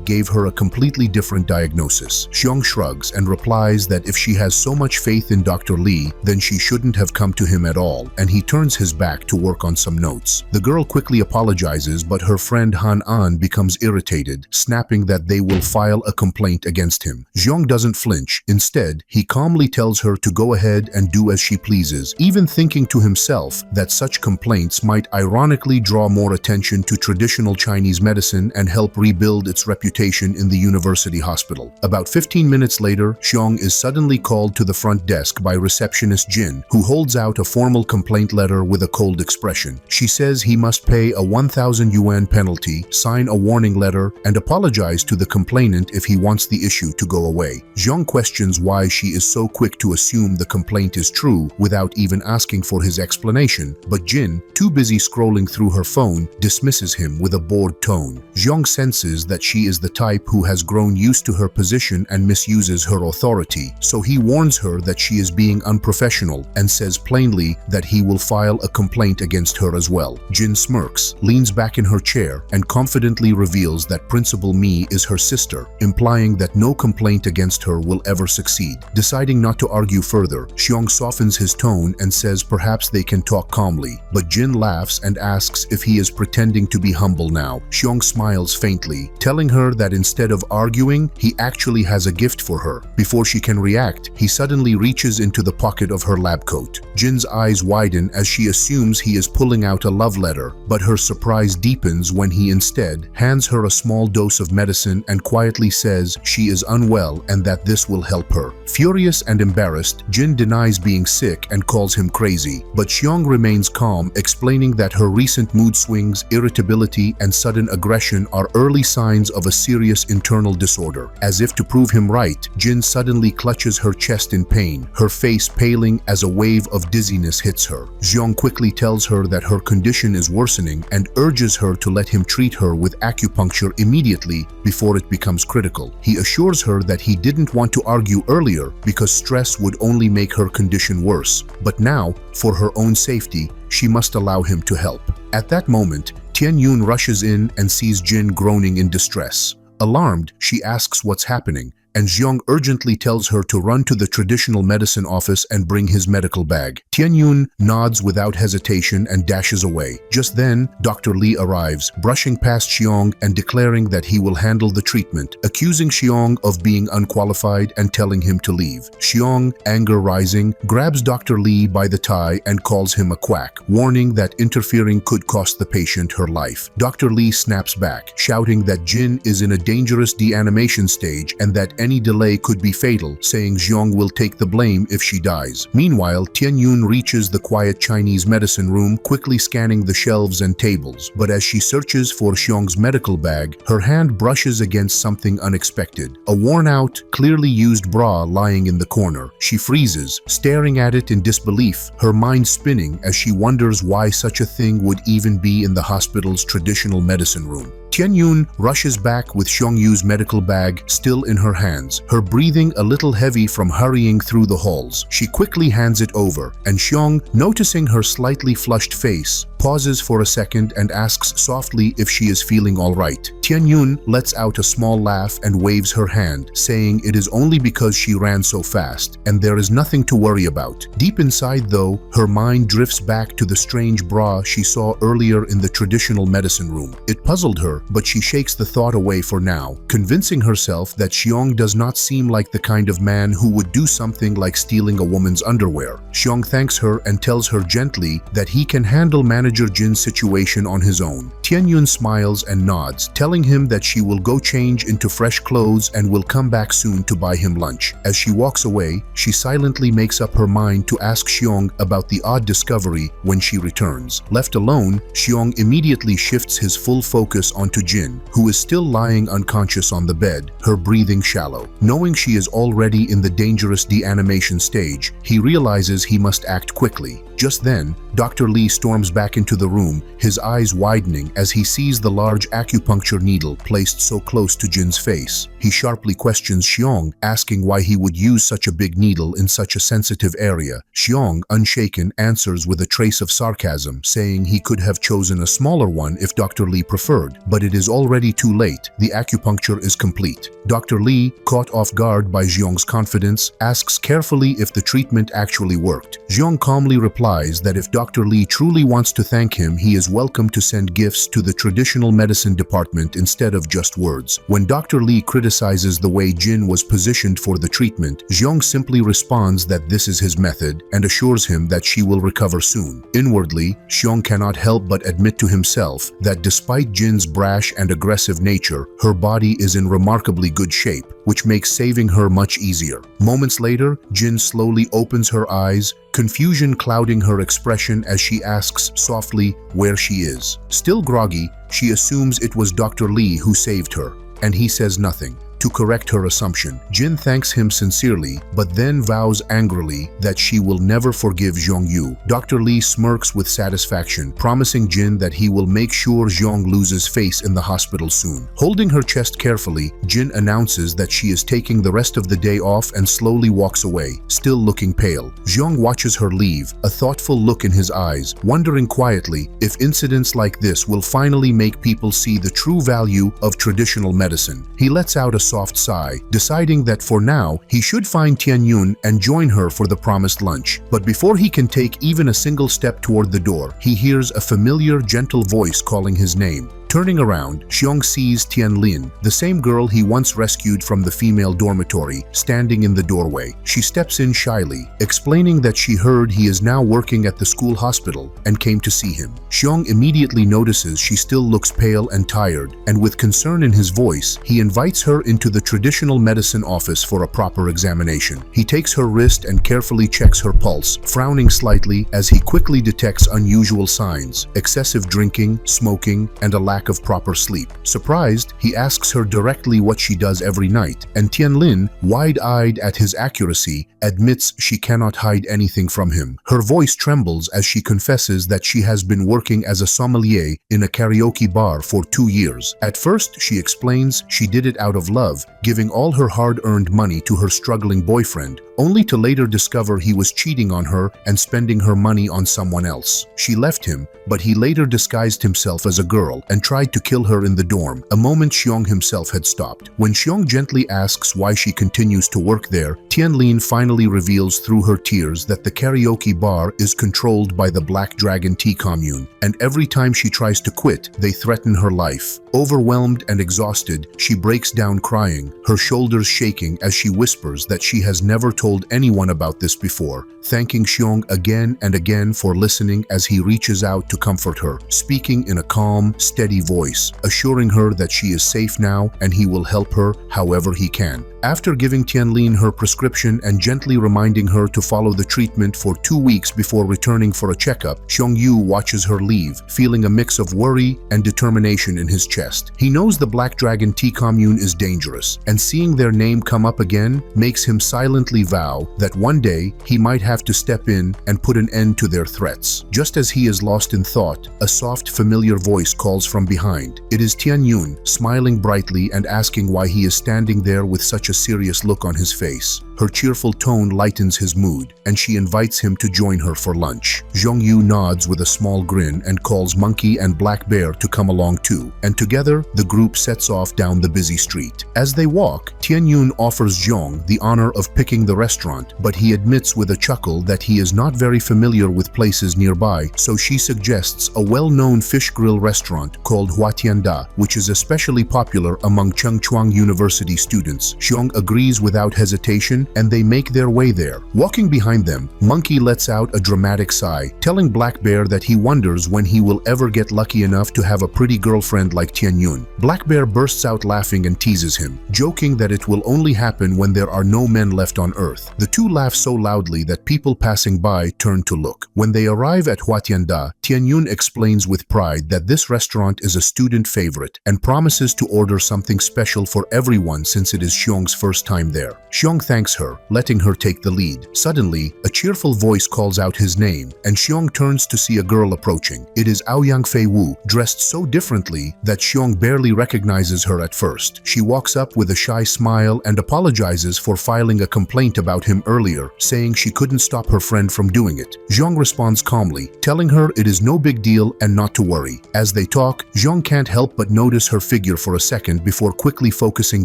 gave her a completely different diagnosis. Shyong shrugs and replies that if she has so much faith in Dr. Lee, then she shouldn't have come to him at all, and he turns his back to work on some notes. The girl quickly apologizes, but her friend Han An becomes irritated, snapping that they will file a complaint against him. Shyong doesn't flinch. Instead, he calmly tells her to go ahead and do as she pleases, even thinking to himself that such complaints might ironically draw more attention to traditional Chinese medicine and help rebuild its reputation in the university hospital. About 15 minutes later, Shyong is suddenly called to the front desk by receptionist Jin, who holds out a formal complaint letter with a cold expression. She says he must pay a 1,000 yuan penalty, sign a warning letter, and apologize to the complainant if he wants the issue to go away. Shyong questions why she is so quick to assume the complaint is true without even asking for his explanation, but Jin, too busy scrolling through her phone, dismisses him with a bored tone. Shyong senses that she is the type who has grown used to her position and misuses her authority, so he warns her that she is being unprofessional and says plainly that he will file a complaint against her as well. Jin smirks, leans back in her chair, and confidently reveals that Principal Mi is her sister, implying that no complaint against her will ever succeed. Deciding not to argue further, Shyong softens his tone and says perhaps they can talk calmly, but Jin laughs and asks if he is pretending to be humble now. Shyong smiles faintly, telling her that instead of arguing, he actually has a gift for her. Before she can react, he suddenly reaches into the pocket of her lab coat. Jin's eyes widen as she assumes he is pulling out a love letter, but her surprise deepens when he instead hands her a small dose of medicine and quietly says she is unwell and that this will help her. Furious and embarrassed, Jin denies being sick and calls him crazy, but Shyong remains calm, explaining that her recent mood swings, irritability, and sudden aggression are early signs of a serious internal disorder. As if to prove him right, Jin suddenly clutches her chest in pain, her face paling as a wave of dizziness hits her. Shyong quickly tells her that her condition is worsening and urges her to let him treat her with acupuncture immediately before it becomes critical. He assures her that he didn't want to argue earlier because stress would only make her condition worse, but now, for her own safety, she must allow him to help. At that moment, Tianyun rushes in and sees Jin groaning in distress. Alarmed, she asks what's happening, and Shyong urgently tells her to run to the traditional medicine office and bring his medical bag. Tianyun nods without hesitation and dashes away. Just then, Dr. Lee arrives, brushing past Shyong and declaring that he will handle the treatment, accusing Shyong of being unqualified and telling him to leave. Shyong, anger rising, grabs Dr. Lee by the tie and calls him a quack, warning that interfering could cost the patient her life. Dr. Lee snaps back, shouting that Jin is in a dangerous deanimation stage and that any delay could be fatal, saying Shyong will take the blame if she dies. Meanwhile, Tianyun reaches the quiet Chinese medicine room, quickly scanning the shelves and tables, but as she searches for Shyong's medical bag, her hand brushes against something unexpected, a worn-out, clearly used bra lying in the corner. She freezes, staring at it in disbelief, her mind spinning as she wonders why such a thing would even be in the hospital's traditional medicine room. Tianyun rushes back with Xiangyu's medical bag still in her hands, her breathing a little heavy from hurrying through the halls. She quickly hands it over, and Shyong, noticing her slightly flushed face, pauses for a second and asks softly if she is feeling all right. Tianyun lets out a small laugh and waves her hand, saying it is only because she ran so fast, and there is nothing to worry about. Deep inside, though, her mind drifts back to the strange bra she saw earlier in the traditional medicine room. It puzzled her, but she shakes the thought away for now, convincing herself that Shyong does not seem like the kind of man who would do something like stealing a woman's underwear. Shyong thanks her and tells her gently that he can handle Manager Jin's situation on his own. Tianyun smiles and nods, telling him that she will go change into fresh clothes and will come back soon to buy him lunch. As she walks away, she silently makes up her mind to ask Shyong about the odd discovery when she returns. Left alone, Shyong immediately shifts his full focus onto Jin, who is still lying unconscious on the bed, her breathing shallow. Knowing she is already in the dangerous deanimation stage, he realizes he must act quickly. Just then, Dr. Lee storms back into the room, his eyes widening as he sees the large acupuncture needle placed so close to Jin's face. He sharply questions Shyong, asking why he would use such a big needle in such a sensitive area. Shyong, unshaken, answers with a trace of sarcasm, saying he could have chosen a smaller one if Dr. Lee preferred, but it is already too late. The acupuncture is complete. Dr. Lee, caught off guard by Xiong's confidence, asks carefully if the treatment actually worked. Xiong calmly replies that if Dr. Lee truly wants to thank him, he is welcome to send gifts to the traditional medicine department instead of just words. When Dr. Lee criticizes the way Jin was positioned for the treatment, Xiong simply responds that this is his method and assures him that she will recover soon. Inwardly, Xiong cannot help but admit to himself that despite Jin's brash and aggressive nature, her body is in remarkably good shape, which makes saving her much easier. Moments later, Jin slowly opens her eyes, confusion clouding her expression as she asks softly where she is. Still groggy, she assumes it was Dr. Lee who saved her, and he says nothing. To correct her assumption, Jin thanks him sincerely, but then vows angrily that she will never forgive Xiong Yu. Dr. Lee smirks with satisfaction, promising Jin that he will make sure Xiong loses face in the hospital soon. Holding her chest carefully, Jin announces that she is taking the rest of the day off and slowly walks away, still looking pale. Xiong watches her leave, a thoughtful look in his eyes, wondering quietly if incidents like this will finally make people see the true value of traditional medicine. He lets out a soft sigh, deciding that for now, he should find Tianyun and join her for the promised lunch. But before he can take even a single step toward the door, he hears a familiar, gentle voice calling his name. Turning around, Xiong sees Tianlin, the same girl he once rescued from the female dormitory, standing in the doorway. She steps in shyly, explaining that she heard he is now working at the school hospital and came to see him. Xiong immediately notices she still looks pale and tired, and with concern in his voice, he invites her into the traditional medicine office for a proper examination. He takes her wrist and carefully checks her pulse, frowning slightly as he quickly detects unusual signs: excessive drinking, smoking, and a lack of proper sleep. Surprised, he asks her directly what she does every night, and Tianlin, wide-eyed at his accuracy, admits she cannot hide anything from him. Her voice trembles as she confesses that she has been working as a sommelier in a karaoke bar for 2 years. At first, she explains she did it out of love, giving all her hard-earned money to her struggling boyfriend, only to later discover he was cheating on her and spending her money on someone else. She left him, but he later disguised himself as a girl and tried to kill her in the dorm, a moment Xiong himself had stopped. When Xiong gently asks why she continues to work there, Tianlin finally reveals through her tears that the karaoke bar is controlled by the Black Dragon Tea Commune, and every time she tries to quit, they threaten her life. Overwhelmed and exhausted, she breaks down crying, her shoulders shaking as she whispers that she has never told anyone about this before, thanking Xiong again and again for listening as he reaches out to comfort her, speaking in a calm, steady voice, assuring her that she is safe now and he will help her however he can. After giving Tianlin her prescription and gently reminding her to follow the treatment for 2 weeks before returning for a checkup, Xiong Yu watches her leave, feeling a mix of worry and determination in his chest. He knows the Black Dragon Tea Commune is dangerous, and seeing their name come up again makes him silently vow that one day he might have to step in and put an end to their threats. Just as he is lost in thought, a soft, familiar voice calls from behind. It is Tianyun, smiling brightly and asking why he is standing there with such a serious look on his face. Her cheerful tone lightens his mood, and she invites him to join her for lunch. Xiong Yu nods with a small grin and calls Monkey and Black Bear to come along too, and together the group sets off down the busy street. As they walk, Tianyun offers Xiong the honor of picking the restaurant, but he admits with a chuckle that he is not very familiar with places nearby, so she suggests a well-known fish grill restaurant called Hua Tianda, which is especially popular among Chengchuang University students. Xiong agrees without hesitation, and they make their way there. Walking behind them, Monkey lets out a dramatic sigh, telling Black Bear that he wonders when he will ever get lucky enough to have a pretty girlfriend like Tianyun. Black Bear bursts out laughing and teases him, joking that it will only happen when there are no men left on Earth. The two laugh so loudly that people passing by turn to look. When they arrive at Hua Tianda, Tianyun explains with pride that this restaurant is a student favorite and promises to order something special for everyone since it is Xiong's first time there. Xiong thanks her, letting her take the lead. Suddenly, a cheerful voice calls out his name, and Shyong turns to see a girl approaching. It is Aoyang Fei Wu, dressed so differently that Shyong barely recognizes her at first. She walks up with a shy smile and apologizes for filing a complaint about him earlier, saying she couldn't stop her friend from doing it. Shyong responds calmly, telling her it is no big deal and not to worry. As they talk, Shyong can't help but notice her figure for a second before quickly focusing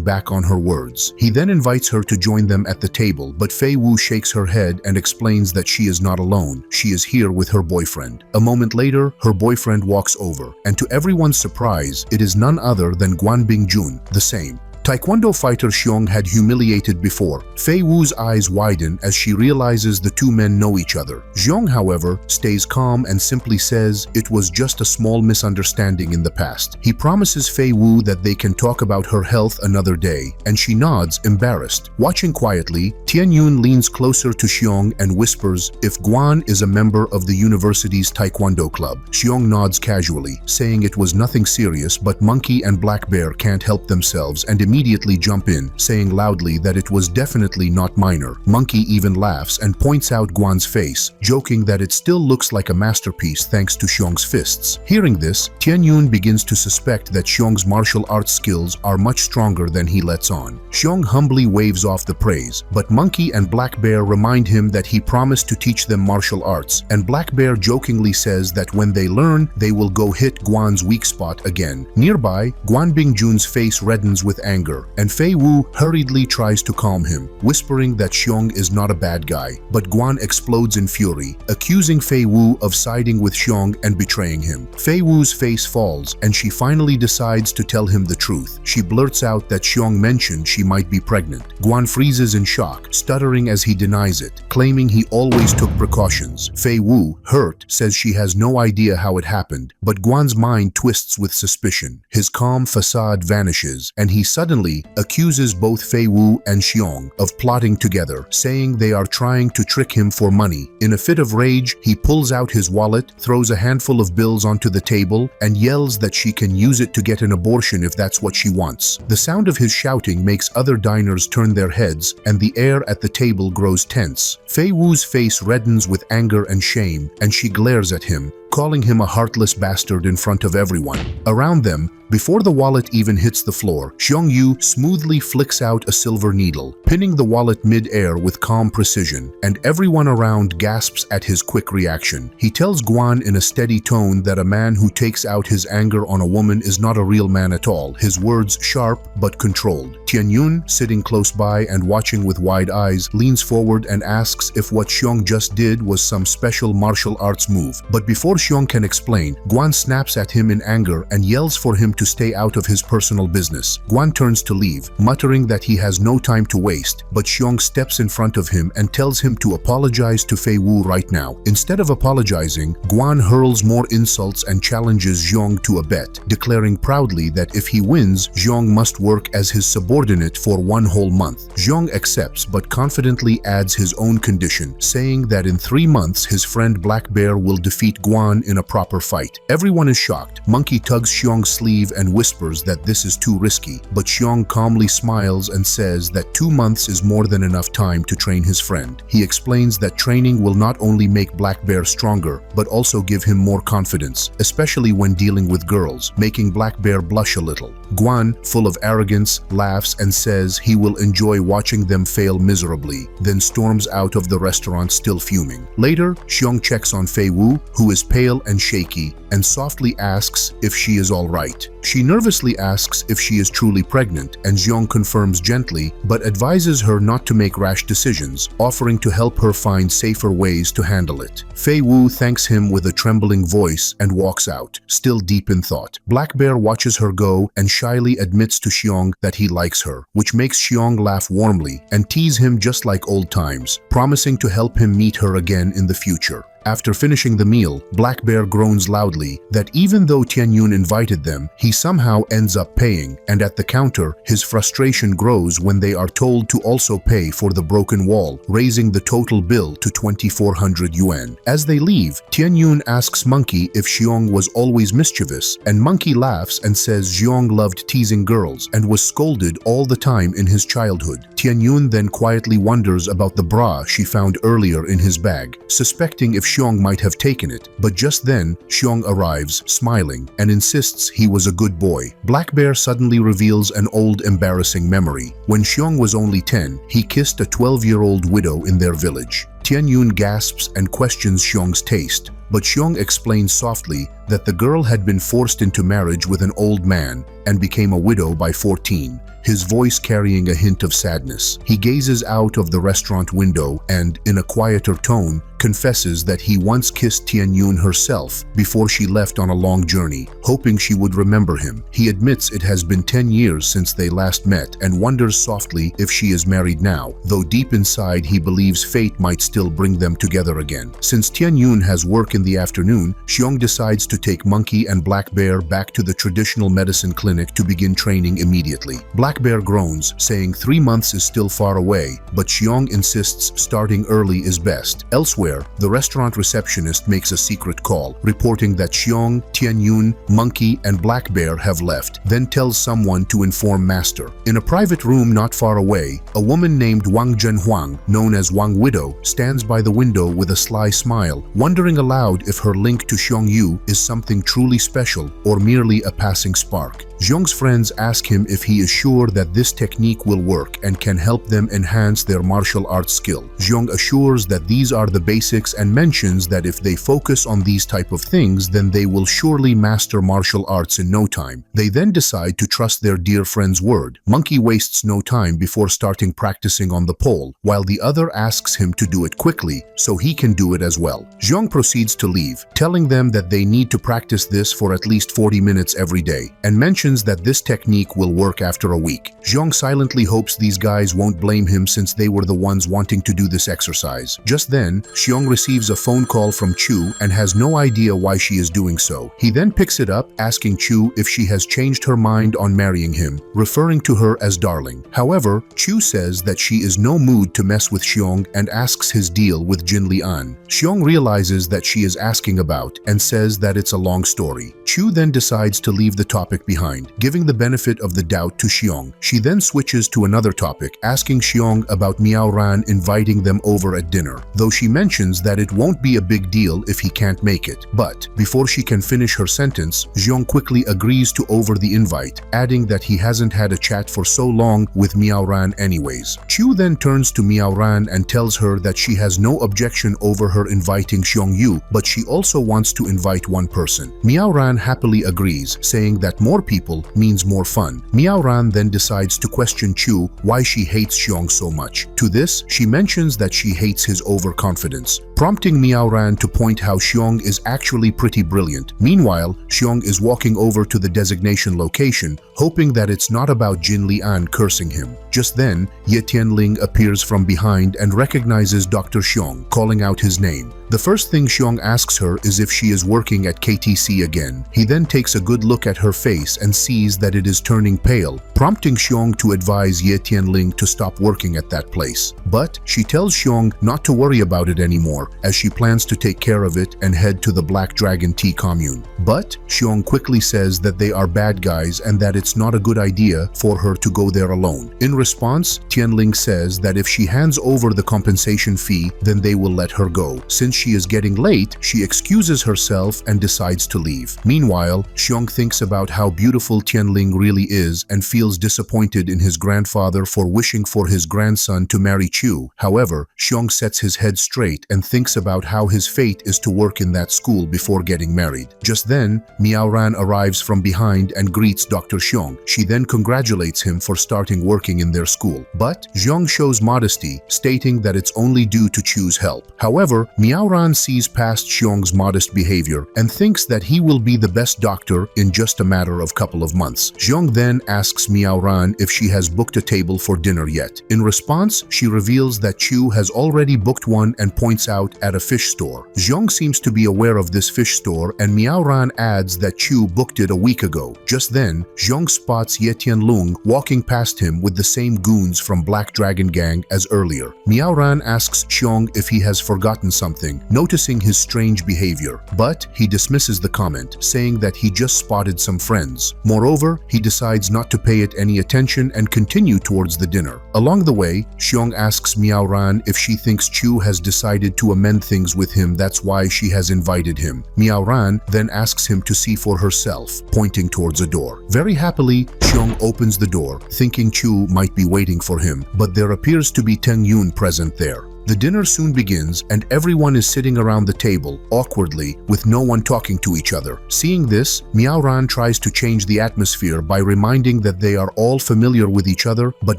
back on her words. He then invites her to join them at the table, but Fei Wu shakes her head and explains that she is not alone. She is here with her boyfriend. A moment later, her boyfriend walks over, and to everyone's surprise, it is none other than Guan Bingjun, the same Taekwondo fighter Shyong had humiliated before. Fei Wu's eyes widen as she realizes the two men know each other. Shyong, however, stays calm and simply says it was just a small misunderstanding in the past. He promises Fei Wu that they can talk about her health another day, and she nods, embarrassed. Watching quietly, Tianyun leans closer to Shyong and whispers if Guan is a member of the university's Taekwondo club. Shyong nods casually, saying it was nothing serious, but Monkey and Black Bear can't help themselves and immediately jump in, saying loudly that it was definitely not minor. Monkey even laughs and points out Guan's face, joking that it still looks like a masterpiece thanks to Shyong's fists. Hearing this, Tianyun begins to suspect that Shyong's martial arts skills are much stronger than he lets on. Shyong humbly waves off the praise, but Monkey and Black Bear remind him that he promised to teach them martial arts, and Black Bear jokingly says that when they learn, they will go hit Guan's weak spot again. Nearby, Guan Bingjun's face reddens with anger, and Fei Wu hurriedly tries to calm him, whispering that Shyong is not a bad guy. But Guan explodes in fury, accusing Fei Wu of siding with Shyong and betraying him. Fei Wu's face falls, and she finally decides to tell him the truth. She blurts out that Shyong mentioned she might be pregnant. Guan freezes in shock, stuttering as he denies it, claiming he always took precautions. Fei Wu, hurt, says she has no idea how it happened, but Guan's mind twists with suspicion. His calm facade vanishes, and he suddenly accuses both Fei Wu and Shyong of plotting together, saying they are trying to trick him for money. In a fit of rage, he pulls out his wallet, throws a handful of bills onto the table, and yells that she can use it to get an abortion if that's what she wants. The sound of his shouting makes other diners turn their heads, and the air at the table grows tense. Fei Wu's face reddens with anger and shame, and she glares at him, calling him a heartless bastard in front of everyone. Around them, before the wallet even hits the floor, Xiong Yu smoothly flicks out a silver needle, pinning the wallet mid-air with calm precision, and everyone around gasps at his quick reaction. He tells Guan in a steady tone that a man who takes out his anger on a woman is not a real man at all, his words sharp but controlled. Tianyun, sitting close by and watching with wide eyes, leans forward and asks if what Xiong just did was some special martial arts move. But before Xiong can explain, Guan snaps at him in anger and yells for him to stay out of his personal business. Guan turns to leave, muttering that he has no time to waste, but Xiong steps in front of him and tells him to apologize to Fei Wu right now. Instead of apologizing, Guan hurls more insults and challenges Xiong to a bet, declaring proudly that if he wins, Xiong must work as his subordinate for 1 whole month. Xiong accepts but confidently adds his own condition, saying that in 3 months his friend Black Bear will defeat Guan in a proper fight. Everyone is shocked. Monkey tugs Xiong's sleeve and whispers that this is too risky, but Xiong calmly smiles and says that 2 months is more than enough time to train his friend. He explains that training will not only make Black Bear stronger, but also give him more confidence, especially when dealing with girls, making Black Bear blush a little. Guan, full of arrogance, laughs and says he will enjoy watching them fail miserably, then storms out of the restaurant still fuming. Later, Xiong checks on Fei Wu, who is pale and shaky, and softly asks if she is all right. She nervously asks if she is truly pregnant, and Xiong confirms gently, but advises her not to make rash decisions, offering to help her find safer ways to handle it. Fei Wu thanks him with a trembling voice and walks out, still deep in thought. Black Bear watches her go and shyly admits to Xiong that he likes her, which makes Xiong laugh warmly and tease him just like old times, promising to help him meet her again in the future. After finishing the meal, Black Bear groans loudly that even though Tianyun invited them, he somehow ends up paying, and at the counter, his frustration grows when they are told to also pay for the broken wall, raising the total bill to 2,400 yuan. As they leave, Tianyun asks Monkey if Shyong was always mischievous, and Monkey laughs and says Shyong loved teasing girls and was scolded all the time in his childhood. Tianyun then quietly wonders about the bra she found earlier in his bag, suspecting if Shyong might have taken it, but just then, Shyong arrives, smiling, and insists he was a good boy. Black Bear suddenly reveals an old embarrassing memory. When Shyong was only 10, he kissed a 12-year-old widow in their village. Tianyun gasps and questions Shyong's taste, but Shyong explains softly that the girl had been forced into marriage with an old man and became a widow by 14, his voice carrying a hint of sadness. He gazes out of the restaurant window and, in a quieter tone, confesses that he once kissed Tianyun herself before she left on a long journey, hoping she would remember him. He admits it has been 10 years since they last met and wonders softly if she is married now, though deep inside he believes fate might still bring them together again. Since Tianyun has work in the afternoon, Shyong decides to take Monkey and Black Bear back to the traditional medicine clinic to begin training immediately. Black Bear groans, saying 3 months is still far away, but Shyong insists starting early is best. Elsewhere, the restaurant receptionist makes a secret call, reporting that Shyong, Tianyun, Monkey, and Black Bear have left, then tells someone to inform Master. In a private room not far away, a woman named Wang Zhenhuang, known as Wang Widow, stands by the window with a sly smile, wondering aloud if her link to Xiong Yu is something truly special or merely a passing spark. Xiong's friends ask him if he is sure that this technique will work and can help them enhance their martial arts skill. Xiong assures that these are the basics and mentions that if they focus on these type of things, then they will surely master martial arts in no time. They then decide to trust their dear friend's word. Monkey wastes no time before starting practicing on the pole, while the other asks him to do it quickly so he can do it as well. Xiong proceeds to leave, telling them that they need to practice this for at least 40 minutes every day, and mentions that this technique will work after a week. Xiong silently hopes these guys won't blame him since they were the ones wanting to do this exercise. Just then, Xiong receives a phone call from Chu and has no idea why she is doing so. He then picks it up, asking Chu if she has changed her mind on marrying him, referring to her as darling. However, Chu says that she is no mood to mess with Xiong and asks his deal with Jin Lian. Xiong realizes that she is asking about and says that it's a long story. Chu then decides to leave the topic behind, giving the benefit of the doubt to Xiong. She then switches to another topic, asking Xiong about Miao Ran inviting them over at dinner, though she mentions that it won't be a big deal if he can't make it. But before she can finish her sentence, Xiong quickly agrees to over the invite, adding that he hasn't had a chat for so long with Miao Ran anyways. Chu then turns to Miao Ran and tells her that she has no objection over her inviting Xiong Yu, but she also wants to invite one person. Miao Ran happily agrees, saying that more people means more fun. Miao Ran then decides to question Chu why she hates Xiong so much. To this, she mentions that she hates his overconfidence, prompting Miao Ran to point how Xiong is actually pretty brilliant. Meanwhile, Xiong is walking over to the designation location, hoping that it's not about Jin Lian cursing him. Just then, Ye Tianling appears from behind and recognizes Dr. Xiong, calling out his name. The first thing Xiong asks her is if she is working at KTC again. He then takes a good look at her face and sees that it is turning pale, prompting Xiong to advise Ye Tianling to stop working at that place. But she tells Xiong not to worry about it anymore, as she plans to take care of it and head to the Black Dragon Tea Commune. But Xiong quickly says that they are bad guys and that it's not a good idea for her to go there alone. In response, Tianling says that if she hands over the compensation fee, then they will let her go. Since she is getting late, she excuses herself and decides to leave. Meanwhile, Xiong thinks about how beautiful Tianling really is and feels disappointed in his grandfather for wishing for his grandson to marry Chu. However, Xiong sets his head straight and thinks about how his fate is to work in that school before getting married. Just then, Miao Ran arrives from behind and greets Dr. Xiong. She then congratulates him for starting working in their school. But Xiong shows modesty, stating that it's only due to Chu's help. However, Miao Ran sees past Xiong's modest behavior and thinks that he will be the best doctor in just a matter of couple of months. Xiong then asks Miao Ran if she has booked a table for dinner yet. In response, she reveals that Chu has already booked one and points out out at a fish store. Shyong seems to be aware of this fish store and Miaoran adds that Chu booked it a week ago. Just then, Shyong spots Ye Tianlong walking past him with the same goons from Black Dragon Gang as earlier. Miaoran asks Shyong if he has forgotten something, noticing his strange behavior, but he dismisses the comment, saying that he just spotted some friends. Moreover, he decides not to pay it any attention and continue towards the dinner. Along the way, Shyong asks Miaoran if she thinks Chu has decided to amend things with him, that's why she has invited him. Miaoran then asks him to see for herself, pointing towards a door. Very happily, Shyong opens the door, thinking Chu might be waiting for him, but there appears to be Teng Yun present there. The dinner soon begins and everyone is sitting around the table, awkwardly, with no one talking to each other. Seeing this, Miaoran tries to change the atmosphere by reminding that they are all familiar with each other, but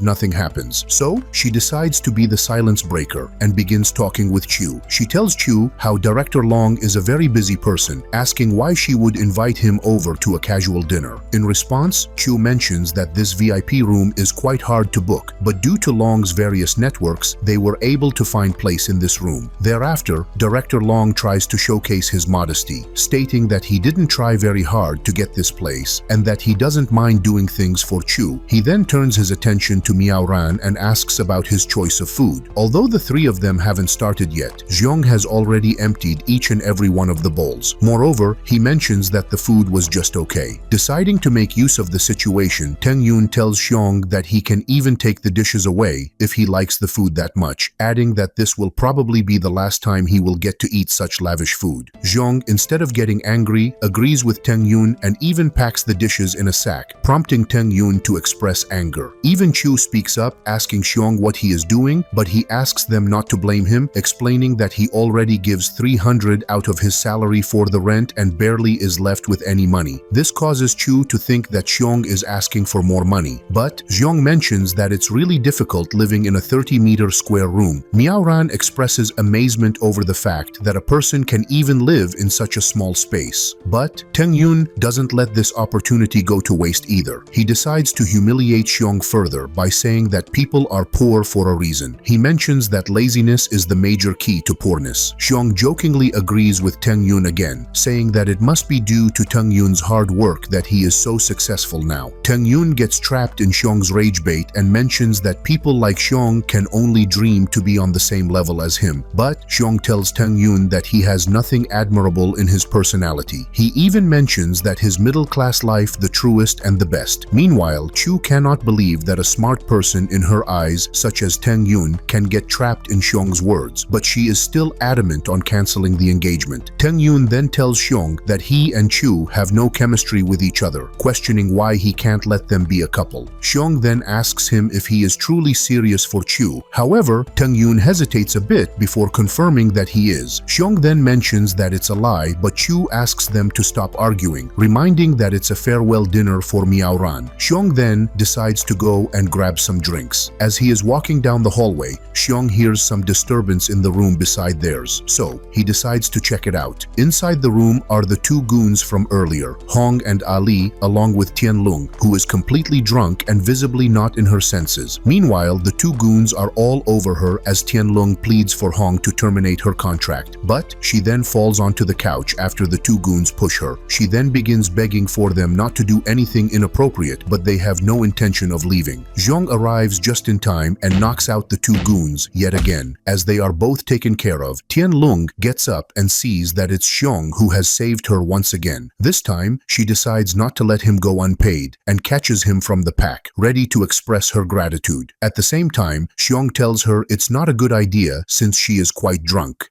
nothing happens. So, she decides to be the silence breaker and begins talking with Chu. She tells Chu how Director Long is a very busy person, asking why she would invite him over to a casual dinner. In response, Chu mentions that this VIP room is quite hard to book, but due to Long's various networks, they were able to find place in this room. Thereafter, Director Long tries to showcase his modesty, stating that he didn't try very hard to get this place and that he doesn't mind doing things for Chu. He then turns his attention to Miaoran and asks about his choice of food. Although the three of them haven't started yet, Shyong has already emptied each and every one of the bowls. Moreover, he mentions that the food was just okay. Deciding to make use of the situation, Teng Yun tells Shyong that he can even take the dishes away if he likes the food that much, adding that this will probably be the last time he will get to eat such lavish food. Shyong, instead of getting angry, agrees with Teng Yun and even packs the dishes in a sack, prompting Teng Yun to express anger. Even Chu speaks up, asking Shyong what he is doing, but he asks them not to blame him, explaining that he already gives 300 out of his salary for the rent and barely is left with any money. This causes Chu to think that Shyong is asking for more money, but Shyong mentions that it's really difficult living in a 30-meter square room. Miaoran expresses amazement over the fact that a person can even live in such a small space. But Teng Yun doesn't let this opportunity go to waste either. He decides to humiliate Shyong further by saying that people are poor for a reason. He mentions that laziness is the major key to poorness. Shyong jokingly agrees with Teng Yun again, saying that it must be due to Teng Yun's hard work that he is so successful now. Teng Yun gets trapped in Shyong's rage bait and mentions that people like Shyong can only dream to be on the same level as him, but Shyong tells Teng Yun that he has nothing admirable in his personality. He even mentions that his middle-class life the truest and the best. Meanwhile, Chu cannot believe that a smart person in her eyes, such as Teng Yun, can get trapped in Shyong's words, but she is still adamant on canceling the engagement. Teng Yun then tells Shyong that he and Chu have no chemistry with each other, questioning why he can't let them be a couple. Shyong then asks him if he is truly serious for Chu. However, Teng Yun hesitates a bit before confirming that he is. Shyong then mentions that it's a lie, but Chu asks them to stop arguing, reminding that it's a farewell dinner for Miaoran. Shyong then decides to go and grab some drinks. As he is walking down the hallway, Shyong hears some disturbance in the room beside theirs, so he decides to check it out. Inside the room are the two goons from earlier, Hong and Ali, along with Tianlong, who is completely drunk and visibly not in her senses. Meanwhile, the two goons are all over her as Tianlong pleads for Hong to terminate her contract, but she then falls onto the couch after the two goons push her. She then begins begging for them not to do anything inappropriate, but they have no intention of leaving. Shyong arrives just in time and knocks out the two goons yet again. As they are both taken care of, Tianlong gets up and sees that it's Shyong who has saved her once again. This time, she decides not to let him go unpaid and catches him from the pack, ready to express her gratitude. At the same time, Shyong tells her it's not a good idea since she is quite drunk.